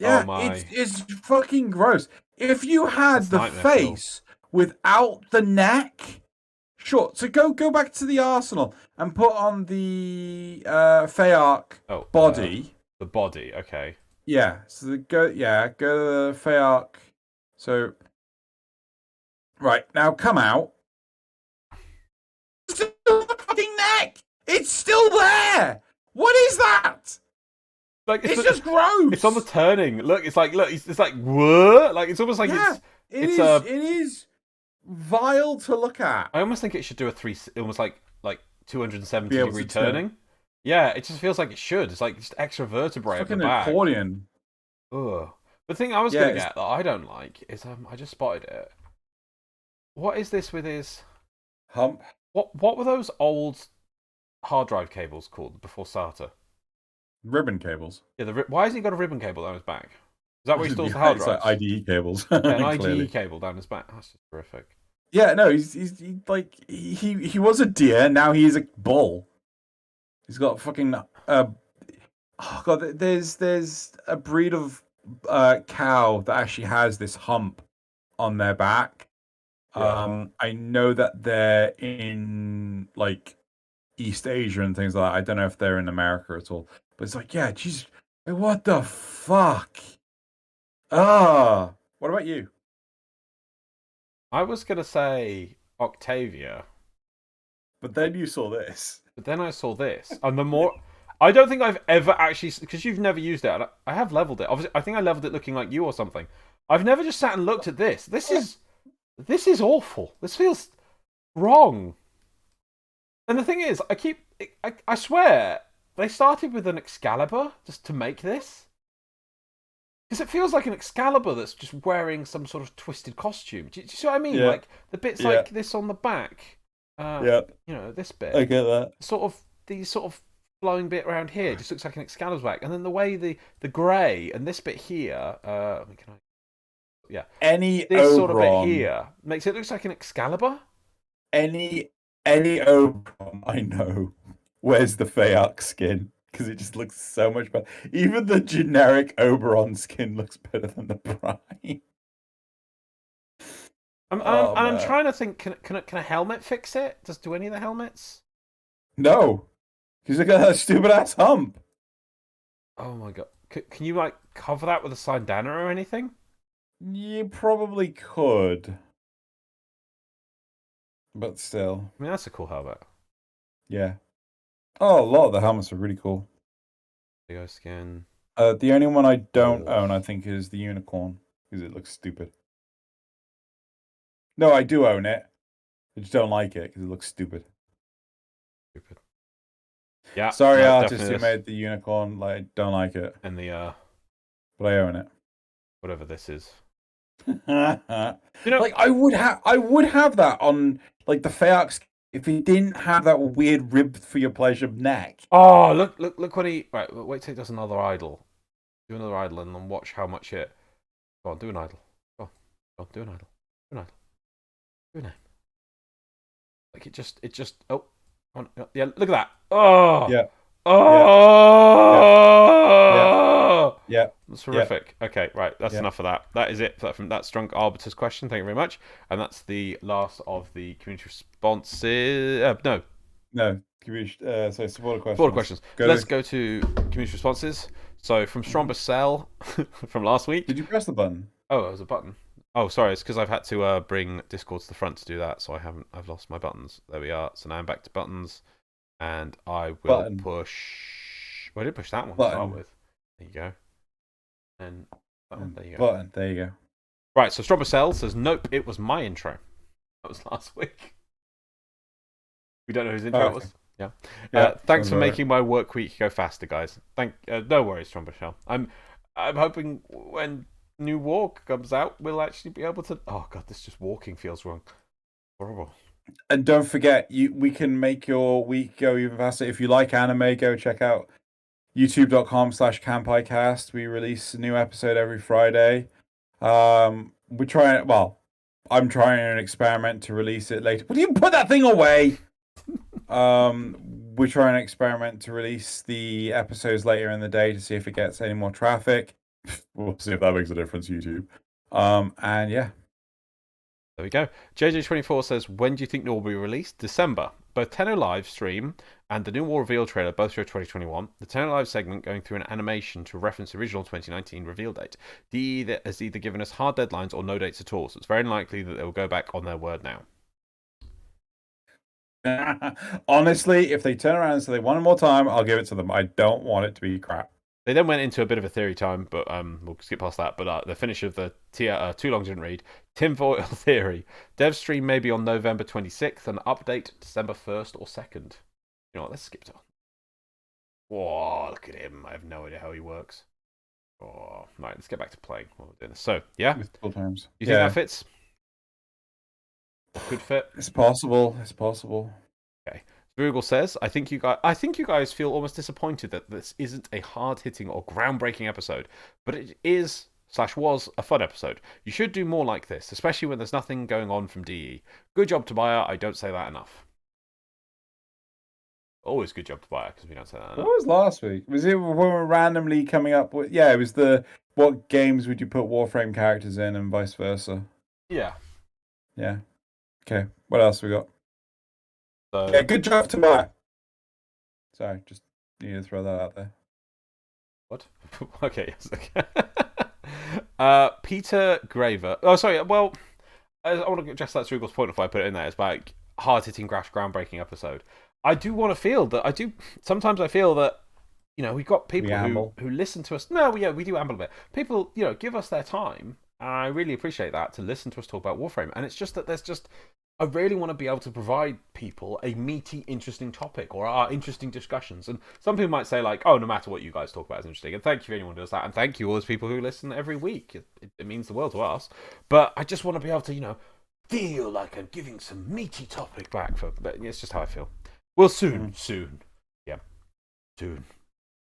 [SPEAKER 2] Yeah,
[SPEAKER 1] oh my.
[SPEAKER 2] It's fucking gross. If you had the face without the neck. Sure. So go back to the arsenal and put on the Feyarch body.
[SPEAKER 1] The body, okay.
[SPEAKER 2] Yeah. So go to the Feyarch. So right now, come out. Still the fucking neck. It's still there. What is that?
[SPEAKER 1] Like
[SPEAKER 2] it's just gross.
[SPEAKER 1] It's on the turning. Look, it's like what? Like it's almost like
[SPEAKER 2] it is vile to look at.
[SPEAKER 1] I almost think it should do almost like 270-degree turning. Yeah, it just feels like it should. It's like just extra vertebrae at the back.
[SPEAKER 2] Accordion.
[SPEAKER 1] Ugh. The thing I was gonna get that I don't like is I just spotted it. What is this with his
[SPEAKER 2] hump?
[SPEAKER 1] What were those old hard drive cables called before SATA?
[SPEAKER 2] Ribbon cables.
[SPEAKER 1] Yeah, why has he got a ribbon cable down his back? Is that where he stores the hard drives?
[SPEAKER 2] Like IDE cables.
[SPEAKER 1] Yeah, an IDE cable down his back. That's just terrific.
[SPEAKER 2] Yeah, no, he was a deer. Now he is a bull. He's got fucking oh god. There's a breed of cow that actually has this hump on their back.
[SPEAKER 1] Yeah.
[SPEAKER 2] I know that they're in like East Asia and things like that. I don't know if they're in America at all. But it's like, yeah, geez, like, what the fuck? Ah, what about you?
[SPEAKER 1] I was gonna say Octavia,
[SPEAKER 2] But then you saw this.
[SPEAKER 1] but then I saw this, and the more I don't think I've ever actually, because you've never used it. And I have leveled it. Obviously, I think I leveled it looking like you or something. I've never just sat and looked at this. This is awful. This feels wrong. And the thing is, I swear they started with an Excalibur just to make this. Because it feels like an Excalibur that's just wearing some sort of twisted costume. Do you see what I mean?
[SPEAKER 2] Yeah,
[SPEAKER 1] Like the bits
[SPEAKER 2] yeah,
[SPEAKER 1] like this on the back.
[SPEAKER 2] yeah.
[SPEAKER 1] You know, this
[SPEAKER 2] I
[SPEAKER 1] bit.
[SPEAKER 2] get that.
[SPEAKER 1] Sort of these sort of flowing bit around here just looks like an Excalibur's back. And then the way the grey and this bit here, yeah.
[SPEAKER 2] Any
[SPEAKER 1] This sort of bit
[SPEAKER 2] Oberon,
[SPEAKER 1] here makes it looks like an Excalibur.
[SPEAKER 2] any any Oberon I know wears the Fayark skin because it just looks so much better. Even the generic Oberon skin looks better than the Prime. Oh
[SPEAKER 1] I'm
[SPEAKER 2] man,
[SPEAKER 1] trying to think. Can a helmet fix it? Do any of the helmets?
[SPEAKER 2] no, because look at that stupid ass hump.
[SPEAKER 1] Oh my god! Can you like cover that with a bandana or anything?
[SPEAKER 2] You probably could, but still,
[SPEAKER 1] I mean, that's a cool helmet.
[SPEAKER 2] yeah. Oh, a lot of the helmets are really cool.
[SPEAKER 1] Lego skin.
[SPEAKER 2] The only one I don't
[SPEAKER 1] Oh,
[SPEAKER 2] own, I think, is the unicorn because it looks stupid. No, I do own it. I just don't like it because it looks stupid.
[SPEAKER 1] stupid. Yeah,
[SPEAKER 2] Sorry,
[SPEAKER 1] no,
[SPEAKER 2] artist
[SPEAKER 1] definitely
[SPEAKER 2] who
[SPEAKER 1] this.
[SPEAKER 2] made the unicorn. Like, don't like it,
[SPEAKER 1] And the
[SPEAKER 2] but I own it.
[SPEAKER 1] whatever this is. You know.
[SPEAKER 2] Like, I would have that on like the Feox if he didn't have that weird rib for your pleasure neck.
[SPEAKER 1] Oh, look when he right. Wait till he does another idol. Do another idol and then watch how much it. Go on, do an idol. Go on, do an idol. Do an idol. Do an idol. Like it just. Oh, yeah. Look at that. Oh,
[SPEAKER 2] Yeah, yeah, yeah, yeah,
[SPEAKER 1] oh.
[SPEAKER 2] yeah,
[SPEAKER 1] That's
[SPEAKER 2] yeah,
[SPEAKER 1] horrific. Okay, right. That's
[SPEAKER 2] yeah.
[SPEAKER 1] enough of that. That is it from that Drunk Arbiter's question. Thank you very much. And that's the last of the community responses. No,
[SPEAKER 2] No, so supporter
[SPEAKER 1] border
[SPEAKER 2] questions.
[SPEAKER 1] questions.
[SPEAKER 2] Go
[SPEAKER 1] Let's
[SPEAKER 2] to.
[SPEAKER 1] go to community responses. So from Stromber Cell from last week.
[SPEAKER 2] Did you press the button?
[SPEAKER 1] Oh, it was a button. Oh, sorry. It's because I've had to bring Discord to the front to do that. So I've lost my buttons. There we are. So now I'm back to buttons. And I will
[SPEAKER 2] Button,
[SPEAKER 1] push. Well, I did push that one to start
[SPEAKER 2] button,
[SPEAKER 1] with. There you go. And that one.
[SPEAKER 2] and
[SPEAKER 1] There you go.
[SPEAKER 2] button. There you go.
[SPEAKER 1] Right. So Stromber Cell says, nope, it was my intro. That was last week. We don't know whose intro
[SPEAKER 2] Oh,
[SPEAKER 1] it
[SPEAKER 2] okay.
[SPEAKER 1] was. Yeah.
[SPEAKER 2] Yeah.
[SPEAKER 1] Thanks for
[SPEAKER 2] Sounds
[SPEAKER 1] making my work week go faster, guys. No worries, Stromber Cell. I'm hoping when New Walk comes out, we'll actually be able to. Oh god, this just walking feels wrong. Horrible.
[SPEAKER 2] And don't forget, we can make your week go even faster. If you like anime, go check out youtube.com/campicast. We release a new episode every Friday. We're trying, well, I'm trying an experiment to release it later. Will you put that thing away? We're trying an experiment to release the episodes later in the day to see if it gets any more traffic. We'll see if that makes a difference, YouTube. And yeah.
[SPEAKER 1] There we go. JJ24 says, when do you think it will be released? December. Both Tenno Live stream and the new War reveal trailer both show 2021. The Tenno Live segment going through an animation to reference the original 2019 reveal date. DE has either given us hard deadlines or no dates at all, so it's very unlikely that they will go back on their word now.
[SPEAKER 2] Honestly, if they turn around and say they want more time, I'll give it to them. I don't want it to be crap.
[SPEAKER 1] They then went into a bit of a theory time, but we'll skip past that. But the finish of the tier, too long didn't read. Tinfoil Theory. Dev stream may be on November 26th and update December 1st or 2nd. You know what? Let's skip to. Whoa, look at him. I have no idea how he works. Oh, right, let's get back to playing while we're doing this. So, yeah.
[SPEAKER 2] With full terms.
[SPEAKER 1] You think that fits? Could fit?
[SPEAKER 2] It's possible. It's possible.
[SPEAKER 1] Okay. Google says, I think you guys feel almost disappointed that this isn't a hard-hitting or groundbreaking episode, but it is / was a fun episode. You should do more like this, especially when there's nothing going on from DE. Good job, Tobiah. I don't say that enough. Always good job, Tobiah, because we don't say that enough.
[SPEAKER 2] What was last week? Was it when we were randomly coming up with? Yeah, it was the what games would you put Warframe characters in and vice versa.
[SPEAKER 1] Yeah.
[SPEAKER 2] Yeah. Okay. What else we got? Yeah,
[SPEAKER 1] So
[SPEAKER 2] good job, Tobiah. Sorry, just need to throw that out there.
[SPEAKER 1] what? Okay, yes. Okay. Peter Graver. Oh, sorry. Well, I want to address that Strugal's point if I put it in there. It's like hard hitting, groundbreaking episode. I do want to feel that. I do. Sometimes I feel that we've got
[SPEAKER 2] We
[SPEAKER 1] people
[SPEAKER 2] amble.
[SPEAKER 1] who listen to us. No, yeah, we do amble a bit. People, give us their time, and I really appreciate that to listen to us talk about Warframe. And it's just that I really want to be able to provide people a meaty, interesting topic or our interesting discussions. And some people might say like, "Oh, no matter what you guys talk about is interesting." And thank you for anyone who does that, and thank you all those people who listen every week. It means the world to us. But I just want to be able to, feel like I'm giving some meaty topic back for. But it's just how I feel. Well, soon, yeah, soon.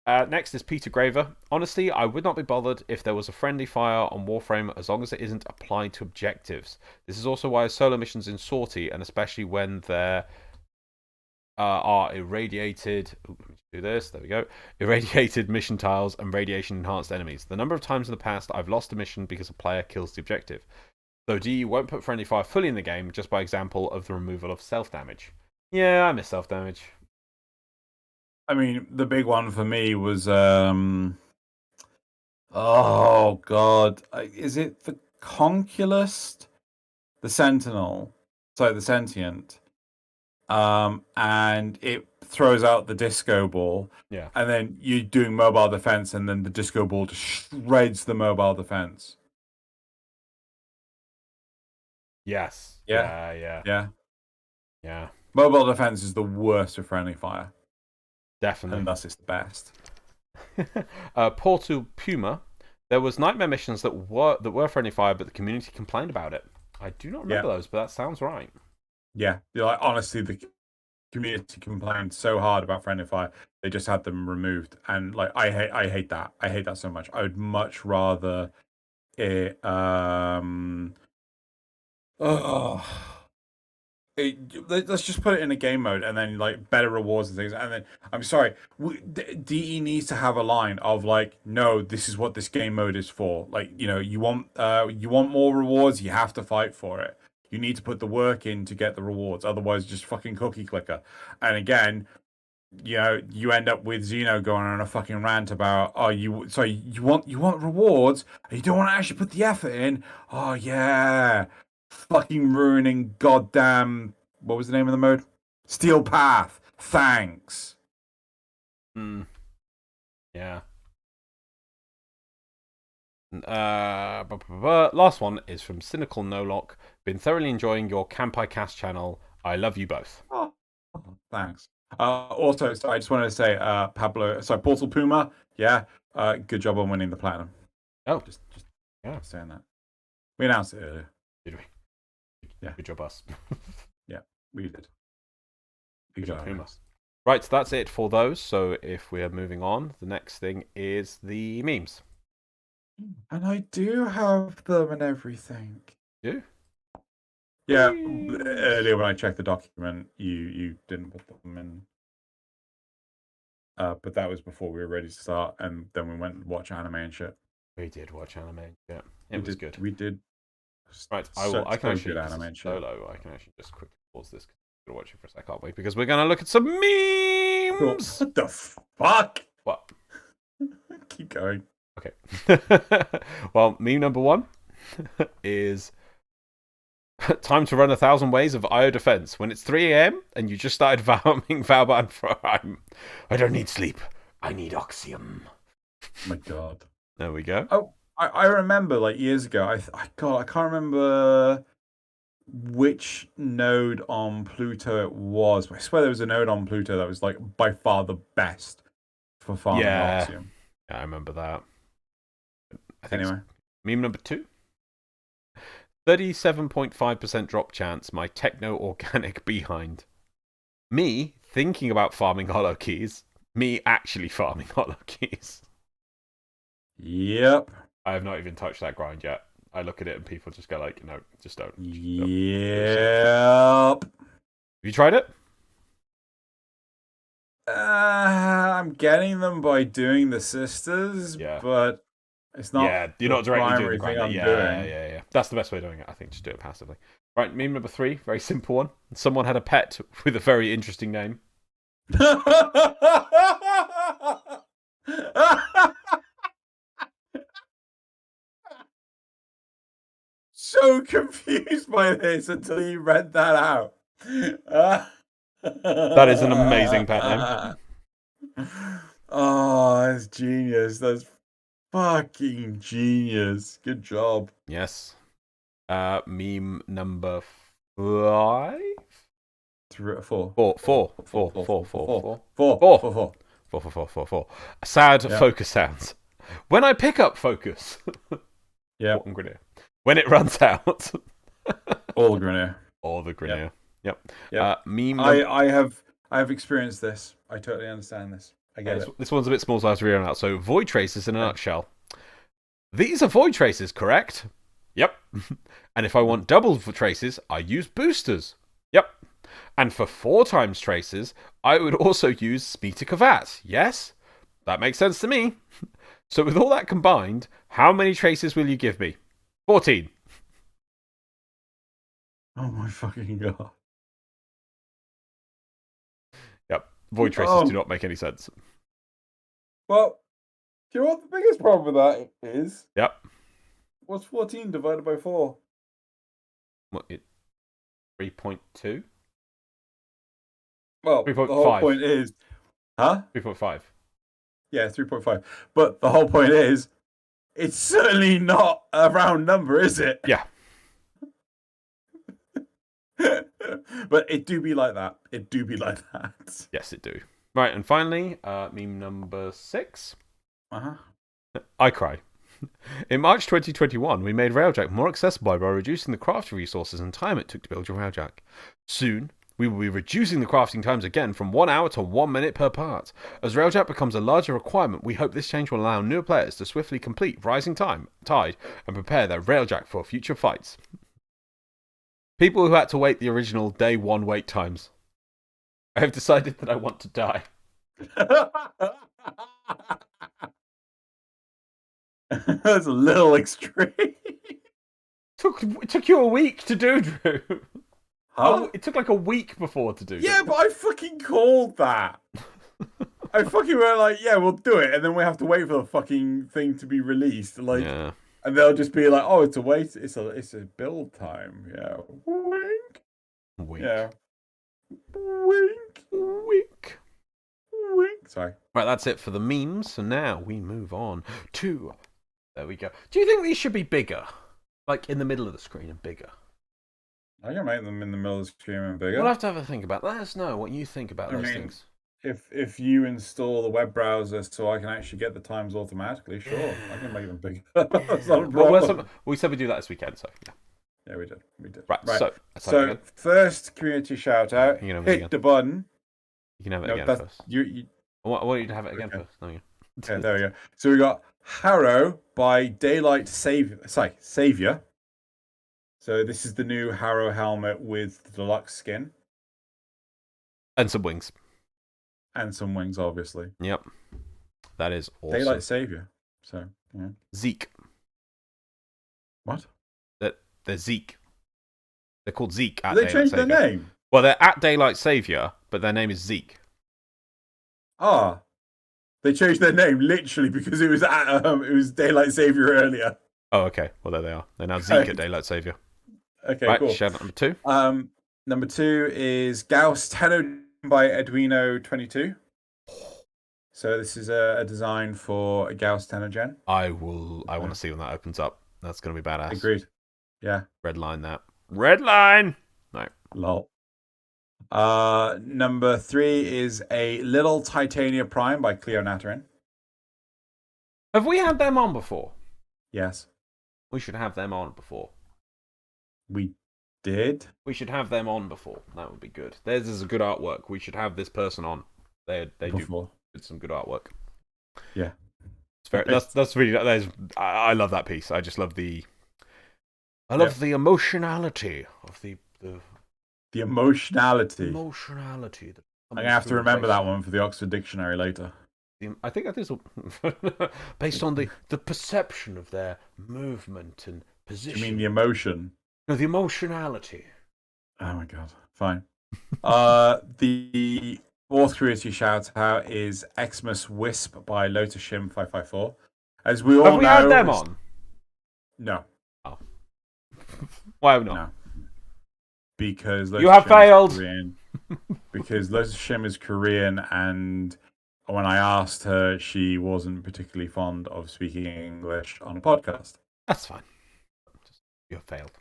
[SPEAKER 1] Next is Peter Graver. Honestly, I would not be bothered if there was a friendly fire on Warframe as long as it isn't applied to objectives. This is also why solo missions in Sortie, and especially when there are irradiated. Do this. There we go. Irradiated mission tiles and radiation enhanced enemies. The number of times in the past I've lost a mission because a player kills the objective. So DE won't put friendly fire fully in the game, just by example of the removal of self damage. Yeah, I miss self damage.
[SPEAKER 2] I mean, the big one for me was oh god, is it the Conculist, the Sentinel, sorry, the Sentient, and it throws out the disco ball,
[SPEAKER 1] Yeah.
[SPEAKER 2] and then you're doing mobile defense, and then the disco ball just shreds the mobile defense.
[SPEAKER 1] Yes.
[SPEAKER 2] Yeah,
[SPEAKER 1] Yeah.
[SPEAKER 2] yeah.
[SPEAKER 1] Yeah.
[SPEAKER 2] Mobile defense is the worst with friendly fire,
[SPEAKER 1] Definitely.
[SPEAKER 2] and thus it's the best.
[SPEAKER 1] Portal Puma. There was nightmare missions that were friendly fire, but the community complained about it. I do not remember those, but that sounds right.
[SPEAKER 2] Yeah, like honestly, the community complained so hard about friendly fire, they just had them removed, and like I hate that. I hate that so much. I would much rather it oh, let's just put it in a game mode, and then like better rewards and things. And then I'm sorry, DE needs to have a line of like, no, this is what this game mode is for. Like, you want more rewards, you have to fight for it. You need to put the work in to get the rewards. Otherwise, just fucking cookie clicker. And again, you end up with Xeno going on a fucking rant about, oh, you want rewards, and you don't want to actually put the effort in. Oh yeah, fucking ruining goddamn, what was the name of the mode? Steel Path. Thanks.
[SPEAKER 1] Yeah. Last one is from Cynical No Lock. Been thoroughly enjoying your Campai Cast channel. I love you both.
[SPEAKER 2] Oh, thanks. Also, so I just wanted to say, Portal Puma, yeah, good job on winning the platinum.
[SPEAKER 1] Oh,
[SPEAKER 2] just
[SPEAKER 1] yeah,
[SPEAKER 2] saying that. We announced it earlier.
[SPEAKER 1] did we?
[SPEAKER 2] Yeah.
[SPEAKER 1] Good job, us.
[SPEAKER 2] Yeah, we did.
[SPEAKER 1] Good job, Puma. Right, so that's it for those. So if we're moving on, the next thing is the memes.
[SPEAKER 2] And I do have them and everything.
[SPEAKER 1] You?
[SPEAKER 2] Yeah, earlier when I checked the document, you didn't put them in. But that was before we were ready to start, and then we went and watched anime and shit.
[SPEAKER 1] We did watch anime. Yeah, it was good.
[SPEAKER 2] We did.
[SPEAKER 1] Right, I can actually solo. I can actually just quickly pause this. We're watch it for a sec, aren't we? Because we're gonna look at some memes.
[SPEAKER 2] What the fuck?
[SPEAKER 1] What?
[SPEAKER 2] Keep going.
[SPEAKER 1] Okay. Well, meme number one is time to run 1,000 ways of IO defense when it's 3 a.m. and you just started farming Valban for I don't need sleep. I need oxium.
[SPEAKER 2] Oh my god.
[SPEAKER 1] There we go.
[SPEAKER 2] Oh, I remember like years ago. I can't remember which node on Pluto it was, but I swear there was a node on Pluto that was like by far the best for farming oxium.
[SPEAKER 1] Yeah, I remember that.
[SPEAKER 2] Anyway,
[SPEAKER 1] meme number two. 37.5% drop chance, my techno-organic behind. Me thinking about farming hollow keys. Me actually farming hollow keys.
[SPEAKER 2] Yep.
[SPEAKER 1] I have not even touched that grind yet. I look at it and people just go like, no, just don't.
[SPEAKER 2] Yep.
[SPEAKER 1] Have you tried it?
[SPEAKER 2] I'm getting them by doing the sisters, but It's not
[SPEAKER 1] Yeah, you're
[SPEAKER 2] the
[SPEAKER 1] not directly doing the
[SPEAKER 2] primary thing
[SPEAKER 1] grinder.
[SPEAKER 2] I'm
[SPEAKER 1] Yeah,
[SPEAKER 2] doing.
[SPEAKER 1] yeah, yeah. That's the best way of doing it, I think. Just do it passively. Right, meme number 3, very simple one. Someone had a pet with a very interesting name.
[SPEAKER 2] So confused by this until you read that out.
[SPEAKER 1] That is an amazing pet name.
[SPEAKER 2] Oh, that's genius. That's fucking genius. Good job.
[SPEAKER 1] Yes. Meme number 5?
[SPEAKER 2] 3, 4.
[SPEAKER 1] 4. Sad focus sounds. When I pick up focus.
[SPEAKER 2] Yeah.
[SPEAKER 1] When it runs out.
[SPEAKER 2] All the Grenier.
[SPEAKER 1] Or the Grenier. Yep.
[SPEAKER 2] Meme. I have experienced this. I totally understand this. I get it.
[SPEAKER 1] This one's a bit small, so I have to read it out. So, void traces in a nutshell. These are void traces, correct? Yep. And if I want double traces, I use boosters. Yep. And for 4 times traces, I would also use Speetikavat. Yes? That makes sense to me. So with all that combined, how many traces will you give me? 14.
[SPEAKER 2] Oh my fucking god.
[SPEAKER 1] Yep. Void traces do not make any sense.
[SPEAKER 2] Well, do you know what the biggest problem with that is?
[SPEAKER 1] Yep.
[SPEAKER 2] What's 14 divided by 4?
[SPEAKER 1] What, 3.2?
[SPEAKER 2] Well,
[SPEAKER 1] 3.5.
[SPEAKER 2] the whole point is... Huh?
[SPEAKER 1] 3.5.
[SPEAKER 2] Yeah, 3.5. But the whole point is, it's certainly not a round number, is it?
[SPEAKER 1] Yeah.
[SPEAKER 2] But it do be like that. It do be like that.
[SPEAKER 1] Yes, it do. Right, and finally, meme number 6.
[SPEAKER 2] Uh-huh.
[SPEAKER 1] I cry. In March 2021, we made Railjack more accessible by reducing the crafting resources and time it took to build your Railjack. Soon, we will be reducing the crafting times again from 1 hour to 1 minute per part. As Railjack becomes a larger requirement, we hope this change will allow newer players to swiftly complete Rising Tide and prepare their Railjack for future fights. People who had to wait the original day 1 wait times. I have decided that I want to die.
[SPEAKER 2] That's a little extreme.
[SPEAKER 1] It took you a week to do, Drew.
[SPEAKER 2] Huh?
[SPEAKER 1] Oh, it took like a week before to do.
[SPEAKER 2] Yeah, but I fucking called that. I fucking went like, yeah, we'll do it, and then we have to wait for the fucking thing to be released. Like,
[SPEAKER 1] yeah.
[SPEAKER 2] And they'll just be like, oh, it's a wait, it's a build time. Yeah. Wink.
[SPEAKER 1] Wink.
[SPEAKER 2] Yeah. Wink.
[SPEAKER 1] Wink.
[SPEAKER 2] Wink. Sorry.
[SPEAKER 1] Right, that's it for the memes. So now we move on to... There we go. Do you think these should be bigger? Like in the middle of the screen and bigger?
[SPEAKER 2] I can make them in the middle of the screen and bigger.
[SPEAKER 1] We'll have to have a think about that. Let us know what you think about those things.
[SPEAKER 2] If you install the web browser so I can actually get the times automatically, sure, I can make them bigger. That's not a problem.
[SPEAKER 1] We said we'd do that this weekend, so yeah.
[SPEAKER 2] Yeah, we did.
[SPEAKER 1] Right.
[SPEAKER 2] So first community shout out. Hit the button.
[SPEAKER 1] You can have it again first. I want you to have it again first. No,
[SPEAKER 2] yeah, there we go. So we got Harrow by Daylight Savior. So this is the new Harrow helmet with the deluxe skin.
[SPEAKER 1] And some wings.
[SPEAKER 2] And some wings, obviously.
[SPEAKER 1] Yep. That is awesome.
[SPEAKER 2] Daylight Savior. So, yeah.
[SPEAKER 1] Zeke.
[SPEAKER 2] What?
[SPEAKER 1] They're Zeke. They're called Zeke at
[SPEAKER 2] Daylight Savior. They changed their name?
[SPEAKER 1] Well, they're at Daylight Savior, but their name is Zeke.
[SPEAKER 2] Ah. They changed their name literally because it was Daylight Savior earlier.
[SPEAKER 1] Oh, okay. Well, there they are. They're now Zeke at Daylight Savior.
[SPEAKER 2] Okay,
[SPEAKER 1] right,
[SPEAKER 2] cool.
[SPEAKER 1] Shout out number 2.
[SPEAKER 2] Number 2 is Gauss Tenno by Arduino22. So this is a design for a Gauss Tenno gen.
[SPEAKER 1] I want to see when that opens up. That's going to be badass.
[SPEAKER 2] Agreed. Yeah.
[SPEAKER 1] Red line that. Red line! No.
[SPEAKER 2] Lol. Number 3 is a Little Titania Prime by Cleo Natarin.
[SPEAKER 1] Have we had them on before?
[SPEAKER 2] Yes.
[SPEAKER 1] We should have them on before.
[SPEAKER 2] We did?
[SPEAKER 1] We should have them on before. That would be good. Theirs is a good artwork. We should have this person on. They do some good artwork.
[SPEAKER 2] Yeah.
[SPEAKER 1] It's very, that's really... I love that piece. I just love the... I love the emotionality of the
[SPEAKER 2] emotionality.
[SPEAKER 1] Emotionality.
[SPEAKER 2] I'm going to have to remember that one for the Oxford Dictionary later.
[SPEAKER 1] I think that is based on the perception of their movement and position.
[SPEAKER 2] Do you mean the emotion?
[SPEAKER 1] No, the emotionality.
[SPEAKER 2] Oh my god. Fine. The fourth community shout out is Xmas Wisp by Lotus Shim 554. As we all
[SPEAKER 1] Have
[SPEAKER 2] know,
[SPEAKER 1] we had them on?
[SPEAKER 2] No.
[SPEAKER 1] Oh. Why have we not?
[SPEAKER 2] No. Because
[SPEAKER 1] you have failed.
[SPEAKER 2] Because Lotus Shim is Korean, and when I asked her, she wasn't particularly fond of speaking English on a podcast.
[SPEAKER 1] That's fine. You have failed.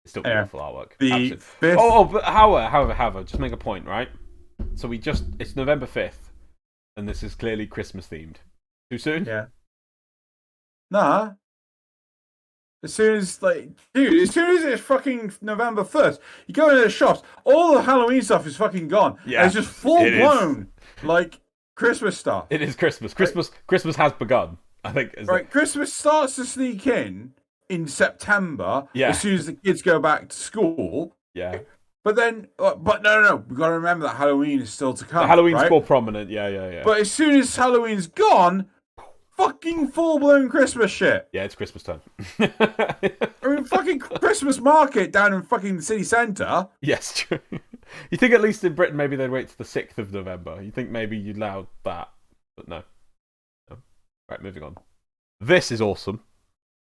[SPEAKER 1] It's still beautiful artwork.
[SPEAKER 2] The fifth...
[SPEAKER 1] but however, just make a point, right? So it's November 5th, and this is clearly Christmas themed. Too soon?
[SPEAKER 2] Yeah. Nah. As soon as it's fucking November 1st, you go into the shops, all the Halloween stuff is fucking gone.
[SPEAKER 1] Yeah.
[SPEAKER 2] It's just full blown, like, Christmas stuff.
[SPEAKER 1] It is Christmas. Christmas has begun, I think.
[SPEAKER 2] Right, Christmas starts to sneak in September, as soon as the kids go back to school.
[SPEAKER 1] Yeah.
[SPEAKER 2] But then, but no, we've got to remember that Halloween is still to come.
[SPEAKER 1] The Halloween's more prominent, yeah.
[SPEAKER 2] But as soon as Halloween's gone, fucking full-blown Christmas shit.
[SPEAKER 1] Yeah, it's Christmas time.
[SPEAKER 2] I mean, fucking Christmas market down in fucking the city centre.
[SPEAKER 1] Yes, true. You think at least in Britain maybe they'd wait to the 6th of November. You think maybe you'd allow that. But no. Right, moving on. This is awesome.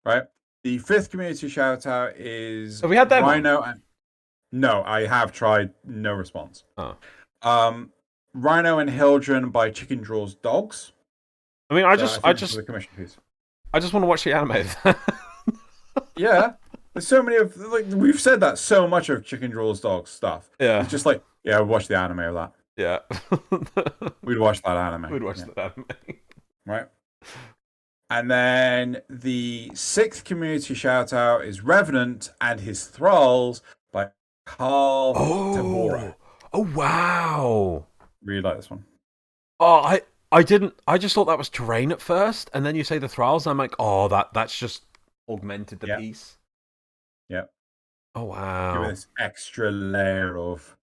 [SPEAKER 2] Right. The fifth community shout-out is...
[SPEAKER 1] Have we had them
[SPEAKER 2] Rhino and... No, I have tried. No response.
[SPEAKER 1] Oh.
[SPEAKER 2] Rhino and Hildren by Chicken Draws Dogs.
[SPEAKER 1] I mean, I just
[SPEAKER 2] the commission piece.
[SPEAKER 1] I just want to watch the anime.
[SPEAKER 2] Yeah, there's so many of we've said that so much of Chicken Draws Dogs stuff.
[SPEAKER 1] Yeah,
[SPEAKER 2] it's just like we'd watch the anime of that.
[SPEAKER 1] Yeah,
[SPEAKER 2] we'd watch that anime.
[SPEAKER 1] We'd watch that anime.
[SPEAKER 2] Right. And then the sixth community shout out is Revenant and His Thralls by Carl Tabora.
[SPEAKER 1] Oh wow!
[SPEAKER 2] Really like this one.
[SPEAKER 1] Oh, I didn't. I just thought that was terrain at first, and then you say the thralls, and I'm like, oh, that's just augmented the piece.
[SPEAKER 2] Yeah.
[SPEAKER 1] Oh wow!
[SPEAKER 2] Give it this extra layer of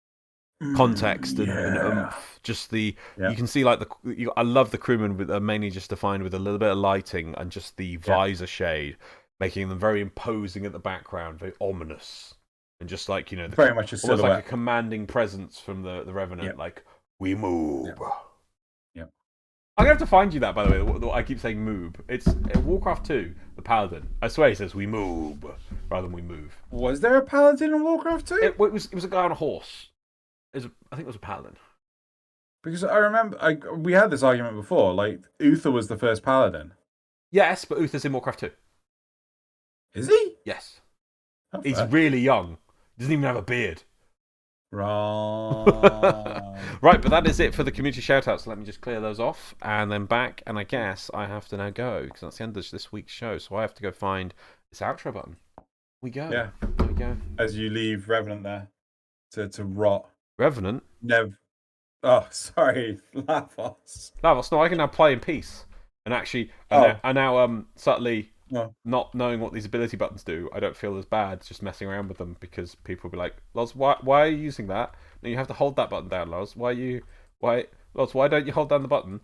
[SPEAKER 1] context and just the you can see like I love the crewmen with mainly just defined with a little bit of lighting and just the visor shade, making them very imposing at the background, very ominous, and just like
[SPEAKER 2] very much a silhouette,
[SPEAKER 1] almost like a commanding presence from the Revenant, like we move.
[SPEAKER 2] Yeah.
[SPEAKER 1] I'm gonna have to find you that, by the way. I keep saying "moob." It's Warcraft 2, the Paladin. I swear he says "we move" rather than "we move."
[SPEAKER 2] Was there a Paladin in Warcraft 2?
[SPEAKER 1] It was a guy on a horse. I think it was a Paladin.
[SPEAKER 2] Because I remember we had this argument before. Like Uther was the first Paladin.
[SPEAKER 1] Yes, but Uther's in Warcraft 2.
[SPEAKER 2] Is he?
[SPEAKER 1] Yes.
[SPEAKER 2] Oh,
[SPEAKER 1] he's really young. He doesn't even have a beard.
[SPEAKER 2] Right.
[SPEAKER 1] Right, but that is it for the community shoutouts. So let me just clear those off and then back. And I guess I have to now go because that's the end of this week's show. So I have to go find this outro button. We go.
[SPEAKER 2] Yeah.
[SPEAKER 1] There we go.
[SPEAKER 2] As you leave Revenant there to rot.
[SPEAKER 1] Revenant?
[SPEAKER 2] Oh, sorry. Lavos.
[SPEAKER 1] No, I can now play in peace. And actually, I now subtly... Not knowing what these ability buttons do, I don't feel as bad just messing around with them because people will be like, Loz, why are you using that? No, you have to hold that button down, Loz. Loz, why don't you hold down the button?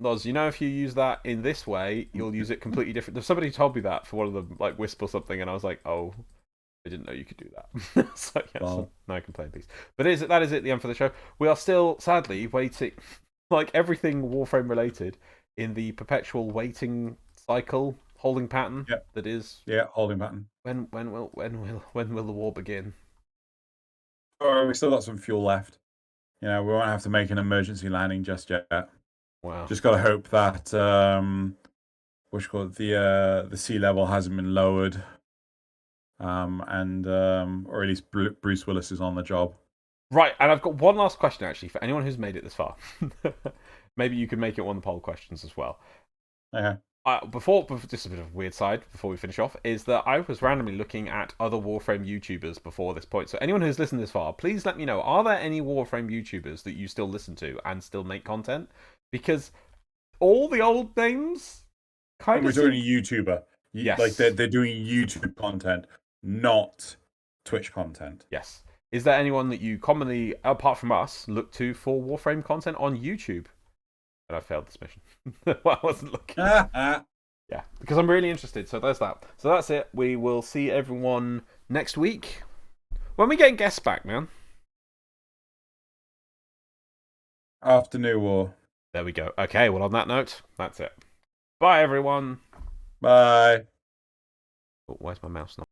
[SPEAKER 1] Loz, if you use that in this way, you'll use it completely different. There's somebody told me that for one of them, like Wisp or something, and I was like, oh, I didn't know you could do that. So now I can play in peace. But that is it, the end for the show. We are still, sadly, waiting, like everything Warframe related, in the perpetual waiting cycle. Holding pattern. That is.
[SPEAKER 2] Yeah, holding pattern.
[SPEAKER 1] When will the war begin?
[SPEAKER 2] Oh, we still got some fuel left. We won't have to make an emergency landing just yet.
[SPEAKER 1] Wow.
[SPEAKER 2] Just got to hope that the sea level hasn't been lowered, or at least Bruce Willis is on the job.
[SPEAKER 1] Right, and I've got one last question actually for anyone who's made it this far. Maybe you could make it one of the poll questions as well.
[SPEAKER 2] Okay.
[SPEAKER 1] Before just a bit of a weird side before we finish off is that I was randomly looking at other Warframe YouTubers before this point. So anyone who's listened this far, please let me know. Are there any Warframe YouTubers that you still listen to and still make content? Because all the old names kind of.
[SPEAKER 2] We're doing a YouTuber.
[SPEAKER 1] Yes.
[SPEAKER 2] Like they're doing YouTube content, not Twitch content.
[SPEAKER 1] Yes. Is there anyone that you commonly, apart from us, look to for Warframe content on YouTube? And I failed this mission. Well, I wasn't looking. Yeah, because I'm really interested. So there's that. So that's it. We will see everyone next week. When we get guests back, man.
[SPEAKER 2] After New War.
[SPEAKER 1] There we go. Okay, well, on that note, that's it. Bye, everyone.
[SPEAKER 2] Bye.
[SPEAKER 1] Oh, where's my mouse now?